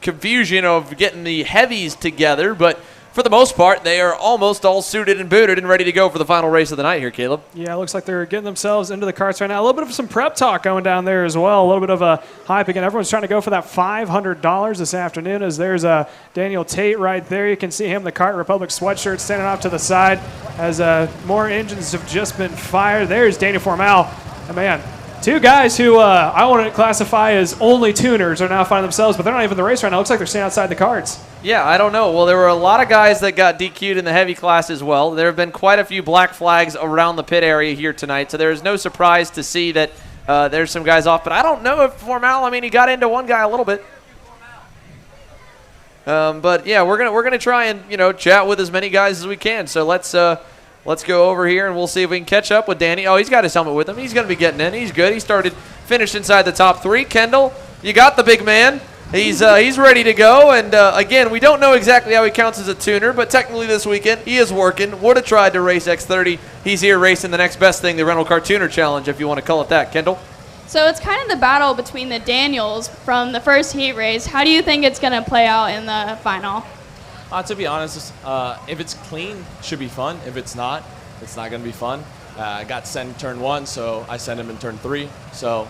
confusion of getting the heavies together, but for the most part, they are almost all suited and booted and ready to go for the final race of the night here, Caleb. Yeah, it looks like they're getting themselves into the carts right now. A little bit of some prep talk going down there as well. A little bit of a hype. Again, everyone's trying to go for that $500 this afternoon, as there's Daniel Tate right there. You can see him in the Kart Republic sweatshirt standing off to the side as more engines have just been fired. There's Daniel Formal. And man, two guys who I want to classify as only tuners are now finding themselves, but they're not even in the race right now. It looks like they're staying outside the carts. Yeah, I don't know. Well, there were a lot of guys that got DQ'd in the heavy class as well. There have been quite a few black flags around the pit area here tonight, so there's no surprise to see that there's some guys off. But I don't know if Formal, I mean, he got into one guy a little bit. But yeah, we're gonna try and chat with as many guys as we can. So let's go over here and we'll see if we can catch up with Danny. Oh, he's got his helmet with him. He's gonna be getting in. He's good. He finished inside the top 3. Kendall, you got the big man. He's ready to go. And again, we don't know exactly how he counts as a tuner, but technically this weekend he is working. Would have tried to race X30. He's here racing the next best thing, the Rental Car Tuner Challenge, if you want to call it that. Kendall. So it's kind of the battle between the Daniels from the first heat race. How do you think it's going to play out in the final? To be honest, if it's clean, it should be fun. If it's not going to be fun. I got sent in turn 1, so I send him in turn 3. So,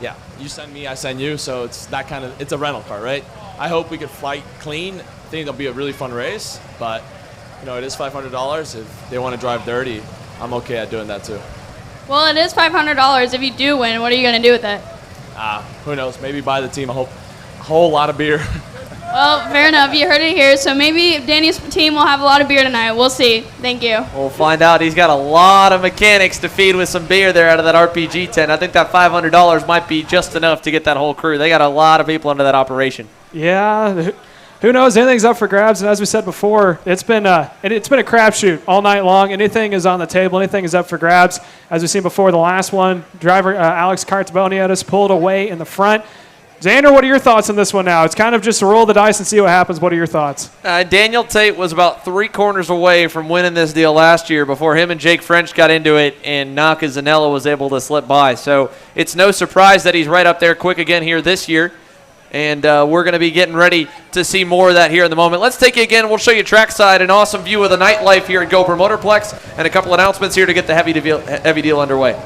yeah, you send me, I send you. So it's it's a rental car, right? I hope we could fight clean. I think it'll be a really fun race, but it is $500. If they want to drive dirty, I'm okay at doing that too. Well, it is $500. If you do win, what are you going to do with it? Who knows? Maybe buy the team a whole lot of beer. Well, fair enough. You heard it here. So maybe Danny's team will have a lot of beer tonight. We'll see. Thank you. We'll find out. He's got a lot of mechanics to feed with some beer there out of that RPG tent. I think that $500 might be just enough to get that whole crew. They got a lot of people into that operation. Yeah. Who knows? Anything's up for grabs, and as we said before, it's been a crapshoot all night long. Anything is on the table. Anything is up for grabs. As we've seen before, the last one, driver Alex Cartaboniatis pulled away in the front. Xander, what are your thoughts on this one now? It's kind of just a roll the dice and see what happens. What are your thoughts? Daniel Tate was about 3 corners away from winning this deal last year before him and Jake French got into it, and Naka Zanella was able to slip by. So it's no surprise that he's right up there quick again here this year. And we're going to be getting ready to see more of that here in the moment. Let's take you again. We'll show you trackside, an awesome view of the nightlife here at Gopher Motorplex, and a couple announcements here to get the heavy deal underway.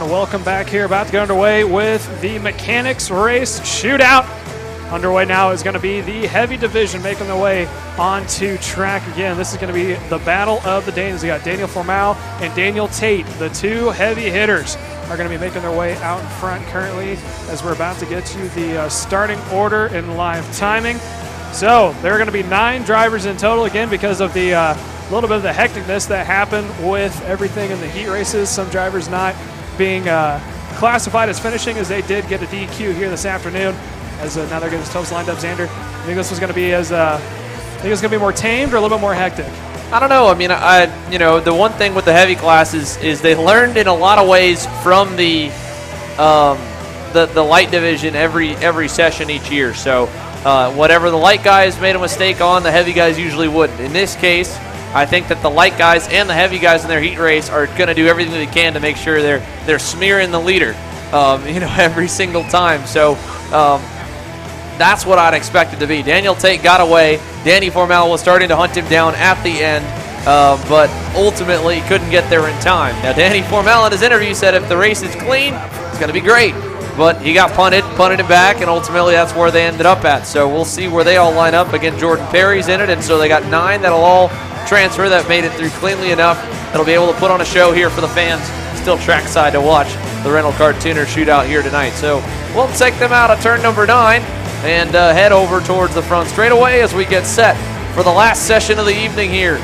and welcome back here. About to get underway with the mechanics race shootout. Underway now is going to be the heavy division making their way onto track again. This is going to be the battle of the Danes. We got Daniel Formal and Daniel Tate, the two heavy hitters, are going to be making their way out in front currently as we're about to get to the starting order in live timing. So there are going to be 9 drivers in total again because of the little bit of the hecticness that happened with everything in the heat races. Some drivers not being classified as finishing, as they did get a DQ here this afternoon. As now they're getting his toes lined up. Xander, you think this was going to be more tamed or a little bit more hectic? I don't know. I mean, the one thing with the heavy classes is they learned in a lot of ways from the light division every session each year. So whatever the light guys made a mistake on, the heavy guys usually wouldn't. In this case, I think that the light guys and the heavy guys in their heat race are going to do everything they can to make sure they're smearing the leader, every single time. So that's what I'd expect it to be. Daniel Tate got away. Danny Formal was starting to hunt him down at the end, but ultimately couldn't get there in time. Now, Danny Formal in his interview said if the race is clean, it's going to be great. But he got punted him back, and ultimately that's where they ended up at. So we'll see where they all line up. Again, Jordan Perry's in it, and so they got 9 that'll all transfer that made it through cleanly enough that'll be able to put on a show here for the fans still trackside to watch the rental car tuner shootout here tonight. So we'll take them out of turn number 9 and head over towards the front straightaway as we get set for the last session of the evening here.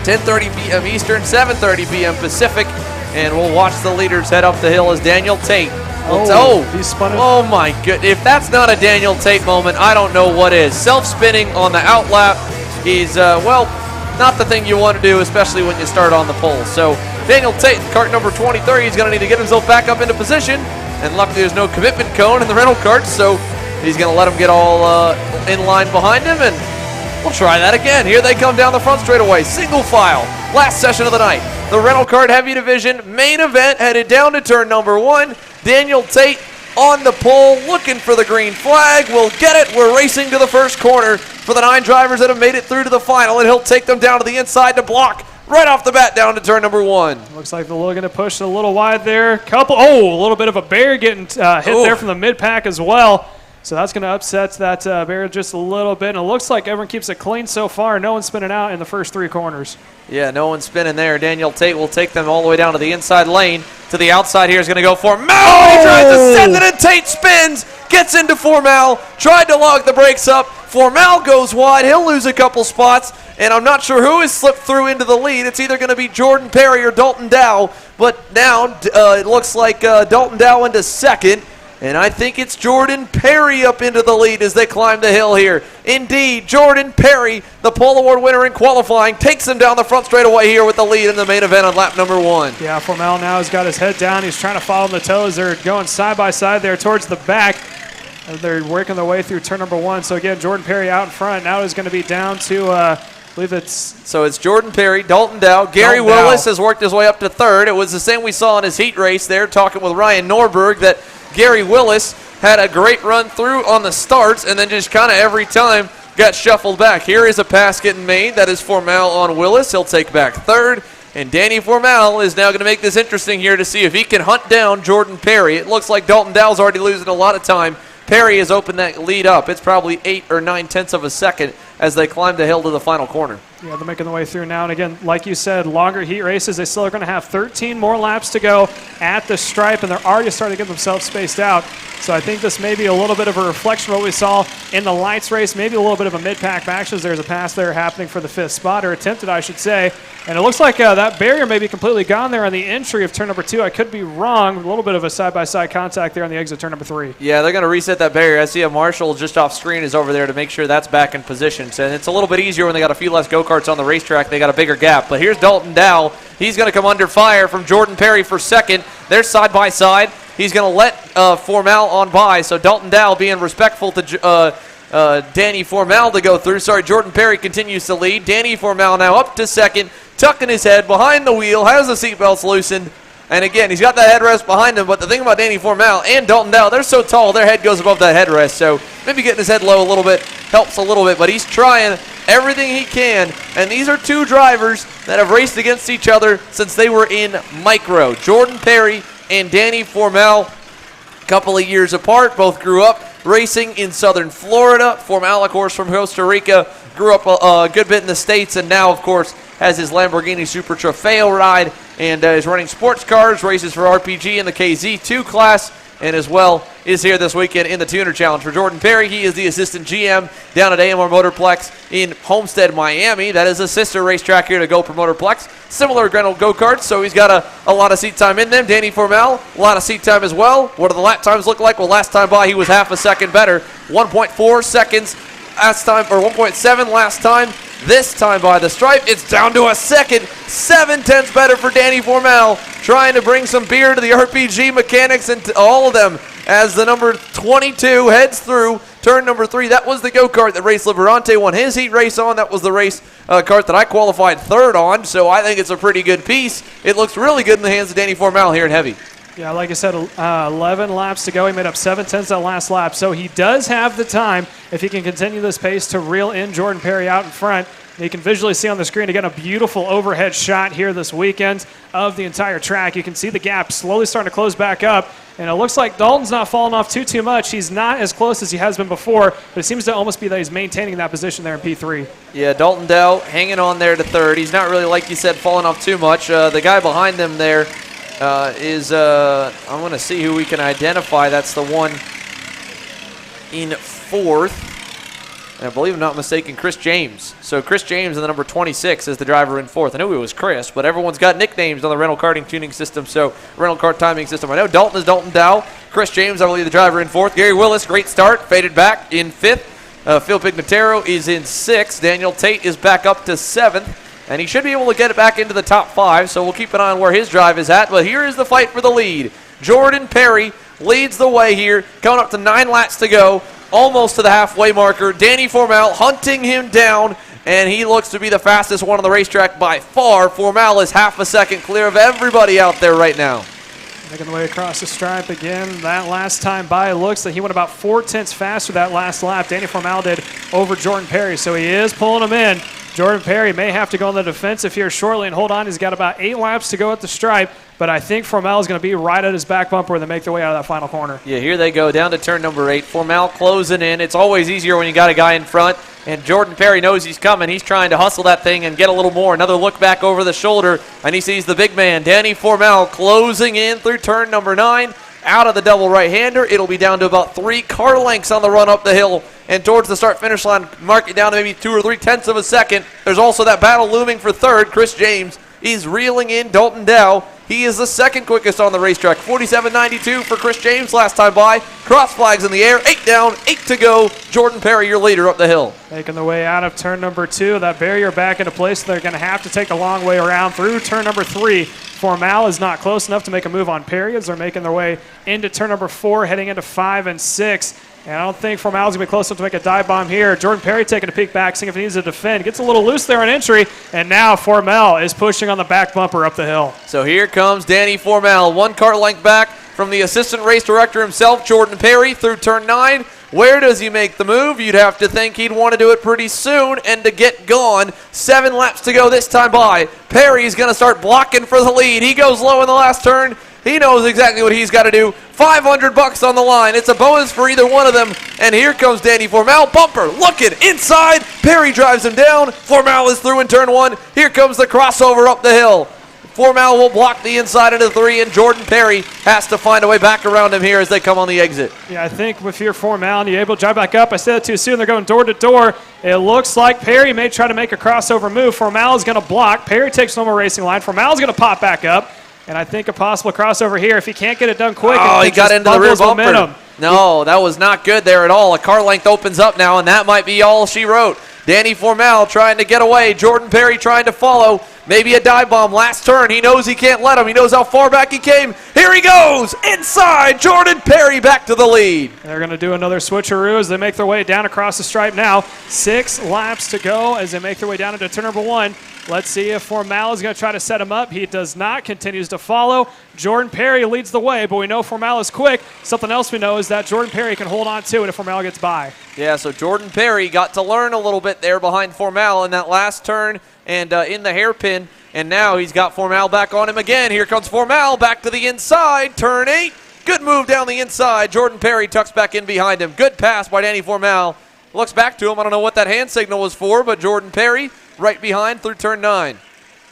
10:30 p.m. Eastern, 7:30 p.m. Pacific, and we'll watch the leaders head up the hill as Daniel Tate. He's spun it. Oh my goodness. If that's not a Daniel Tate moment, I don't know what is. Self-spinning on the outlap. He's, not the thing you want to do, especially when you start on the pole. So Daniel Tate, cart number 23, he's going to need to get himself back up into position. And luckily there's no commitment cone in the rental cart, so he's going to let him get all in line behind him. And we'll try that again. Here they come down the front straightaway. Single file. Last session of the night. The rental cart heavy division main event headed down to turn number 1. Daniel Tate on the pole looking for the green flag. We'll get it. We're racing to the first corner for the 9 drivers that have made it through to the final, and he'll take them down to the inside to block right off the bat down to turn number 1. Looks like they're going to push a little wide there. A little bit of a barrier getting hit there from the mid-pack as well. So that's going to upset that barrier just a little bit. And it looks like everyone keeps it clean so far. No one's spinning out in the first 3 corners. Yeah, no one's spinning there. Daniel Tate will take them all the way down to the inside lane. To the outside here is going to go Formal. He tries to send it, and Tate spins, gets into Formal, tried to log the brakes up. Formal goes wide. He'll lose a couple spots, and I'm not sure who has slipped through into the lead. It's either going to be Jordan Perry or Dalton Dow, but now it looks like Dalton Dow into second. And I think it's Jordan Perry up into the lead as they climb the hill here. Indeed, Jordan Perry, the pole award winner in qualifying, takes them down the front straightaway here with the lead in the main event on lap number 1. Yeah, Formal now has got his head down. He's trying to follow the toes. They're going side by side there towards the back. They're working their way through turn number 1. So again, Jordan Perry out in front. Now is going to be down to, I believe So it's Jordan Perry, Dalton Dow. Gary Willis has worked his way up to 3rd. It was the same we saw in his heat race there, talking with Ryan Norberg, that Gary Willis had a great run through on the starts and then just kind of every time got shuffled back. Here is a pass getting made. That is Formal on Willis. He'll take back 3rd. And Danny Formal is now going to make this interesting here to see if he can hunt down Jordan Perry. It looks like Dalton Dow's already losing a lot of time. Perry has opened that lead up. It's probably 8 or 9/10 of a second as they climb the hill to the final corner. Yeah, they're making their way through now. And again, like you said, longer heat races. They still are going to have 13 more laps to go at the stripe, and they're already starting to get themselves spaced out. So I think this may be a little bit of a reflection of what we saw in the lights race, maybe a little bit of a mid-pack action. There's a pass there happening for the 5th spot, or attempted, I should say. And it looks like that barrier may be completely gone there on the entry of turn number 2. I could be wrong. A little bit of a side-by-side contact there on the exit turn number 3. Yeah, they're going to reset that barrier. I see a marshal just off screen is over there to make sure that's back in position. So it's a little bit easier when they got a few less go-karts on the racetrack. They got a bigger gap. But here's Dalton Dow. He's going to come under fire from Jordan Perry for 2nd. They're side-by-side. He's going to let Formal on by. So Dalton Dow being respectful to Danny Formal to go through. Sorry, Jordan Perry continues to lead. Danny Formal now up to 2nd, tucking his head behind the wheel, has the seatbelts loosened. And again, he's got that headrest behind him, but the thing about Danny Formal and Dalton Dow, they're so tall, their head goes above that headrest. So maybe getting his head low a little bit helps a little bit, but he's trying everything he can. And these are 2 drivers that have raced against each other since they were in micro. Jordan Perry and Danny Formel. Couple of years apart, both grew up racing in southern Florida. Formal, of course, from Costa Rica, grew up a good bit in the States, and now, of course, has his Lamborghini Super Trofeo ride and is running sports cars, races for RPG in the KZ2 class, and as well is here this weekend in the Tuner Challenge. For Jordan Perry, he is the assistant GM down at AMR Motorplex in Homestead, Miami. That is a sister racetrack here to GoPro Motorplex. Similar Grenell go-karts, so he's got a lot of seat time in them. Danny Formel, a lot of seat time as well. What do the lap times look like? Well, last time by, he was half a second better. 1.4 seconds last time, or 1.7 last time. This time by the stripe, it's down to a second. 7/10 better for Danny Formel, trying to bring some beer to the RPG mechanics and to all of them as the number 22 heads through turn number 3. That was the go-kart that Race Liberante won his heat race on. That was the race kart that I qualified third on, so I think it's a pretty good piece. It looks really good in the hands of Danny Formel here in heavy. Yeah, like I said, 11 laps to go. He made up 7/10 that last lap. So he does have the time, if he can continue this pace, to reel in Jordan Perry out in front. You can visually see on the screen, again, a beautiful overhead shot here this weekend of the entire track. You can see the gap slowly starting to close back up. And it looks like Dalton's not falling off too much. He's not as close as he has been before, but it seems to almost be that he's maintaining that position there in P3. Yeah, Dalton Dow hanging on there to third. He's not really, like you said, falling off too much. The guy behind them there is, I'm going to see who we can identify. That's the one in fourth. And I believe I'm not mistaken, Chris James. So Chris James in the number 26 is the driver in fourth. I knew it was Chris, but everyone's got nicknames on the rental karting tuning system, so rental kart timing system. I know Dalton is Dalton Dow. Chris James, I believe, the driver in fourth. Gary Willis, great start, faded back in fifth. Phil Pignataro is in sixth. Daniel Tate is back up to seventh. And he should be able to get it back into the top 5, so we'll keep an eye on where his drive is at. But here is the fight for the lead. Jordan Perry leads the way here, coming up to 9 laps to go, almost to the halfway marker. Danny Formel hunting him down, and he looks to be the fastest one on the racetrack by far. Formel is half a second clear of everybody out there right now. Making the way across the stripe again. That last time by, it looks like he went about 4/10 faster that last lap. Danny Formel did over Jordan Perry, so he is pulling him in. Jordan Perry may have to go on the defensive here shortly and hold on. He's got about 8 laps to go at the stripe, but I think Formel is going to be right at his back bumper when they make their way out of that final corner. Yeah, here they go down to turn number 8. Formel closing in. It's always easier when you got a guy in front, and Jordan Perry knows he's coming. He's trying to hustle that thing and get a little more. Another look back over the shoulder, and he sees the big man, Danny Formel, closing in through turn number 9. Out of the double right-hander. It'll be down to about 3 car lengths on the run up the hill and towards the start-finish line. Mark it down to maybe 2 or 3/10 of a second. There's also that battle looming for third. Chris James is reeling in Dalton Dow. He is the second quickest on the racetrack. 47.92 for Chris James last time by. Cross flags in the air. 8 down, 8 to go. Jordan Perry, your leader up the hill. Making their way out of turn number 2. That barrier back into place. They're going to have to take a long way around through turn number 3. Formal is not close enough to make a move on Perry as they're making their way into turn number 4, heading into 5 and 6. And I don't think Formal is going to be close enough to make a dive bomb here. Jordan Perry taking a peek back, seeing if he needs to defend. Gets a little loose there on entry, and now Formel is pushing on the back bumper up the hill. So here comes Danny Formel, 1 car length back from the assistant race director himself, Jordan Perry, through turn 9. Where does he make the move? You'd have to think he'd want to do it pretty soon and to get gone. 7 laps to go this time by. Perry's going to start blocking for the lead. He goes low in the last turn. He knows exactly what he's got to do. $500 on the line. It's a bonus for either one of them. And here comes Danny Formel. Bumper looking inside. Perry drives him down. Formel is through in turn 1. Here comes the crossover up the hill. Formel will block the inside into 3, and Jordan Perry has to find a way back around him here as they come on the exit. Yeah, I think if you're Formel and you're able to drive back up, I said that too soon. They're going door to door. It looks like Perry may try to make a crossover move. Formel is going to block. Perry takes no more racing line. Formel is going to pop back up. And I think a possible crossover here if he can't get it done quick. Oh, he got into the rear bumper. Momentum. No, that was not good there at all. A car length opens up now, and that might be all she wrote. Danny Formel trying to get away. Jordan Perry trying to follow. Maybe a dive bomb. Last turn. He knows he can't let him. He knows how far back he came. Here he goes. Inside. Jordan Perry back to the lead. They're going to do another switcheroo as they make their way down across the stripe now. 6 laps to go as they make their way down into turn number 1. Let's see if Formel is going to try to set him up. He does not. Continues to follow. Jordan Perry leads the way, but we know Formel is quick. Something else we know is that Jordan Perry can hold on to it if Formel gets by. Yeah, so Jordan Perry got to learn a little bit there behind Formel in that last turn. and in the hairpin. And now he's got Formal back on him again. Here comes Formal back to the inside. Turn 8. Good move down the inside. Jordan Perry tucks back in behind him. Good pass by Danny Formal. Looks back to him. I don't know what that hand signal was for, but Jordan Perry right behind through turn 9.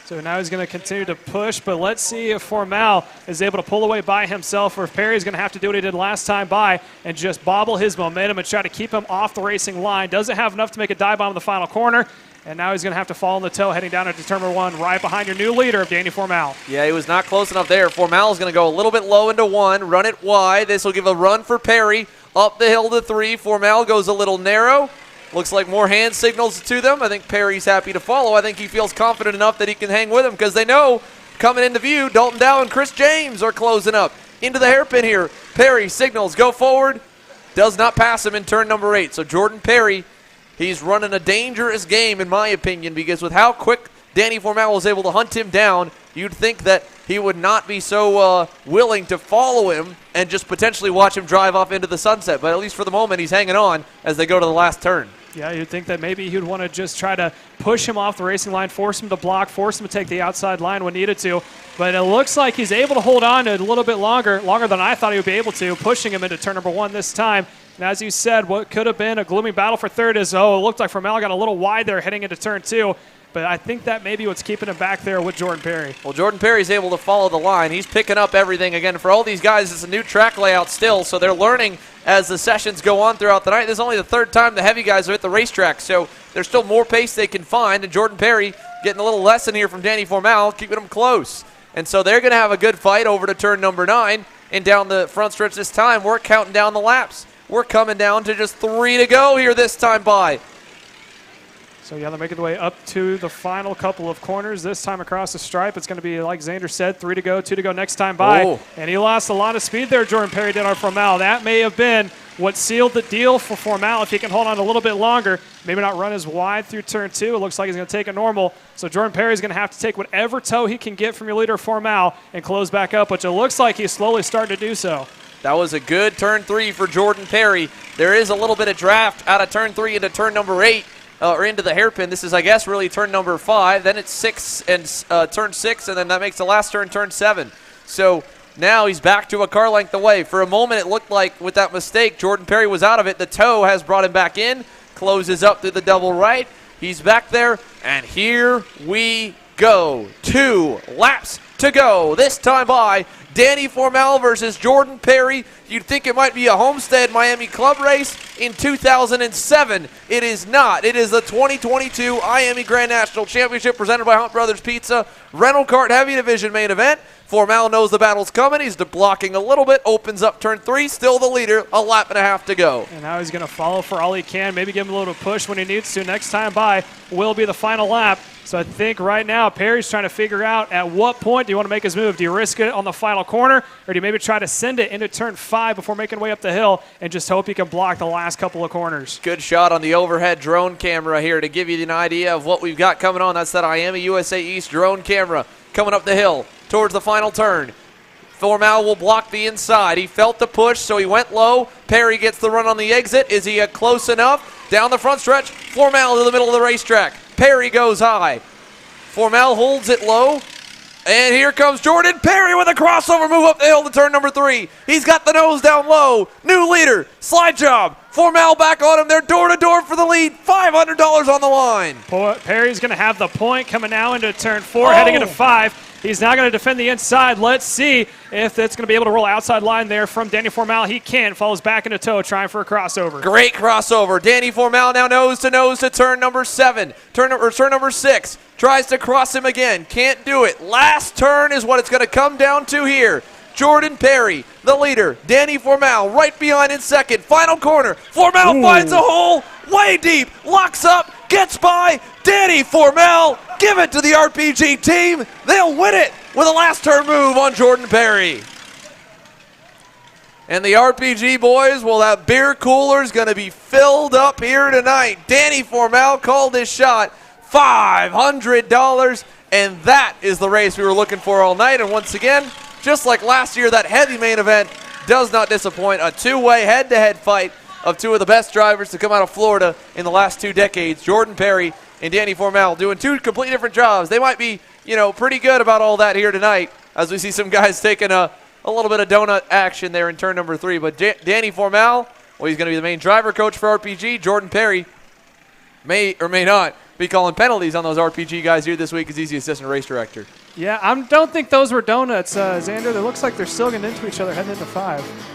So now he's going to continue to push, but let's see if Formal is able to pull away by himself, or if Perry's going to have to do what he did last time by and just bobble his momentum and try to keep him off the racing line. Doesn't have enough to make a dive bomb in the final corner, and now he's going to have to fall on the toe heading down into turn number 1 right behind your new leader of Danny Formal. Yeah, he was not close enough there. Formal is going to go a little bit low into 1, run it wide. This will give a run for Perry up the hill to 3. Formal goes a little narrow. Looks like more hand signals to them. I think Perry's happy to follow. I think he feels confident enough that he can hang with him because they know coming into view, Dalton Dow and Chris James are closing up. Into the hairpin here. Perry signals, go forward. Does not pass him in turn number 8. So Jordan Perry, he's running a dangerous game in my opinion, because with how quick Danny Formal was able to hunt him down, you'd think that he would not be so willing to follow him and just potentially watch him drive off into the sunset. But at least for the moment, he's hanging on as they go to the last turn. Yeah, you'd think that maybe he'd want to just try to push him off the racing line, force him to block, force him to take the outside line when needed to. But it looks like he's able to hold on a little bit longer than I thought he would be able to, pushing him into turn number 1 this time. And as you said, what could have been a gloomy battle for third is, it looked like Formal got a little wide there heading into turn 2. But I think that may be what's keeping him back there with Jordan Perry. Well, Jordan Perry's able to follow the line. He's picking up everything. Again, for all these guys, it's a new track layout still, so they're learning as the sessions go on throughout the night. This is only the 3rd time the heavy guys are at the racetrack, so there's still more pace they can find, and Jordan Perry getting a little lesson here from Danny Formal, keeping them close. And so they're going to have a good fight over to turn number 9, and down the front stretch this time, we're counting down the laps. We're coming down to just 3 to go here this time by. So, yeah, they're making the way up to the final couple of corners. This time across the stripe, it's going to be, like Xander said, 3 to go, 2 to go next time by. Oh. And he lost a lot of speed there, Jordan Perry did on Formal. That may have been what sealed the deal for Formal. If he can hold on a little bit longer, maybe not run as wide through turn 2. It looks like he's going to take a normal. So Jordan Perry's going to have to take whatever toe he can get from your leader, Formal, and close back up, which it looks like he's slowly starting to do so. That was a good turn 3 for Jordan Perry. There is a little bit of draft out of turn 3 into turn number 8. Or into the hairpin. This is, I guess, really turn number 5. Then it's 6 and turn 6, and then that makes the last turn 7. So now he's back to a car length away. For a moment, it looked like with that mistake, Jordan Perry was out of it. The toe has brought him back in. Closes up through the double right. He's back there, and here we go. 2 laps to go. This time by Danny Formal versus Jordan Perry. You'd think it might be a Homestead Miami Club race in 2007. It is not. It is the 2022 IAME Grand National Championship presented by Hunt Brothers Pizza Rental Kart Heavy Division main event. Formal knows the battle's coming. He's blocking a little bit, opens up turn 3, still the leader, a lap and a half to go. And now he's going to follow for all he can, maybe give him a little push when he needs to. Next time by will be the final lap. So I think right now Perry's trying to figure out at what point do you want to make his move. Do you risk it on the final corner, or do you maybe try to send it into turn 5 before making way up the hill and just hope you can block the last couple of corners? Good shot on the overhead drone camera here to give you an idea of what we've got coming on. That's that IAME USA East drone camera coming up the hill towards the final turn. Formal will block the inside. He felt the push, so he went low. Perry gets the run on the exit. Is he close enough? Down the front stretch. Formal to the middle of the racetrack. Perry goes high. Formal holds it low. And here comes Jordan Perry with a crossover move up the hill to turn number 3. He's got the nose down low. New leader. Slide job. Formal back on him. They're door to door for the lead. $500 on the line. Perry's going to have the point coming now into turn 4, heading into 5. He's now going to defend the inside. Let's see if it's going to be able to roll outside line there from Danny Formal. He can. Falls back into toe, trying for a crossover. Great crossover. Danny Formal now nose to turn number 7. Turn number 6. Tries to cross him again. Can't do it. Last turn is what it's going to come down to here. Jordan Perry, the leader. Danny Formal right behind in second. Final corner. Formal finds a hole way deep. Locks up. Gets by. Danny Formal. Give it to the RPG team. They'll win it with a last turn move on Jordan Perry. And the RPG boys, well, that beer cooler is going to be filled up here tonight. Danny Formal called his shot. $500. And that is the race we were looking for all night. And once again, just like last year, that heavy main event does not disappoint. A two-way head-to-head fight of two of the best drivers to come out of Florida in the last 2 decades, Jordan Perry and Danny Formal doing two completely different jobs. They might be, pretty good about all that here tonight as we see some guys taking a little bit of donut action there in turn number 3. But Danny Formal, well, he's going to be the main driver coach for RPG. Jordan Perry may or may not be calling penalties on those RPG guys here this week as he's the assistant race director. Yeah, I don't think those were donuts, Xander. It looks like they're still getting into each other heading into 5.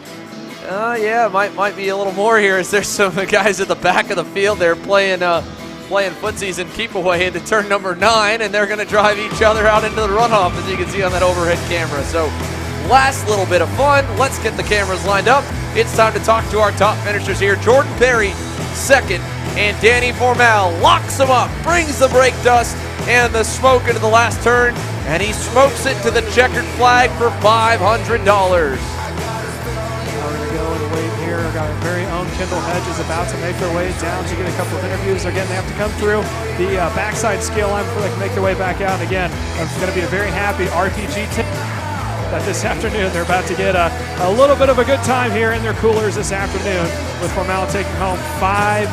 Yeah, might be a little more here as there's some guys at the back of the field there playing footsies and keep away into turn number 9, and they're going to drive each other out into the runoff, as you can see on that overhead camera. So last little bit of fun. Let's get the cameras lined up. It's time to talk to our top finishers here. Jordan Perry, second, and Danny Formal locks him up, brings the brake dust and the smoke into the last turn, and he smokes it to the checkered flag for $500. We're going to go and wait here. We've got our very own Kendall Hedges about to make their way down to get a couple of interviews. Again, they have to come through the backside scale line before they can make their way back out. And again, it's going to be a very happy RPG team that this afternoon they're about to get a little bit of a good time here in their coolers this afternoon, with Formal taking home $500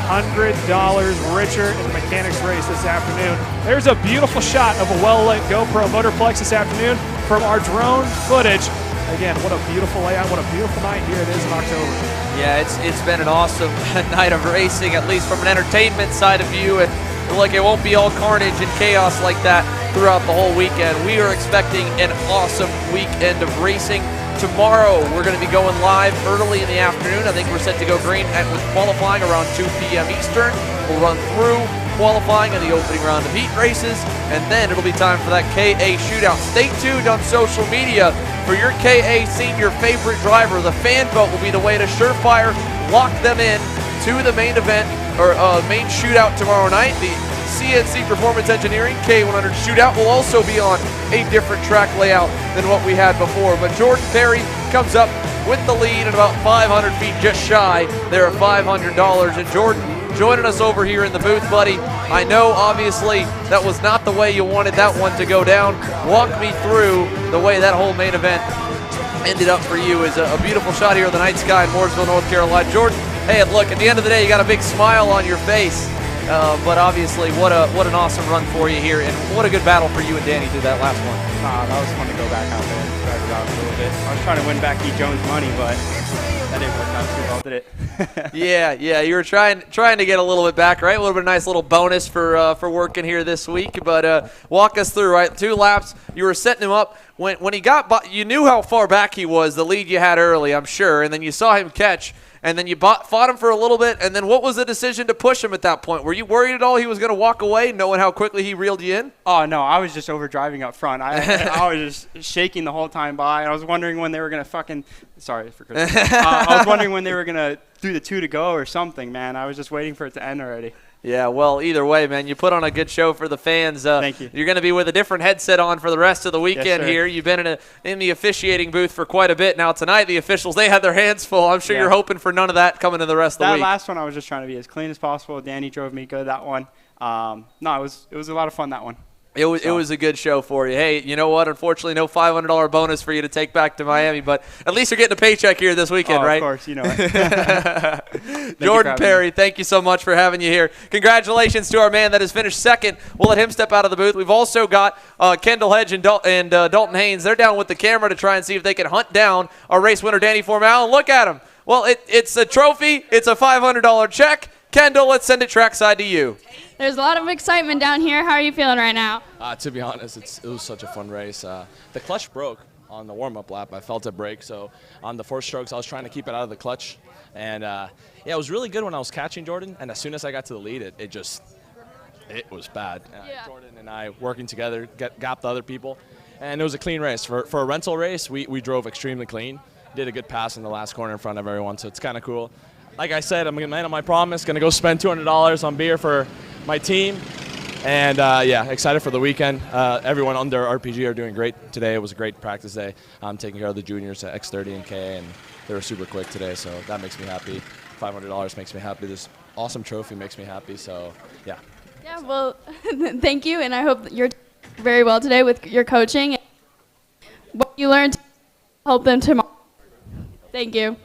richer in the mechanics race this afternoon. There's a beautiful shot of a well-lit GoPro Motorplex this afternoon from our drone footage. Again, what a beautiful layout, what a beautiful night here it is in October. Yeah, it's been an awesome night of racing, at least from an entertainment side of view, and look, it won't be all carnage and chaos like that throughout the whole weekend. We are expecting an awesome weekend of racing. Tomorrow, we're going to be going live early in the afternoon. I think we're set to go green with qualifying around 2 p.m. Eastern. We'll run through qualifying in the opening round of heat races, and then it'll be time for that KA shootout. Stay tuned on social media for your KA senior favorite driver. The fan vote will be the way to surefire lock them in to the main event, or main shootout tomorrow night. The CNC Performance Engineering K100 shootout will also be on a different track layout than what we had before. But Jordan Perry comes up with the lead at about 500 feet, just shy there at $500. And Jordan joining us over here in the booth, buddy. I know obviously that was not the way you wanted that one to go down. Walk me through the way that whole main event ended up for you. Is a beautiful shot here of the night sky in Mooresville, North Carolina. Jordan, hey, look, at the end of the day, you got a big smile on your face. But obviously, what an awesome run for you here, and what a good battle for you and Danny through that last one. That was fun to go back out there and drive it out a little bit. I was trying to win back E. Jones money, but that didn't work out too well, did it? Yeah, you were trying to get a little bit back, right? A little bit of nice little bonus for working here this week. But walk us through, right? 2 laps, you were setting him up. When he got by, you knew how far back he was, the lead you had early, I'm sure, and then you saw him catch. And then you fought him for a little bit, and then what was the decision to push him at that point? Were you worried at all he was going to walk away, knowing how quickly he reeled you in? Oh, no, I was just overdriving up front. I was just shaking the whole time by. I was wondering when they were going to sorry for Chris. I was wondering when they were going to do the 2 to go or something, man. I was just waiting for it to end already. Yeah, well, either way, man, you put on a good show for the fans. Thank you. You're going to be with a different headset on for the rest of the weekend here. You've been in the officiating booth for quite a bit now. Tonight, the officials, they had their hands full. I'm sure you're hoping for none of that coming in the rest of the week. That last one, I was just trying to be as clean as possible. Danny drove me good that one. No, it was a lot of fun, that one. It was a good show for you. Hey, you know what? Unfortunately, no $500 bonus for you to take back to Miami, but at least you're getting a paycheck here this weekend, right? Of course, you know it. Jordan Perry, thank you so much for having you here. Congratulations to our man that has finished second. We'll let him step out of the booth. We've also got Kendall Hedge and Dalton Haynes. They're down with the camera to try and see if they can hunt down our race winner, Danny Formal. And look at him. Well, it's a trophy. It's a $500 check. Kendall, let's send it trackside to you. There's a lot of excitement down here. How are you feeling right now? To be honest, it was such a fun race. The clutch broke on the warm-up lap. I felt it break, so on the 4 strokes, I was trying to keep it out of the clutch. And, it was really good when I was catching Jordan, and as soon as I got to the lead, it was bad. Jordan and I working together, got the other people, and it was a clean race. For a rental race, we drove extremely clean. Did a good pass in the last corner in front of everyone, so it's kind of cool. Like I said, I'm a man on my promise. Going to go spend $200 on beer for my team. And, excited for the weekend. Everyone under RPG are doing great today. It was a great practice day. I'm taking care of the juniors at X30 and K, and they were super quick today, so that makes me happy. $500 makes me happy. This awesome trophy makes me happy, so, yeah. Yeah, well, thank you, and I hope you're very well today with your coaching. What you learned to help them tomorrow. Thank you.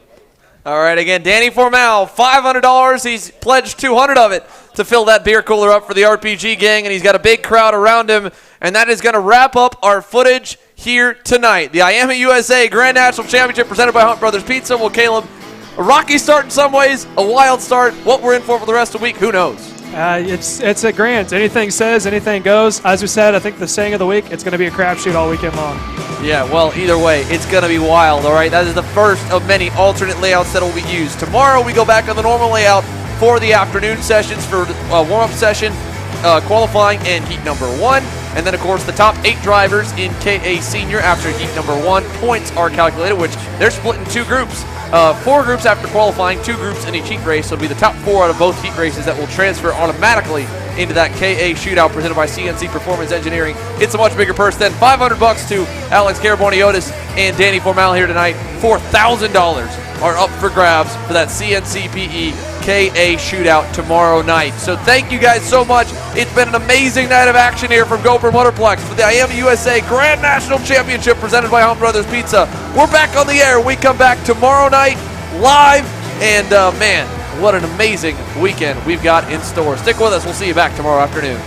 All right, again, Danny Formal, $500. He's pledged $200 of it to fill that beer cooler up for the RPG gang, and he's got a big crowd around him, and that is going to wrap up our footage here tonight. The IAME USA Grand National Championship presented by Hunt Brothers Pizza. Well, Caleb, a rocky start in some ways, a wild start. What we're in for the rest of the week, who knows? It's a grand. Anything says, anything goes. As we said, I think the saying of the week, it's going to be a crapshoot all weekend long. Yeah, well, either way, it's going to be wild, all right? That is the first of many alternate layouts that will be used. Tomorrow, we go back on the normal layout for the afternoon sessions for warm-up session, qualifying, and heat number 1. And then, of course, the top 8 drivers in KA Senior after heat number 1. Points are calculated, which they're split in 2 groups. 4 groups after qualifying, 2 groups in each heat race. So it'll be the top 4 out of both heat races that will transfer automatically into that KA shootout presented by CNC Performance Engineering. It's a much bigger purse than $500 to Alex Caraboniotis and Danny Formal here tonight. $4,000 are up for grabs for that CNCPE KA shootout tomorrow night. So thank you guys so much. It's been an amazing night of action here from Gopher Motorplex for the IAME USA Grand National Championship presented by Hunt Brothers Pizza. We're back on the air. We come back tomorrow night live, and man, what an amazing weekend we've got in store. Stick with us. We'll see you back tomorrow afternoon.